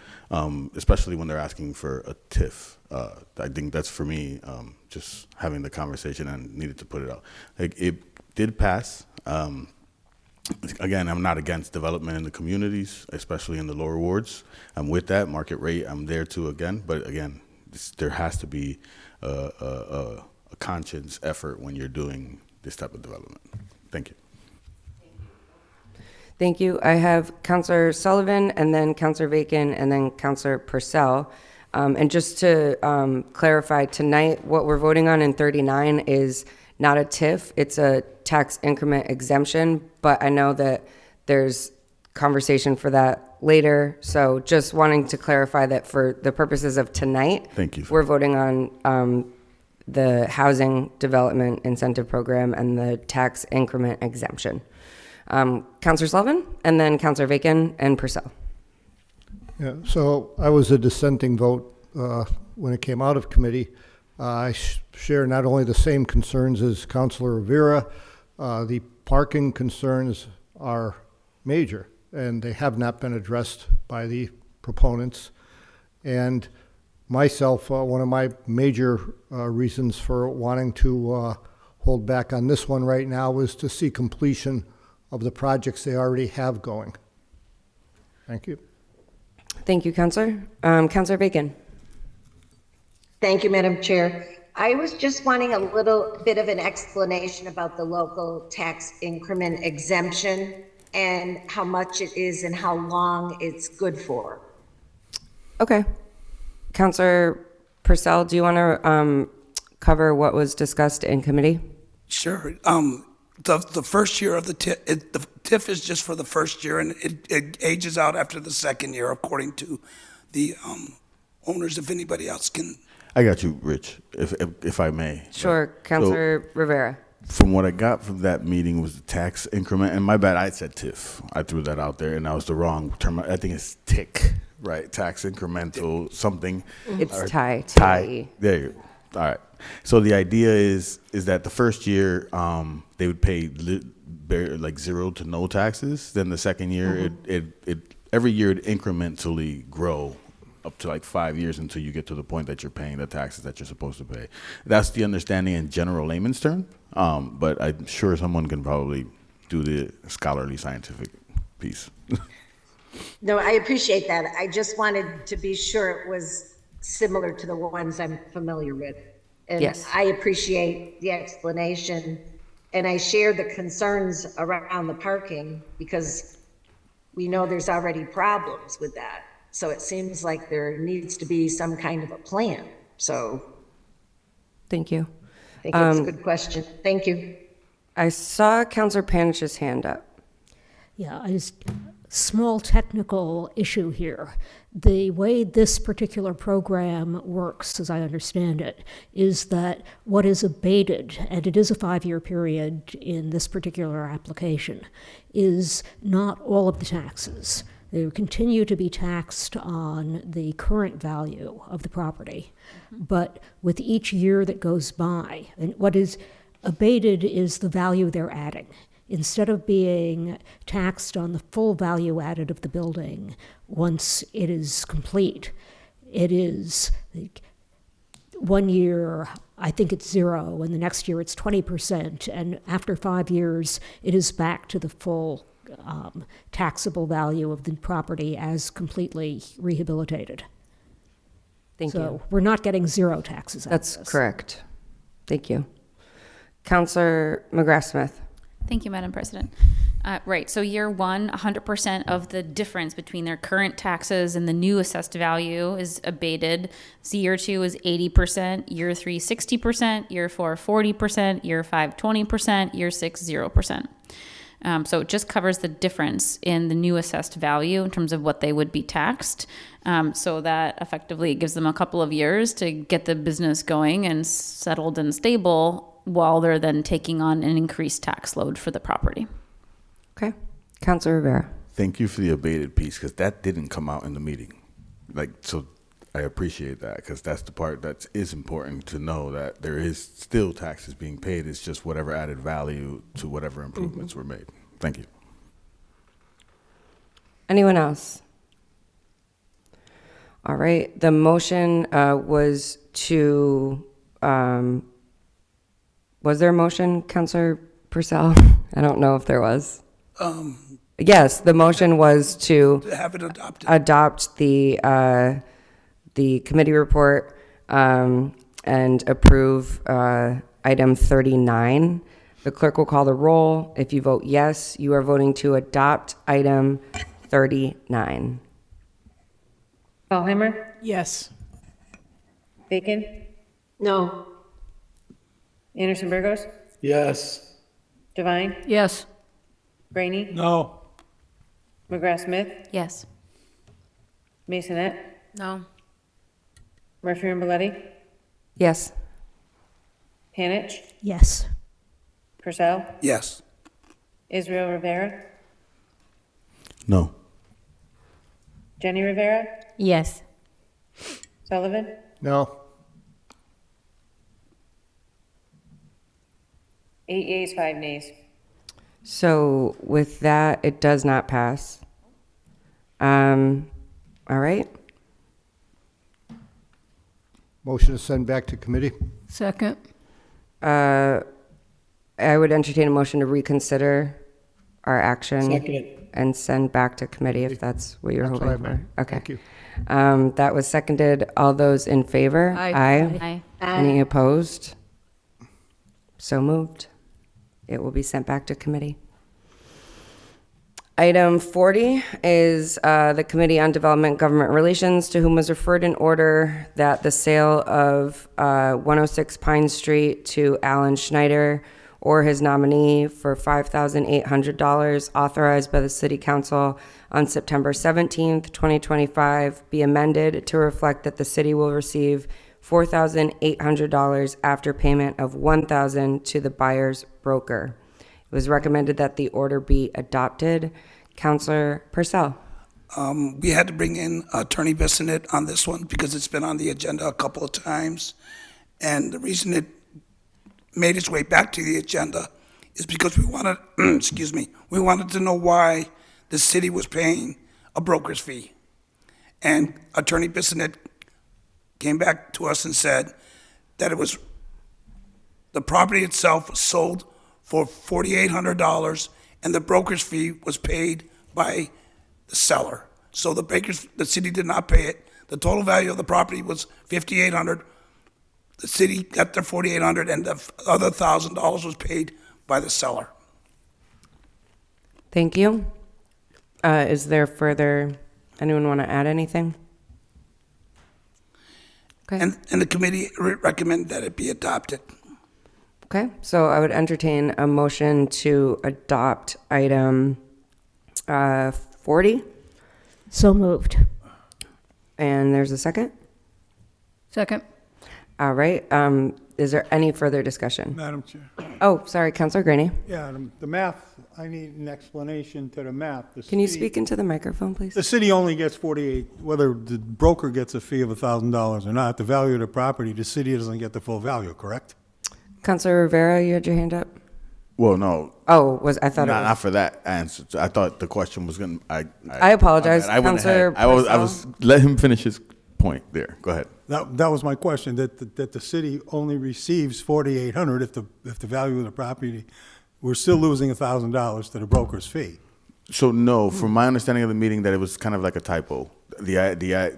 especially when they're asking for a TIF. I think that's, for me, just having the conversation and needed to put it out. Like, it did pass. Again, I'm not against development in the communities, especially in the lower wards. I'm with that market rate. I'm there too again. But again, there has to be a conscious effort when you're doing this type of development. Thank you. Thank you. I have Counselor Sullivan and then Counselor Bacon and then Counselor Purcell. And just to clarify, tonight, what we're voting on in 39 is not a TIF, it's a tax increment exemption, but I know that there's conversation for that later. So just wanting to clarify that for the purposes of tonight, Thank you. we're voting on the Housing Development Incentive Program and the tax increment exemption. Counselor Sullivan, and then Counselor Bacon and Purcell. Yeah, so I was a dissenting vote when it came out of committee. I share not only the same concerns as Councilor Rivera, the parking concerns are major, and they have not been addressed by the proponents. And myself, one of my major reasons for wanting to hold back on this one right now was to see completion of the projects they already have going. Thank you. Thank you, Counselor. Counselor Bacon. Thank you, Madam Chair. I was just wanting a little bit of an explanation about the local tax increment exemption and how much it is and how long it's good for. Okay. Counselor Purcell, do you want to cover what was discussed in committee? Sure. The first year of the TIF is just for the first year, and it ages out after the second year, according to the owners. If anybody else can. I got you, Rich, if I may. Sure, Counselor Rivera. From what I got from that meeting was the tax increment, and my bad, I said TIF. I threw that out there, and that was the wrong term. I think it's TIC, right? Tax incremental something. It's Or TIE. TIE. There you go. All right. So the idea is that the first year they would pay like zero to no taxes. Then the second year, it every year it incrementally grow up to like 5 years until you get to the point that you're paying the taxes that you're supposed to pay. That's the understanding in general layman's term, but I'm sure someone can probably do the scholarly scientific piece. No, I appreciate that. I just wanted to be sure it was similar to the ones I'm familiar with. And Yes. I appreciate the explanation, and I share the concerns around the parking because we know there's already problems with that. So it seems like there needs to be some kind of a plan. So Thank you. I think it's a good question. Thank you. I saw Counselor Panich's hand up. Yeah, small technical issue here. The way this particular program works, as I understand it, is that what is abated, and it is a 5-year period in this particular application, is not all of the taxes. They continue to be taxed on the current value of the property, but with each year that goes by, and what is abated is the value they're adding. Instead of being taxed on the full value added of the building once it is complete, it is like 1 year, I think it's 0, and the next year it's 20%, and after 5 years, it is back to the full taxable value of the property as completely rehabilitated. Thank you. So we're not getting 0 taxes out of That's this. correct. Thank you. Counselor McGrath-Smith. Thank you, Madam President. Right, so year one, 100% of the difference between their current taxes and the new assessed value is abated. So year 2 is 80%, year 3, 60%, year 4, 40%, year 5, 20%, year 6, 0%. So it just covers the difference in the new assessed value in terms of what they would be taxed. So that effectively gives them a couple of years to get the business going and settled and stable while they're then taking on an increased tax load for the property. Okay. Counselor Rivera. Thank you for the abated piece, because that didn't come out in the meeting. So I appreciate that, because that's the part that is important to know, that there is still taxes being paid. It's just whatever added value to whatever improvements were made. Thank you. Anyone else? All right. The motion was to, was there a motion, Counselor Purcell? I don't know if there was. Yes, the motion was to Have it adopted. adopt the committee report and approve item 39. The clerk will call the roll. If you vote yes, you are voting to adopt item 39. Dahlheimer, Yes. Bacon, No. Anderson Burgos, Yes. Devine, Yes. Brainy, No. McGrath Smith, Yes. Masonette, No. Murphy and Belletti, Yes. Hanich, Yes. Purcell, Yes. Israel Rivera, No. Jenny Rivera, Yes. Sullivan, No. 8 yeas, 5 nays. So with that, it does not pass. All right. Motion to send back to committee? Second. I would entertain a motion to reconsider our action Second. and send back to committee if that's what you're That's what I hoping for. meant. Okay. Thank you. That was seconded. All those in favor? Aye. Aye. Any opposed? So moved. It will be sent back to committee. Item 40 is the Committee on Development Government Relations, to whom was referred an order that the sale of 106 Pine Street to Alan Schneider or his nominee for $5,800 authorized by the City Council on September 17th, 2025, be amended to reflect that the city will receive $4,800 after payment of $1,000 to the buyer's broker. It was recommended that the order be adopted. Counselor Purcell. We had to bring in Attorney Bissonnette on this one because it's been on the agenda a couple of times. And the reason it made its way back to the agenda is because we wanted, excuse me, we wanted to know why the city was paying a broker's fee. And Attorney Bissonnette came back to us and said that it was, the property itself was sold for $4,800 and the broker's fee was paid by the seller. So the city did not pay it. The total value of the property was $5,800. The city got their $4,800 and the other $1,000 was paid by the seller. Thank you. Is there further, anyone want to add anything? Okay. And the committee recommended that it be adopted. Okay, so I would entertain a motion to adopt item 40, So moved. and there's a second. Second. All right, is there any further discussion? Madam Chair. Oh, sorry, Counselor Graney. Yeah, the math, I need an explanation to the math. Can you speak into the microphone, please? The city only gets 48, whether the broker gets a fee of $1,000 or not, the value of the property, the city doesn't get the full value, correct? Counselor Rivera, you had your hand up? Well, no. Oh, I thought it Not, was. not for that answer. I thought the question was going to. I apologize, I went Counselor ahead. I was let him finish his point there. Go ahead. That was my question, that the city only receives $4,800 if the value of the property, we're still losing $1,000 to the broker's fee. So no, from my understanding of the meeting, that it was kind of like a typo.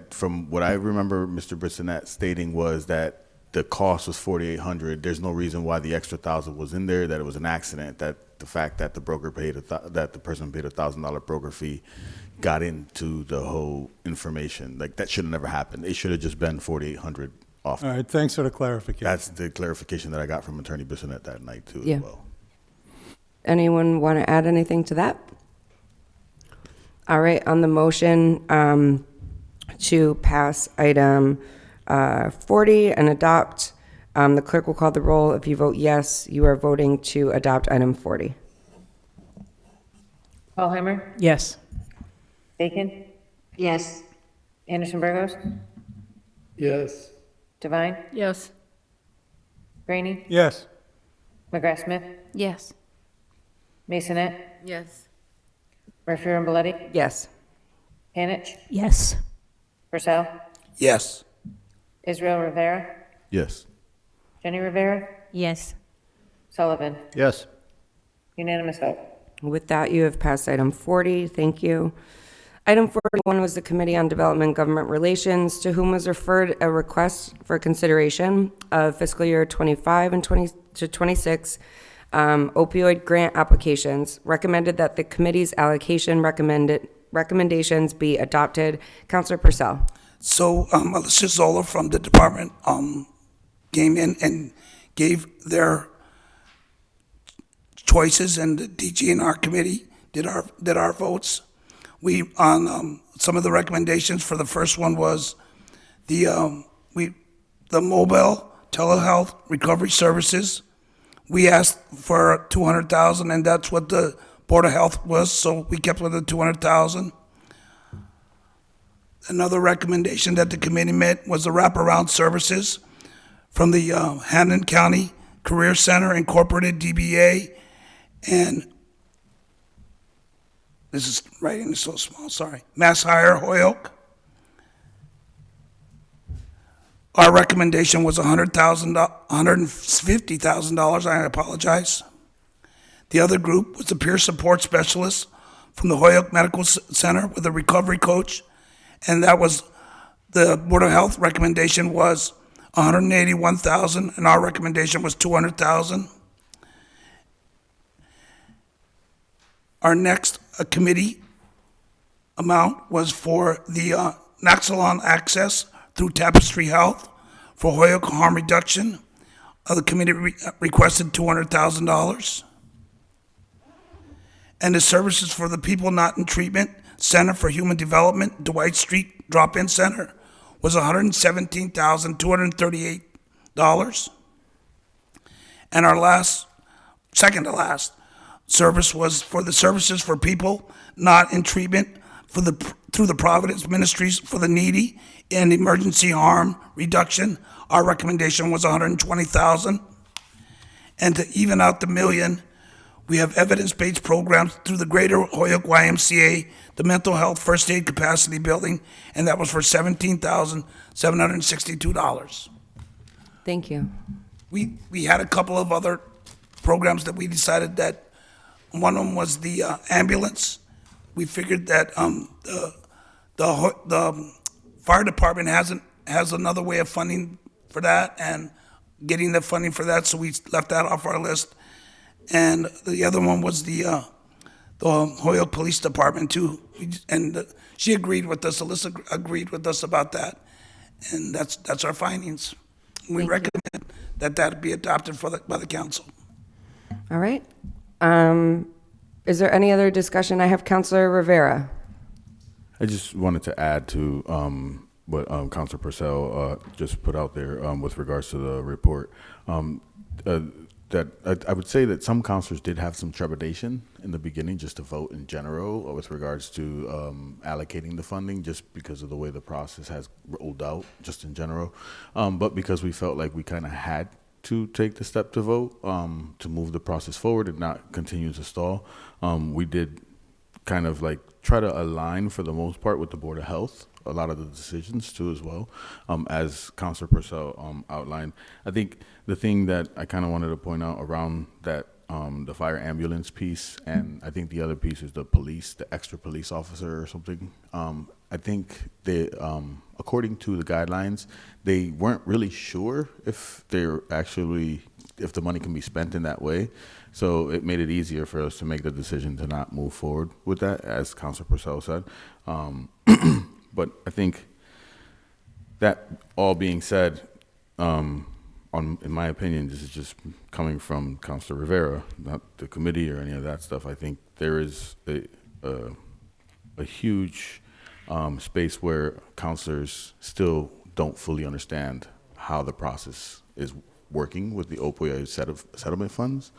From what I remember, Mr. Bissonnette stating was that the cost was $4,800. There's no reason why the extra $1,000 was in there. That it was an accident. That the fact that the broker paid that the person paid $1,000 broker fee got into the whole information. Like that should have never happened. It should have just been $4,800 off. All right, thanks for the clarification. That's the clarification that I got from Attorney Bissonnette that night too, Yeah. as well. Anyone want to add anything to that? All right, on the motion to pass item 40 and adopt, the clerk will call the roll. If you vote yes, you are voting to adopt item 40. Dahlheimer, Yes. Bacon, Yes. Anderson Burgos, Yes. Devine, Yes. Brainy, Yes. McGrath Smith, Yes. Masonette, Yes. Murphy and Belletti, Yes. Hanich, Yes. Purcell, Yes. Israel Rivera, Yes. Jenny Rivera, Yes. Sullivan, Yes. unanimous vote. With that, you have passed item 40. Thank you. Item 41 was the Committee on Development Government Relations, to whom was referred a request for consideration of fiscal year 25 and 20 to 26 opioid grant applications, recommended that the committee's allocation recommendations be adopted. Counselor Purcell. So Alicia Zola from the department came in and gave their choices, and the DGNR committee did our votes. We on some of the recommendations for the first one was the mobile telehealth recovery services. We asked for 200,000, and that's what the Board of Health was, so we kept with the 200,000. Another recommendation that the committee made was the wraparound services from the Hampden County Career Center Incorporated, DBA, and this is writing is so small, sorry, Mass Hire Holyoke. Our recommendation was $150,000, I apologize. The other group was the peer support specialist from the Holyoke Medical Center with a recovery coach, and that was, the Board of Health recommendation was $181,000, and our recommendation was $200,000. Our next committee amount was for the Naxalon Access through Tapestry Health for Holyoke harm reduction. The committee requested $200,000. And the services for the People Not in Treatment Center for Human Development, Dwight Street Drop-In Center, was $117,238. And our second to last service was for the services for people not in treatment through the Providence Ministries for the Needy and emergency harm reduction. Our recommendation was $120,000. And to even out the million, we have evidence-based programs through the Greater Holyoke YMCA, the Mental Health First Aid Capacity Building, and that was for $17,762. Thank you. We had a couple of other programs that we decided that one of them was the ambulance. We figured that the fire department has another way of funding for that and getting the funding for that, so we left that off our list. And the other one was the Holyoke Police Department too, and she agreed with us. Alyssa agreed with us about that, and that's our findings. We recommend that be adopted by the council. All right. Is there any other discussion? I have Counselor Rivera. I just wanted to add to what Councilor Purcell just put out there with regards to the report. That I would say that some councilors did have some trepidation in the beginning just to vote in general with regards to allocating the funding, just because of the way the process has rolled out just in general. But because we felt like we kind of had to take the step to vote to move the process forward and not continue to stall, we did kind of like try to align for the most part with the Board of Health, a lot of the decisions too as well, as Councilor Purcell outlined. I think the thing that I kind of wanted to point out around that, the fire ambulance piece, and I think the other piece is the police, the extra police officer or something. I think they, according to the guidelines, they weren't really sure if the money can be spent in that way. So it made it easier for us to make the decision to not move forward with that, as Councilor Purcell said. But I think that all being said, in my opinion, this is just coming from Councilor Rivera, not the committee or any of that stuff. I think there is a huge space where councilors still don't fully understand how the process is working with the opioid settlement funds,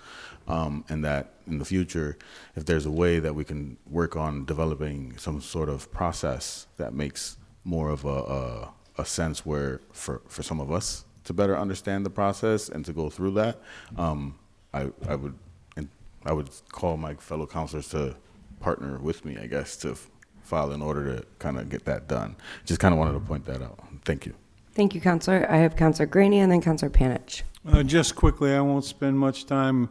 and that in the future, if there's a way that we can work on developing some sort of process that makes more of a sense where for some of us to better understand the process and to go through that, I would call my fellow councilors to partner with me, I guess, to file in order to kind of get that done. Just kind of wanted to point that out. Thank you. Thank you, Counselor. I have Counselor Graney and then Counselor Panich. Just quickly, I won't spend much time.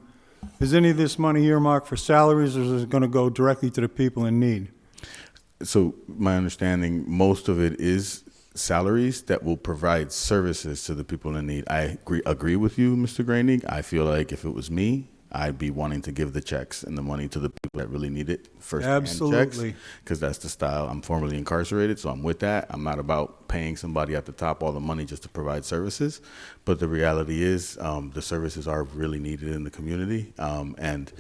Is any of this money earmarked for salaries, or is it going to go directly to the people in need? So my understanding, most of it is salaries that will provide services to the people in need. I agree with you, Mr. Graney. I feel like if it was me, I'd be wanting to give the checks and the money to the people that really need it first. Absolutely. Because that's the style. I'm formerly incarcerated, so I'm with that. I'm not about paying somebody at the top all the money just to provide services. But the reality is the services are really needed in the community. And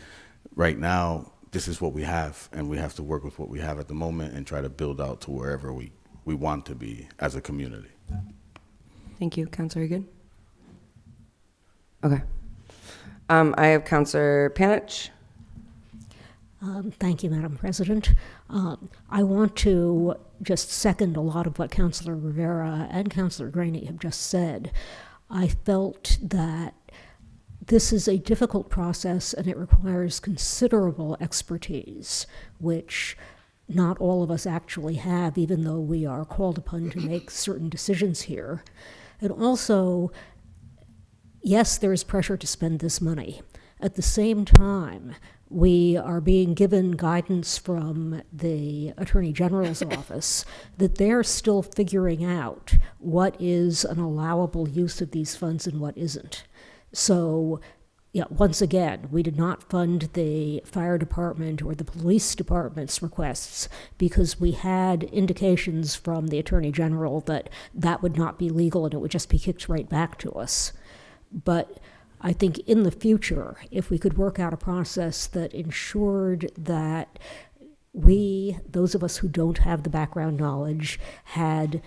right now, this is what we have, and we have to work with what we have at the moment and try to build out to wherever we want to be as a community. Thank you. Counselor Egan? Okay. I have Counselor Panich. Thank you, Madam President. I want to just second a lot of what Councilor Rivera and Councilor Graney have just said. I felt that this is a difficult process and it requires considerable expertise, which not all of us actually have, even though we are called upon to make certain decisions here. And also, yes, there is pressure to spend this money. At the same time, we are being given guidance from the Attorney General's office that they're still figuring out what is an allowable use of these funds and what isn't. So, yeah, once again, we did not fund the fire department or the police department's requests because we had indications from the Attorney General that that would not be legal and it would just be kicked right back to us. But I think in the future, if we could work out a process that ensured that we, those of us who don't have the background knowledge, had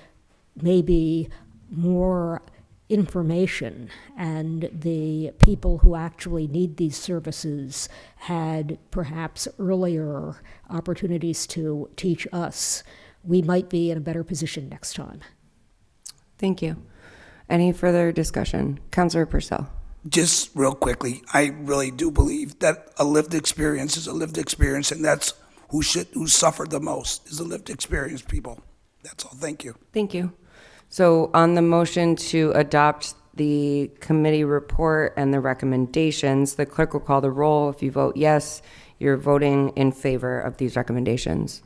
maybe more information and the people who actually need these services had perhaps earlier opportunities to teach us, we might be in a better position next time. Thank you. Any further discussion? Counselor Purcell. Just real quickly, I really do believe that a lived experience is a lived experience, and that's who suffered the most is the lived experience people. That's all. Thank you. Thank you. So on the motion to adopt the committee report and the recommendations, the clerk will call the roll. If you vote yes, you're voting in favor of these recommendations.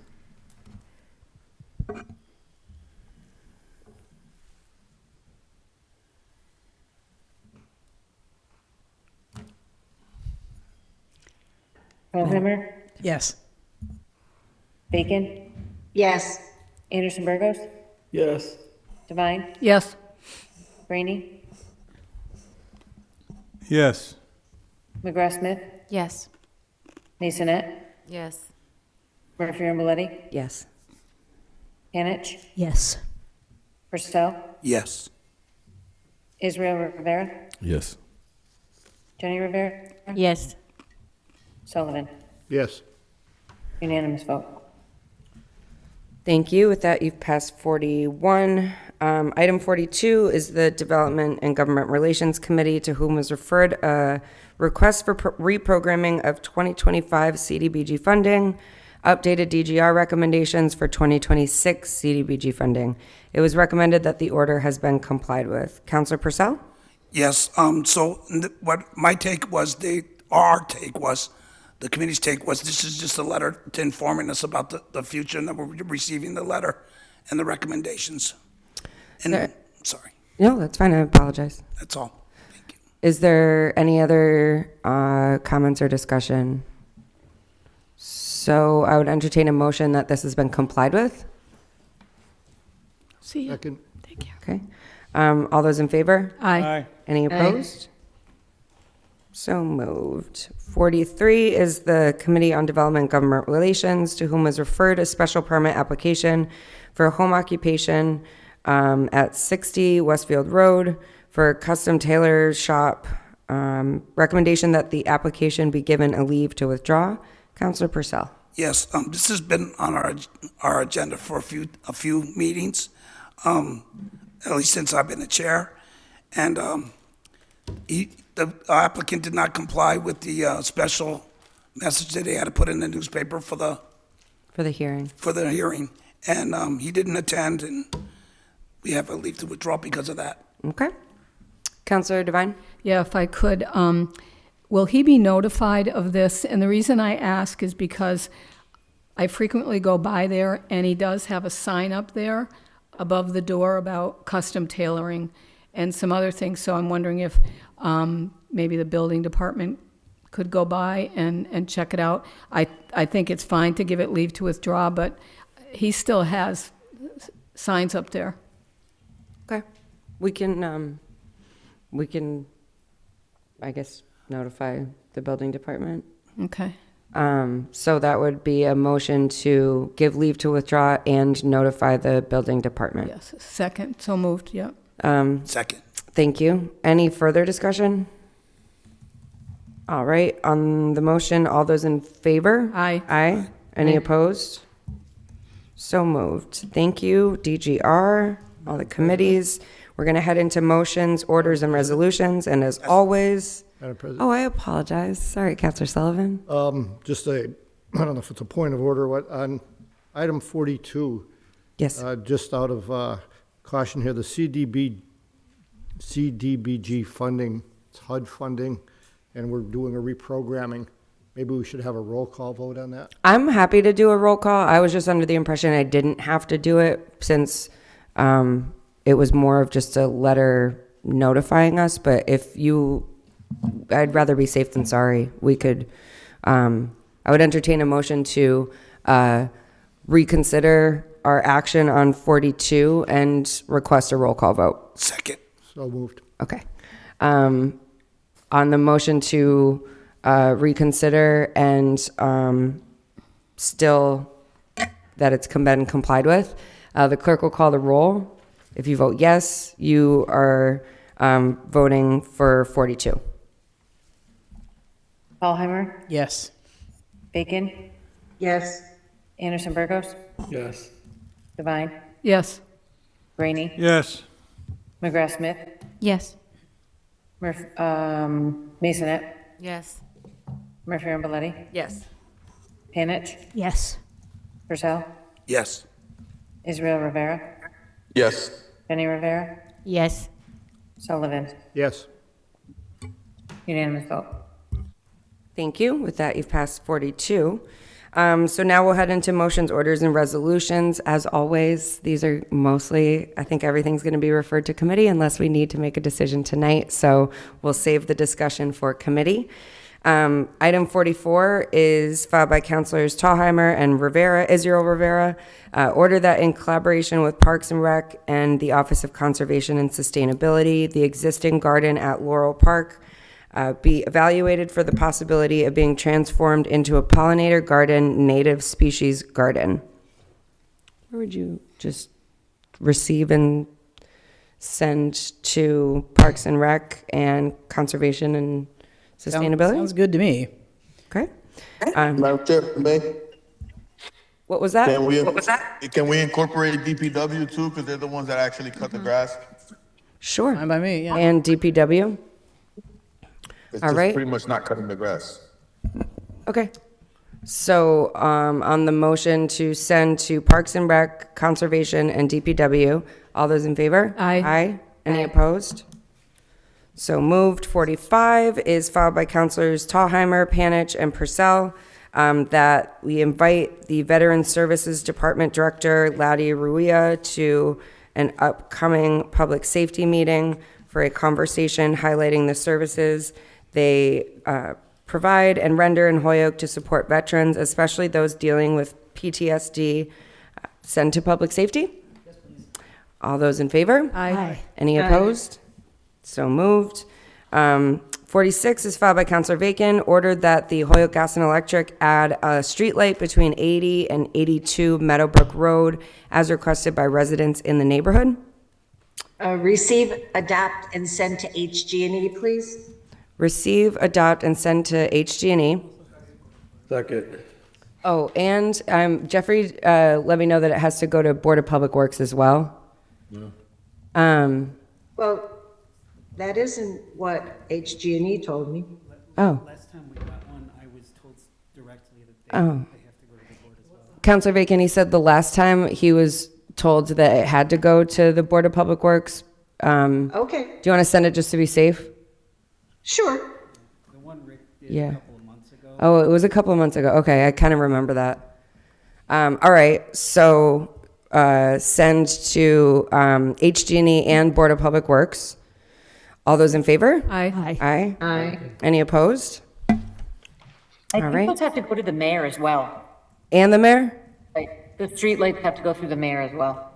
Hohenheimer, Yes. Bacon, Yes. Anderson Burgos, Yes. Devine, Yes. Rainey, Yes. McGrath Smith, Yes. Masonette, Yes. Murphy Ramboletti, Yes. Panich, Yes. Purcell, Yes. Israel Rivera, Yes. Jenny Rivera, Yes. Sullivan. Yes. Unanimous vote. Thank you. With that, you've passed 41. Item 42 is the Development and Government Relations Committee, to whom was referred a request for reprogramming of 2025 CDBG funding, updated DGR recommendations for 2026 CDBG funding. It was recommended that the order has been complied with. Councilor Purcell? Yes. What my take was, our take was, the committee's take was, this is just a letter to informing us about the future, and that we're receiving the letter and the recommendations. And sorry, No, that's fine. I apologize. that's all. Thank you. Is there any other comments or discussion? So I would entertain a motion that this has been complied with. See you. Second. Thank you. Okay. All those in favor? Aye. Aye. Any opposed? So moved. 43 is the Committee on Development and Government Relations, to whom was referred a special permit application for a home occupation at 60 Westfield Road for a custom tailor shop. Recommendation that the application be given a leave to withdraw. Councilor Purcell. Yes, this has been on our agenda for a few meetings, at least since I've been the chair. And the applicant did not comply with the special message that they had to put in the newspaper for the hearing. And he didn't attend, and we have a leave to withdraw because of that. Okay. Councilor Devine? Yeah, if I could, will he be notified of this? And the reason I ask is because I frequently go by there, and he does have a sign up there above the door about custom tailoring and some other things. So I'm wondering if maybe the building department could go by and check it out. I think it's fine to give it leave to withdraw, but he still has signs up there. Okay. We can, I guess, notify the building department. Okay. So that would be a motion to give leave to withdraw and notify the building department. Yes, second, so moved, yep. Second. Thank you. Any further discussion? All right, on the motion, all those in favor? Aye. Aye. Any opposed? So moved. Thank you, DGR, all the committees. We're going to head into motions, orders, and resolutions, and as always... Madam President. Oh, I apologize. Sorry, Councilor Sullivan. Just I don't know if it's a point of order, what, on item 42, Yes. just out of caution here, the CDBG funding, it's HUD funding, and we're doing a reprogramming. Maybe we should have a roll call vote on that? I'm happy to do a roll call. I was just under the impression I didn't have to do it since it was more of just a letter notifying us. But if you, I'd rather be safe than sorry. We could, I would entertain a motion to reconsider our action on 42 and request a roll call vote. Second. So moved. Okay. On the motion to reconsider and still that it's been complied with, the clerk will call the roll. If you vote yes, you are voting for 42. Alheimer, Yes. Bacon, Yes. Anderson Burgos, Yes. Devine, Yes. Rainey, Yes. McGrath Smith, Yes. Masonette, Yes. Murphy Ramboletti, Yes. Panich, Yes. Purcell, Yes. Israel Rivera, Yes. Jenny Rivera, Yes. Sullivan, Yes. unanimous vote. Thank you. With that, you've passed 42. So now we'll head into motions, orders, and resolutions. As always, these are mostly, I think everything's going to be referred to committee unless we need to make a decision tonight. So we'll save the discussion for committee. Item 44 is filed by Councilors Tallheimer and Rivera, Israel Rivera. Order that in collaboration with Parks and Rec and the Office of Conservation and Sustainability, the existing garden at Laurel Park be evaluated for the possibility of being transformed into a pollinator garden, native species garden. Where would you just receive and send to Parks and Rec and Conservation and Sustainability? Sounds good to me. Okay. Madam Chair, May, What was that? can we incorporate DPW too? Because they're the ones that actually cut the grass. Sure. Fine by me, yeah. And DPW? It's All just right. pretty much not cutting the grass. Okay. So on the motion to send to Parks and Rec, Conservation, and DPW, all those in favor? Aye. Aye. Any opposed? So moved. 45 is filed by Councilors Tallheimer, Panich, and Purcell, that we invite the Veteran Services Department Director, Laddie Ruia, to an upcoming public safety meeting for a conversation highlighting the services they provide and render in Holyoke to support veterans, especially those dealing with PTSD. Send to public safety? All those in favor? Aye. Any opposed? So moved. 46 is filed by Councilor Bacon, ordered that the Holyoke Gas and Electric add a streetlight between 80 and 82 Meadowbrook Road as requested by residents in the neighborhood. Receive, adopt, and send to HG&E, please. Receive, adopt, and send to HG&E. Second. Oh, and Jeffrey let me know that it has to go to Board of Public Works as well. Well, that isn't what HG&E told me. Oh. Last time we got one, I was told directly that Oh. they have to go to the board as well. Councilor Bacon, he said the last time he was told that it had to go to the Board of Public Works. Okay, Do you want to send it just to be safe? sure. The one Rick did Yeah. a couple of months ago. Oh, it was a couple of months ago. Okay, I kind of remember that. All right, so send to HG&E and Board of Public Works. All those in favor? Aye. Aye. Aye. Any opposed? I All think right. those have to go to the mayor as well. And the mayor? Like, the streetlights have to go through the mayor as well.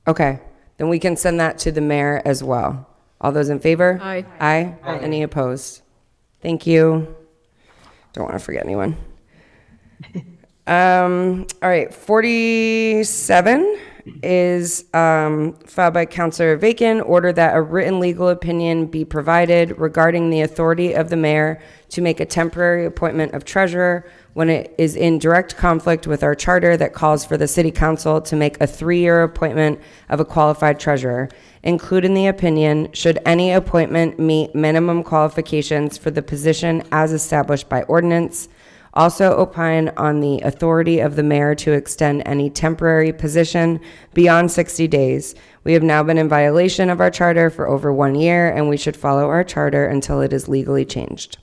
Okay, then we can send that to the mayor as well. All those in favor? Aye. Aye. Any opposed? Thank you. Don't want to forget anyone. All right, 47 is filed by Councilor Vacan, order that a written legal opinion be provided regarding the authority of the mayor to make a temporary appointment of treasurer when it is in direct conflict with our charter that calls for the city council to make a 3-year appointment of a qualified treasurer. Include in the opinion, should any appointment meet minimum qualifications for the position as established by ordinance. Also opine on the authority of the mayor to extend any temporary position beyond 60 days. We have now been in violation of our charter for over 1 year, and we should follow our charter until it is legally changed.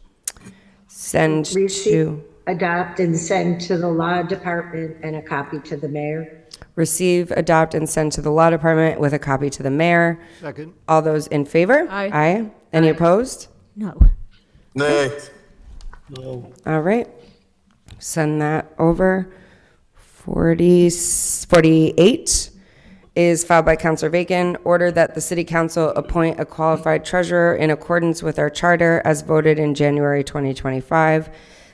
Send to, Adopt and send to the law department and a copy to the mayor. receive, adopt, and send to the law department with a copy to the mayor. Second. All those in favor? Aye. Aye. Any opposed? No. Nay. All right. Send that over. 48 is filed by Councilor Vacan. Order that the city council appoint a qualified treasurer in accordance with our charter as voted in January 2025.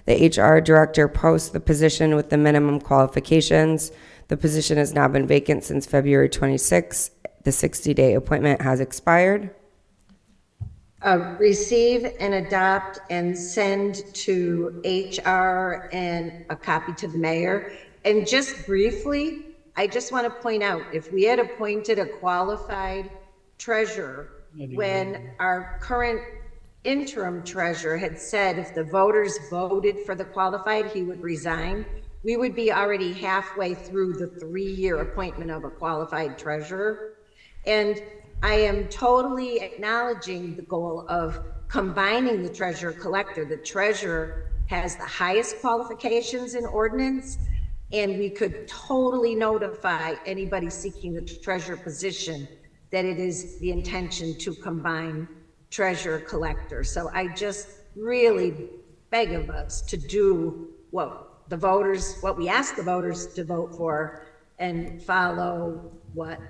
The HR director posts the position with the minimum qualifications. The position has now been vacant since February 26. The 60-day appointment has expired. Receive and adopt and send to HR and a copy to the mayor. And just briefly, I just want to point out, if we had appointed a qualified treasurer when our current interim treasurer had said if the voters voted for the qualified, he would resign, we would be already halfway through the 3-year appointment of a qualified treasurer. And I am totally acknowledging the goal of combining the treasurer collector. The treasurer has the highest qualifications in ordinance, and we could totally notify anybody seeking the treasurer position that it is the intention to combine treasurer collector. So I just really beg of us to do what we ask the voters to vote for and follow what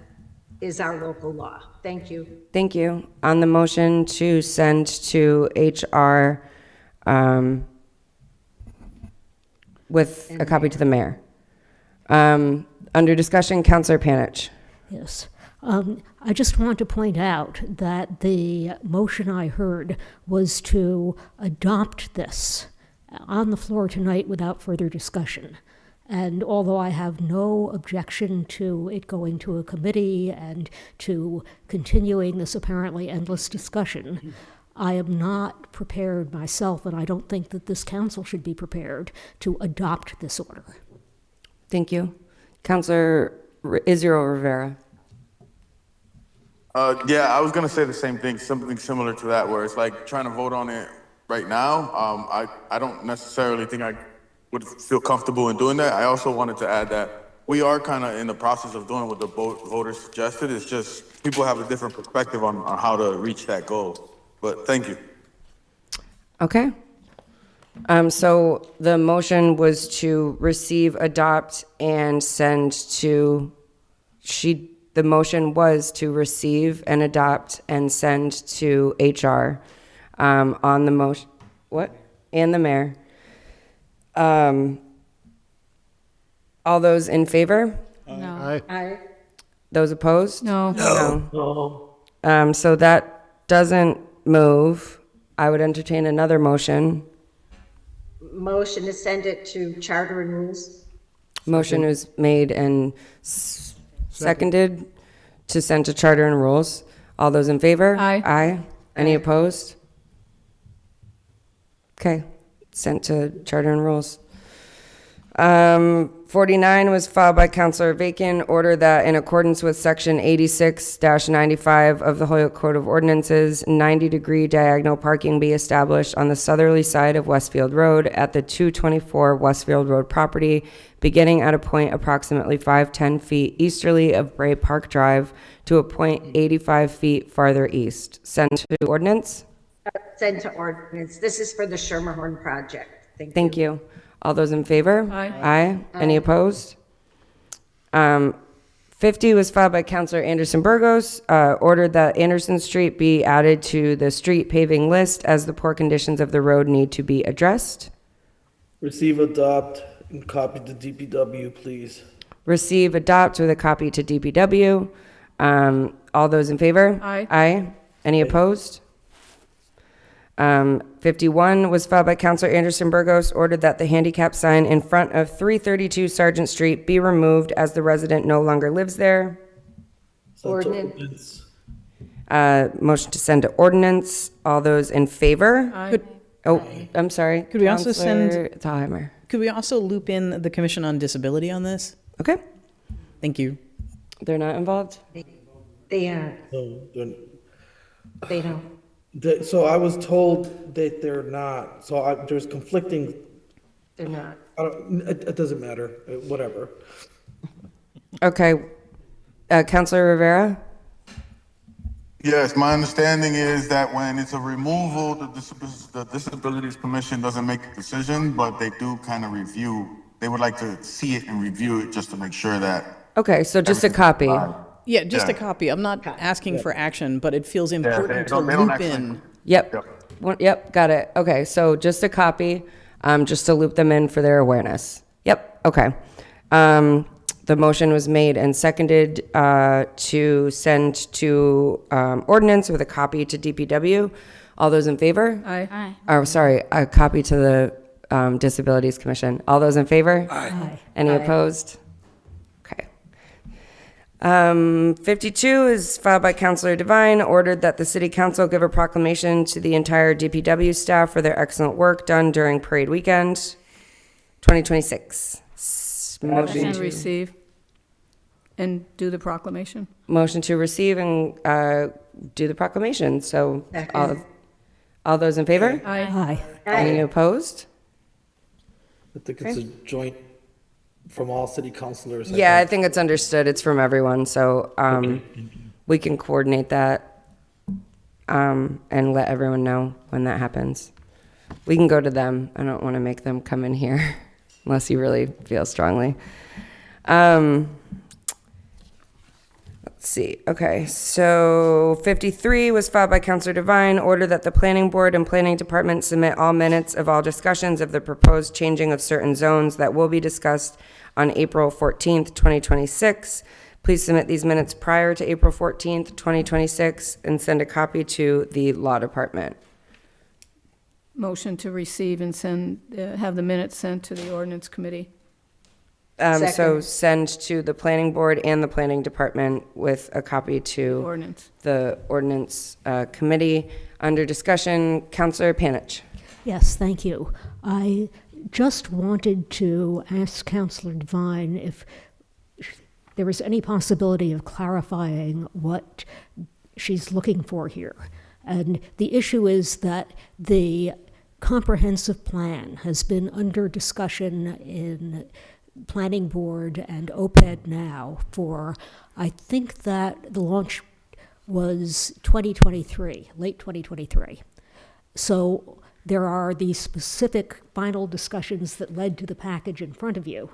is our local law. Thank you. Thank you. On the motion to send to HR with a copy to the mayor. Under discussion, Councilor Panich. Yes. I just want to point out that the motion I heard was to adopt this on the floor tonight without further discussion. And although I have no objection to it going to a committee and to continuing this apparently endless discussion, I am not prepared myself, and I don't think that this council should be prepared to adopt this order. Thank you. Councilor Israel Rivera. Yeah, I was gonna say the same thing, something similar to that, where it's like trying to vote on it right now. I don't necessarily think I would feel comfortable in doing that. I also wanted to add that we are kind of in the process of doing what the voters suggested. It's just people have a different perspective on how to reach that goal. But thank you. Okay. So the motion was to receive, adopt, and send to, the motion was to receive and adopt and send to HR on the motion, what? And the mayor. All those in favor? No. Aye. Those opposed? No. No. So that doesn't move. I would entertain another motion. Motion to send it to charter and rules. Motion is made and seconded to send to charter and rules. All those in favor? Aye. Aye. Any opposed? Okay, sent to charter and rules. 49 was filed by Councilor Vacan, order that in accordance with section 86-95 of the Holyoke Code of Ordinances, 90-degree diagonal parking be established on the southerly side of Westfield Road at the 224 Westfield Road property, beginning at a point approximately 510 feet easterly of Bray Park Drive to a point 85 feet farther east. Send to ordinance. Send to ordinance. This is for the Schermerhorn project. Thank you. All those in favor? Aye. Aye. Any opposed? 50 was filed by Councilor Anderson Burgos, ordered that Anderson Street be added to the street paving list as the poor conditions of the road need to be addressed. Receive, adopt, and copy to DPW, please. Receive, adopt with a copy to DPW. All those in favor? Aye. Aye. Any opposed? 51 was filed by Councilor Anderson Burgos, ordered that the handicap sign in front of 332 Sergeant Street be removed as the resident no longer lives there. Ordinance. Motion to send to ordinance. All those in favor? Aye. Oh, I'm sorry. Could we also send- Counselor Thalheimer. Could we also loop in the Commission on Disability on this? Okay. Thank you. They're not involved? They are, No, they don't. so I was told that they're not, so there's conflicting, They're not. it doesn't matter, whatever. Okay. Councilor Rivera? Yes, my understanding is that when it's a removal, the Disabilities Commission doesn't make a decision, but they do kind of review. They would like to see it and review it just to make sure that. Okay, so just a copy. Yeah, just a Yeah. copy. I'm not asking for action, but it feels important to they don't loop actually- in. Yep. Yep, got it. Okay, so just a copy, just to loop them in for their awareness. Yep, okay. The motion was made and seconded to send to ordinance with a copy to DPW. All those in favor? Aye. Aye. Oh, sorry, a copy to the Disabilities Commission. All those in favor? Aye. Any opposed? Okay. 52 is filed by Councilor Devine, ordered that the City Council give a proclamation to the entire DPW staff for their excellent work done during Parade Weekend 2026. Motion to receive and do the proclamation. Motion to receive and do the proclamation. So all those in favor? Aye. Aye. Any opposed? I think it's a joint from all city councilors. Yeah, I think it's understood. It's from everyone, so we can coordinate that and let everyone know when that happens. We can go to them. I don't want to make them come in here unless you really feel strongly. Let's see. Okay, so 53 was filed by Councilor Devine, order that the Planning Board and Planning Department submit all minutes of all discussions of the proposed changing of certain zones that will be discussed on April 14th, 2026. Please submit these minutes prior to April 14th, 2026, and send a copy to the Law Department. Motion to receive and send, have the minutes sent to the ordinance committee. So Second. send to the Planning Board and the Planning Department with a copy to Ordinance. the Ordinance Committee. Under discussion, Councilor Panich. Yes, thank you. I just wanted to ask Councilor Devine if there was any possibility of clarifying what she's looking for here. And the issue is that the comprehensive plan has been under discussion in Planning Board and OPED now for, I think that the launch was 2023, late 2023. So there are these specific final discussions that led to the package in front of you,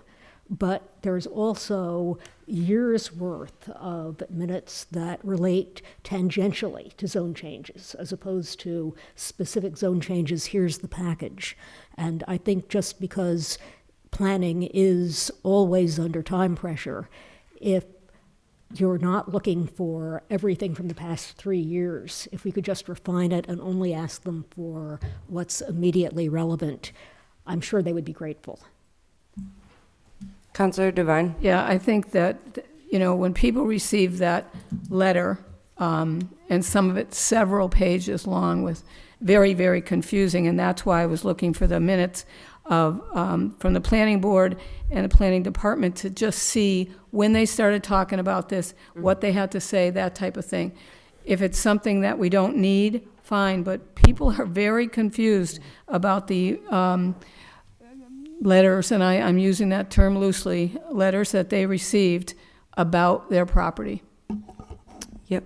but there's also years' worth of minutes that relate tangentially to zone changes, as opposed to specific zone changes, here's the package. And I think just because planning is always under time pressure, if you're not looking for everything from the past 3 years, if we could just refine it and only ask them for what's immediately relevant, I'm sure they would be grateful. Councilor Devine. Yeah, I think that, you know, when people receive that letter, and some of it several pages long with very, very confusing, and that's why I was looking for the minutes of, from the planning board and the planning department to just see when they started talking about this, what they had to say, that type of thing. If it's something that we don't need, fine, but people are very confused about the letters, and I'm using that term loosely, letters that they received about their property. Yep.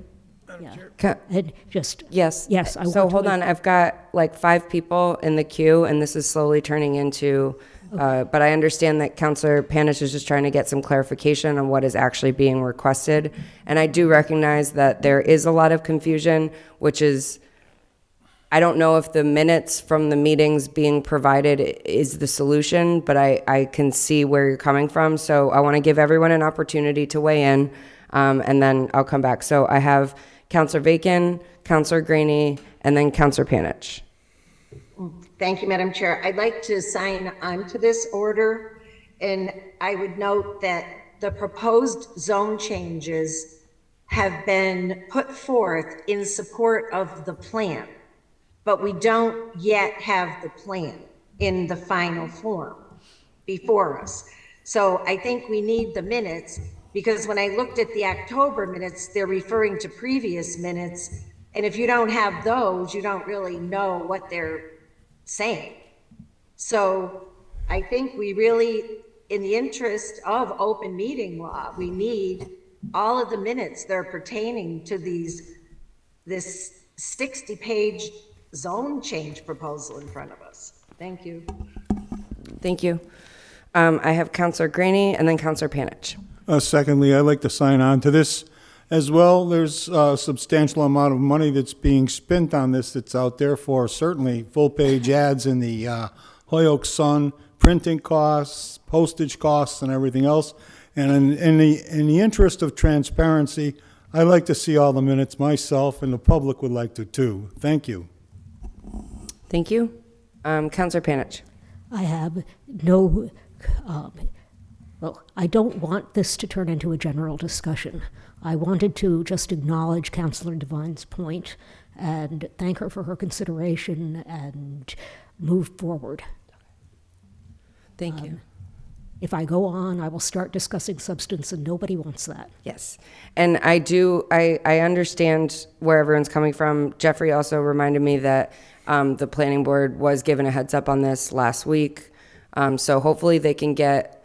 Yeah. And just, Yes. yes, I So want to hold on, I've got like 5 people in the queue, and this is slowly turning into But I understand that Counselor Panish is just trying to get some clarification on what is actually being requested. And I do recognize that there is a lot of confusion, which is, I don't know if the minutes from the meetings being provided is the solution, but I can see where you're coming from. So I want to give everyone an opportunity to weigh in, and then I'll come back. So I have Counselor Bacon, Counselor Graney, and then Counselor Panish. Thank you, Madam Chair. I'd like to sign on to this order, and I would note that the proposed zone changes have been put forth in support of the plan, but we don't yet have the plan in the final form before us. So I think we need the minutes, because when I looked at the October minutes, they're referring to previous minutes, and if you don't have those, you don't really know what they're saying. So I think we really, in the interest of open meeting law, we need all of the minutes that are pertaining to this 60-page zone change proposal in front of us. Thank you. Thank you. I have Counselor Graney and then Counselor Panish. Secondly, I'd like to sign on to this as well. There's a substantial amount of money that's being spent on this that's out there for certainly full-page ads in the Holyoke Sun, printing costs, postage costs, and everything else. And in the interest of transparency, I'd like to see all the minutes myself, and the public would like to too. Thank you. Thank you. Counselor Panish. I have no, well, I don't want this to turn into a general discussion. I wanted to just acknowledge Councillor Devine's point and thank her for her consideration and move forward. Thank you. If I go on, I will start discussing substance, and nobody wants that. Yes. And I understand where everyone's coming from. Jeffrey also reminded me that the planning board was given a heads up on this last week. So hopefully they can get,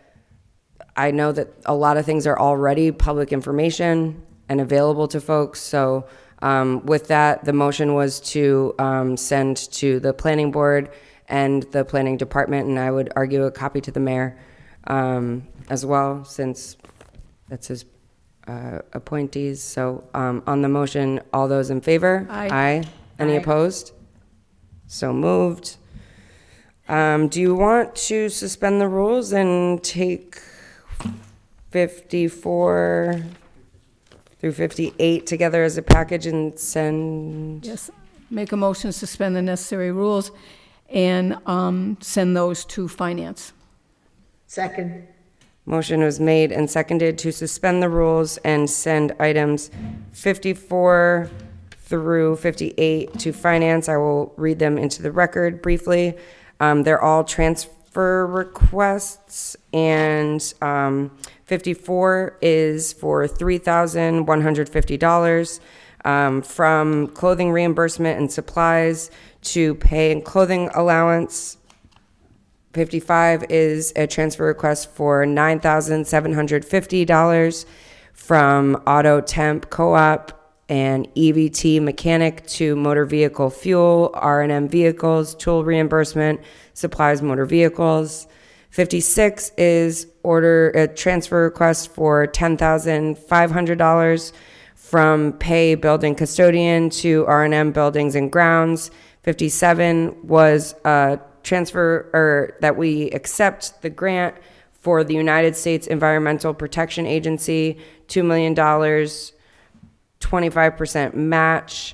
I know that a lot of things are already public information and available to folks. So with that, the motion was to send to the planning board and the planning department, and I would argue a copy to the mayor as well, since that's his appointees. So on the motion, all those in favor? Aye. Any Aye. opposed? So moved. Do you want to suspend the rules and take 54 through 58 together as a package and send? Yes, make a motion to suspend the necessary rules and send those to finance. Second. Motion was made and seconded to suspend the rules and send items 54 through 58 to finance. I will read them into the record briefly. They're all transfer requests, and 54 is for $3,150 from clothing reimbursement and supplies to pay and clothing allowance. 55 is a transfer request for $9,750 from Auto Temp Co-op and EVT mechanic to motor vehicle fuel, R&M vehicles, tool reimbursement, supplies motor vehicles. 56 is a transfer request for $10,500 from pay building custodian to R&M buildings and grounds. 57 was a transfer, that we accept the grant for the United States Environmental Protection Agency, $2 million, 25% match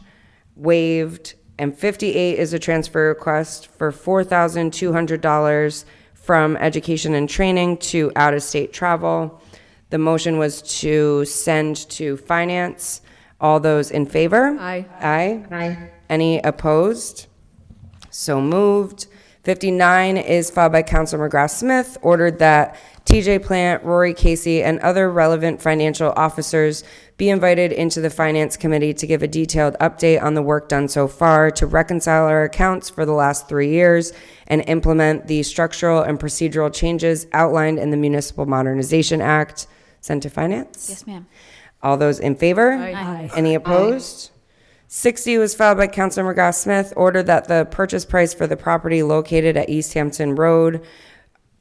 waived. And 58 is a transfer request for $4,200 from education and training to out-of-state travel. The motion was to send to finance. All those in favor? Aye. Aye. Aye. Any opposed? So moved. 59 is filed by Councilor McGrath Smith, ordered that TJ Plant, Rory Casey, and other relevant financial officers be invited into the Finance Committee to give a detailed update on the work done so far to reconcile our accounts for the last 3 years and implement the structural and procedural changes outlined in the Municipal Modernization Act. Sent to Finance? Yes, ma'am. All those in favor? Aye. Any opposed? 60 was filed by Councilor McGrath Smith, ordered that the purchase price for the property located at East Hampton Road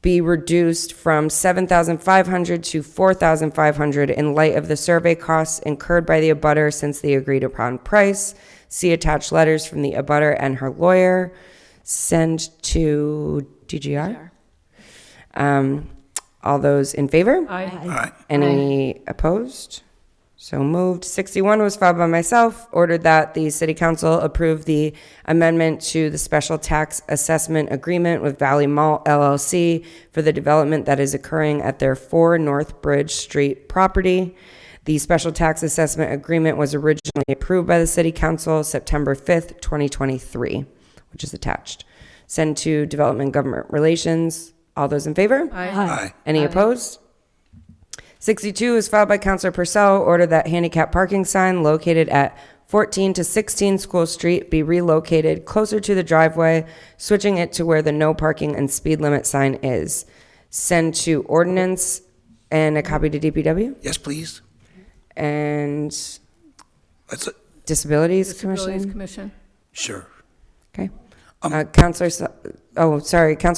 be reduced from $7,500 to $4,500 in light of the survey costs incurred by the abutter since the agreed upon price. See attached letters from the abutter and her lawyer. Send to DGR. All those in favor? Aye. Any opposed? So moved. 61 was filed by myself, ordered that the City Council approve the amendment to the special tax assessment agreement with Valley Mall LLC for the development that is occurring at their 4 North Bridge Street property. The special tax assessment agreement was originally approved by the City Council September 5th, 2023, which is attached. Send to Development Government Relations. All those in favor? Aye. Any opposed? 62 is filed by Councilor Purcell, order that handicap parking sign located at 14 to 16 School Street be relocated closer to the driveway, switching it to where the no parking and speed limit sign is. Send to ordinance and a copy to DPW Yes, please. and That's it. Disabilities Disabilities Commission. Commission. Sure. Okay. Councilor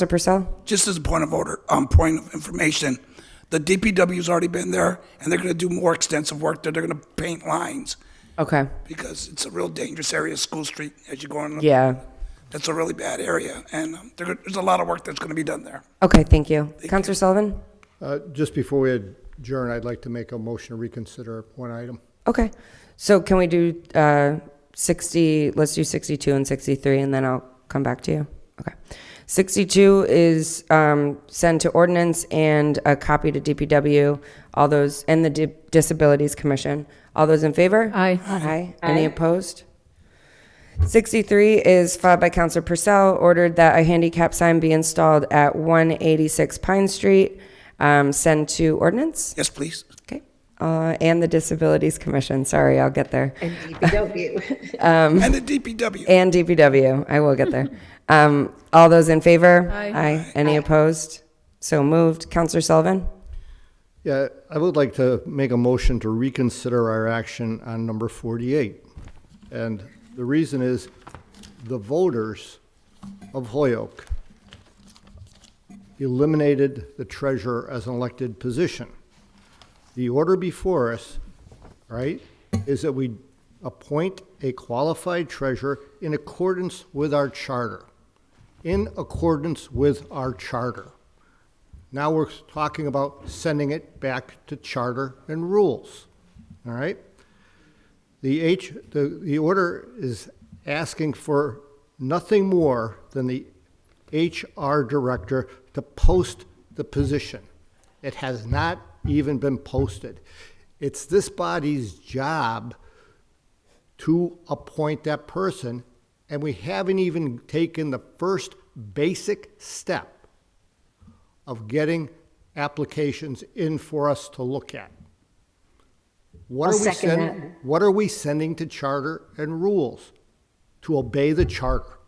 Purcell? Just as a point of order, point of information, the DPW's already been there, and they're going to do more extensive work there. They're going to paint lines Okay. because it's a real dangerous area, School Street, as you go on. Yeah. That's a really bad area, and there's a lot of work that's going to be done there. Okay, thank you. Councilor Sullivan? Just before we adjourn, I'd like to make a motion to reconsider one item. Okay. So can we do 60, let's do 62 and 63, and then I'll come back to you. Okay. 62 is send to ordinance and a copy to DPW, all those, and the Disabilities Commission. All those in favor? Aye. Aye. Any opposed? 63 is filed by Councilor Purcell, ordered that a handicap sign be installed at 186 Pine Street. Send to ordinance? Yes, please. Okay. And the Disabilities Commission. Sorry, I'll get there. And DPW. And the DPW. And DPW. I will get there. All those in favor? Aye. Any opposed? So moved. Councilor Sullivan? Yeah, I would like to make a motion to reconsider our action on number 48. And the reason is the voters of Holyoke eliminated the treasurer as an elected position. The order before us, right, is that we appoint a qualified treasurer in accordance with our charter. In accordance with our charter. Now we're talking about sending it back to charter and rules, all right? The order is asking for nothing more than the HR director to post the position. It has not even been posted. It's this body's job to appoint that person, and we haven't even taken the first basic step of getting applications in for us to look at. What I'll are we second sending? that. What are we sending to charter and rules? To obey the charter.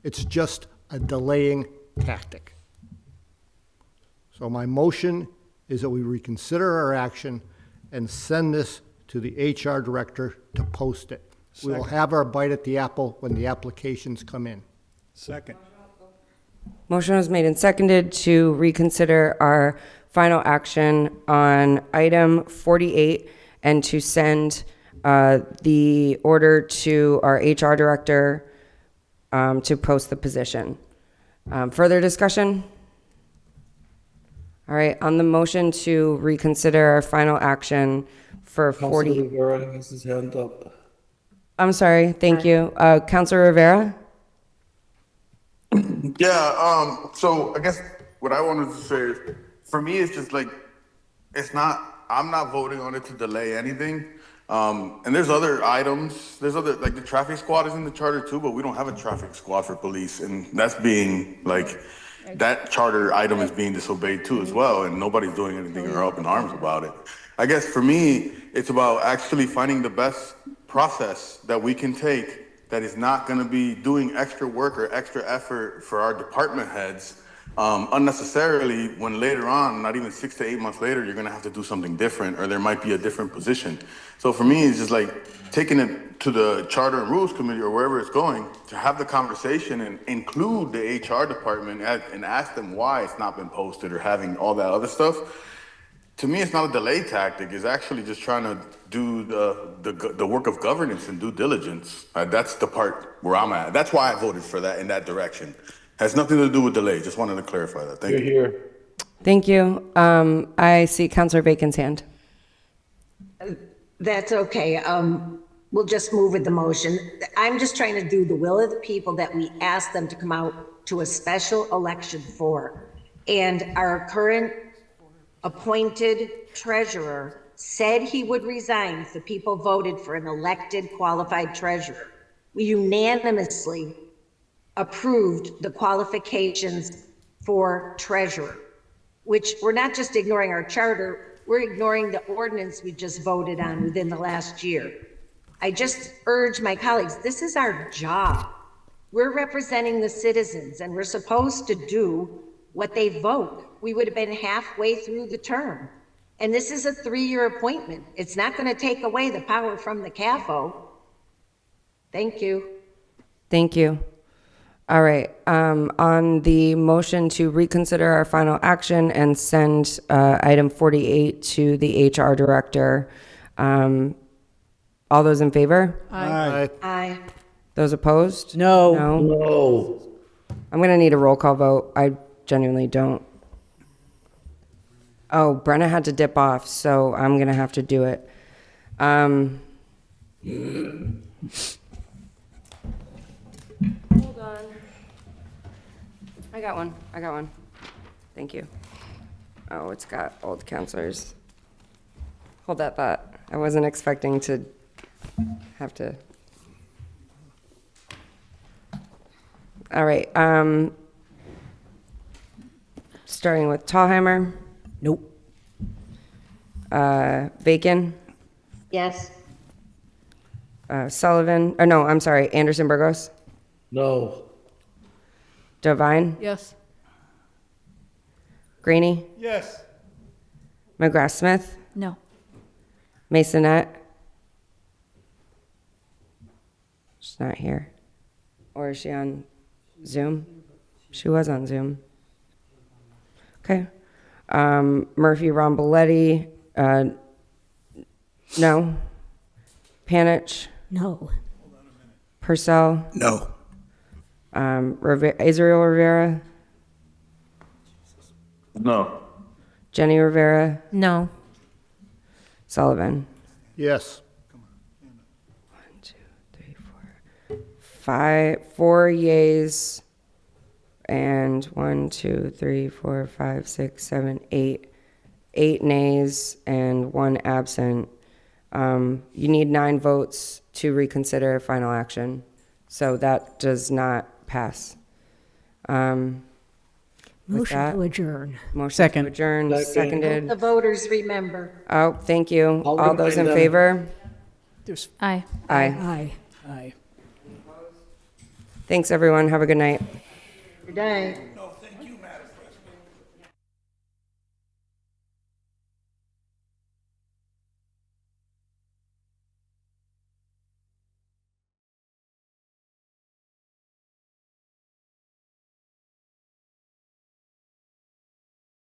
It's just a delaying tactic. So my motion is that we reconsider our action and send this to the HR director to post it. We will Second. have our bite at the apple when the applications come in. Second. Motion was made and seconded to reconsider our final action on item 48 and to send the order to our HR director to post the position. Further discussion? All right, on the motion to reconsider our final action for 40. Councilor Rivera has his hand up. I'm sorry, thank you. Councilor Rivera? Yeah, so I guess what I wanted to say is, for me, it's just like, I'm not voting on it to delay anything. And there's other items, like the traffic squad is in the charter too, but we don't have a traffic squad for police. And that's being like, that charter item is being disobeyed too as well. And nobody's doing anything or up in arms about it. I guess for me, it's about actually finding the best process that we can take that is not going to be doing extra work or extra effort for our department heads unnecessarily when later on, not even 6 to 8 months later, you're going to have to do something different or there might be a different position. So for me, it's just like taking it to the Charter and Rules Committee or wherever it's going to have the conversation and include the HR department and ask them why it's not been posted or having all that other stuff. To me, it's not a delay tactic. It's actually just trying to do the work of governance and due diligence. That's the part where I'm at. That's why I voted for that in that direction. Has nothing to do with delay. Just wanted to clarify that. Thank you. Thank you. I see Councilor Bacon's hand. That's okay. We'll just move with the motion. I'm just trying to do the will of the people that we asked them to come out to a special election for. And our current appointed treasurer said he would resign if the people voted for an elected qualified treasurer. We unanimously approved the qualifications for treasurer, which we're not just ignoring our charter, we're ignoring the ordinance we just voted on within the last year. I just urge my colleagues, this is our job. We're representing the citizens and we're supposed to do what they vote. We would have been halfway through the term. And this is a 3-year appointment. It's not going to take away the power from the CAFO. Thank you. Thank you. All right. On the motion to reconsider our final action and send item 48 to the HR director, all those in favor? Aye. Aye. Those opposed? No. No. I'm going to need a roll call vote. I genuinely don't. Oh, Brenna had to dip off, so I'm going to have to do it. Hold on. I got one. Thank you. Oh, it's got old counselors. Hold that thought. I wasn't expecting to have to. All right. Starting with Tallheimer. Nope. Bacon. Yes. Sullivan. Or no, I'm sorry. Anderson Burgos. No. Devine. Yes. Graney. Yes. McGrath Smith. No. Masonette. She's not here. Or is she on Zoom? She was on Zoom. Okay. Murphy Romboletti. No. Panich. No. Purcell. No. Israel Rivera. No. Jenny Rivera. No. Sullivan. Yes. 4 yeas and 1, 2, 3, 4, 5, 6, 7, 8. 8 nays and 1 absent. You need 9 votes to reconsider final action. So that does not pass. Motion that, to adjourn. Motion Second. to adjourn, seconded. The voters remember. Oh, thank you. I'll All those in remind them. favor? Aye. Aye. Aye. Aye. Thanks, everyone. Have a good night. Good night.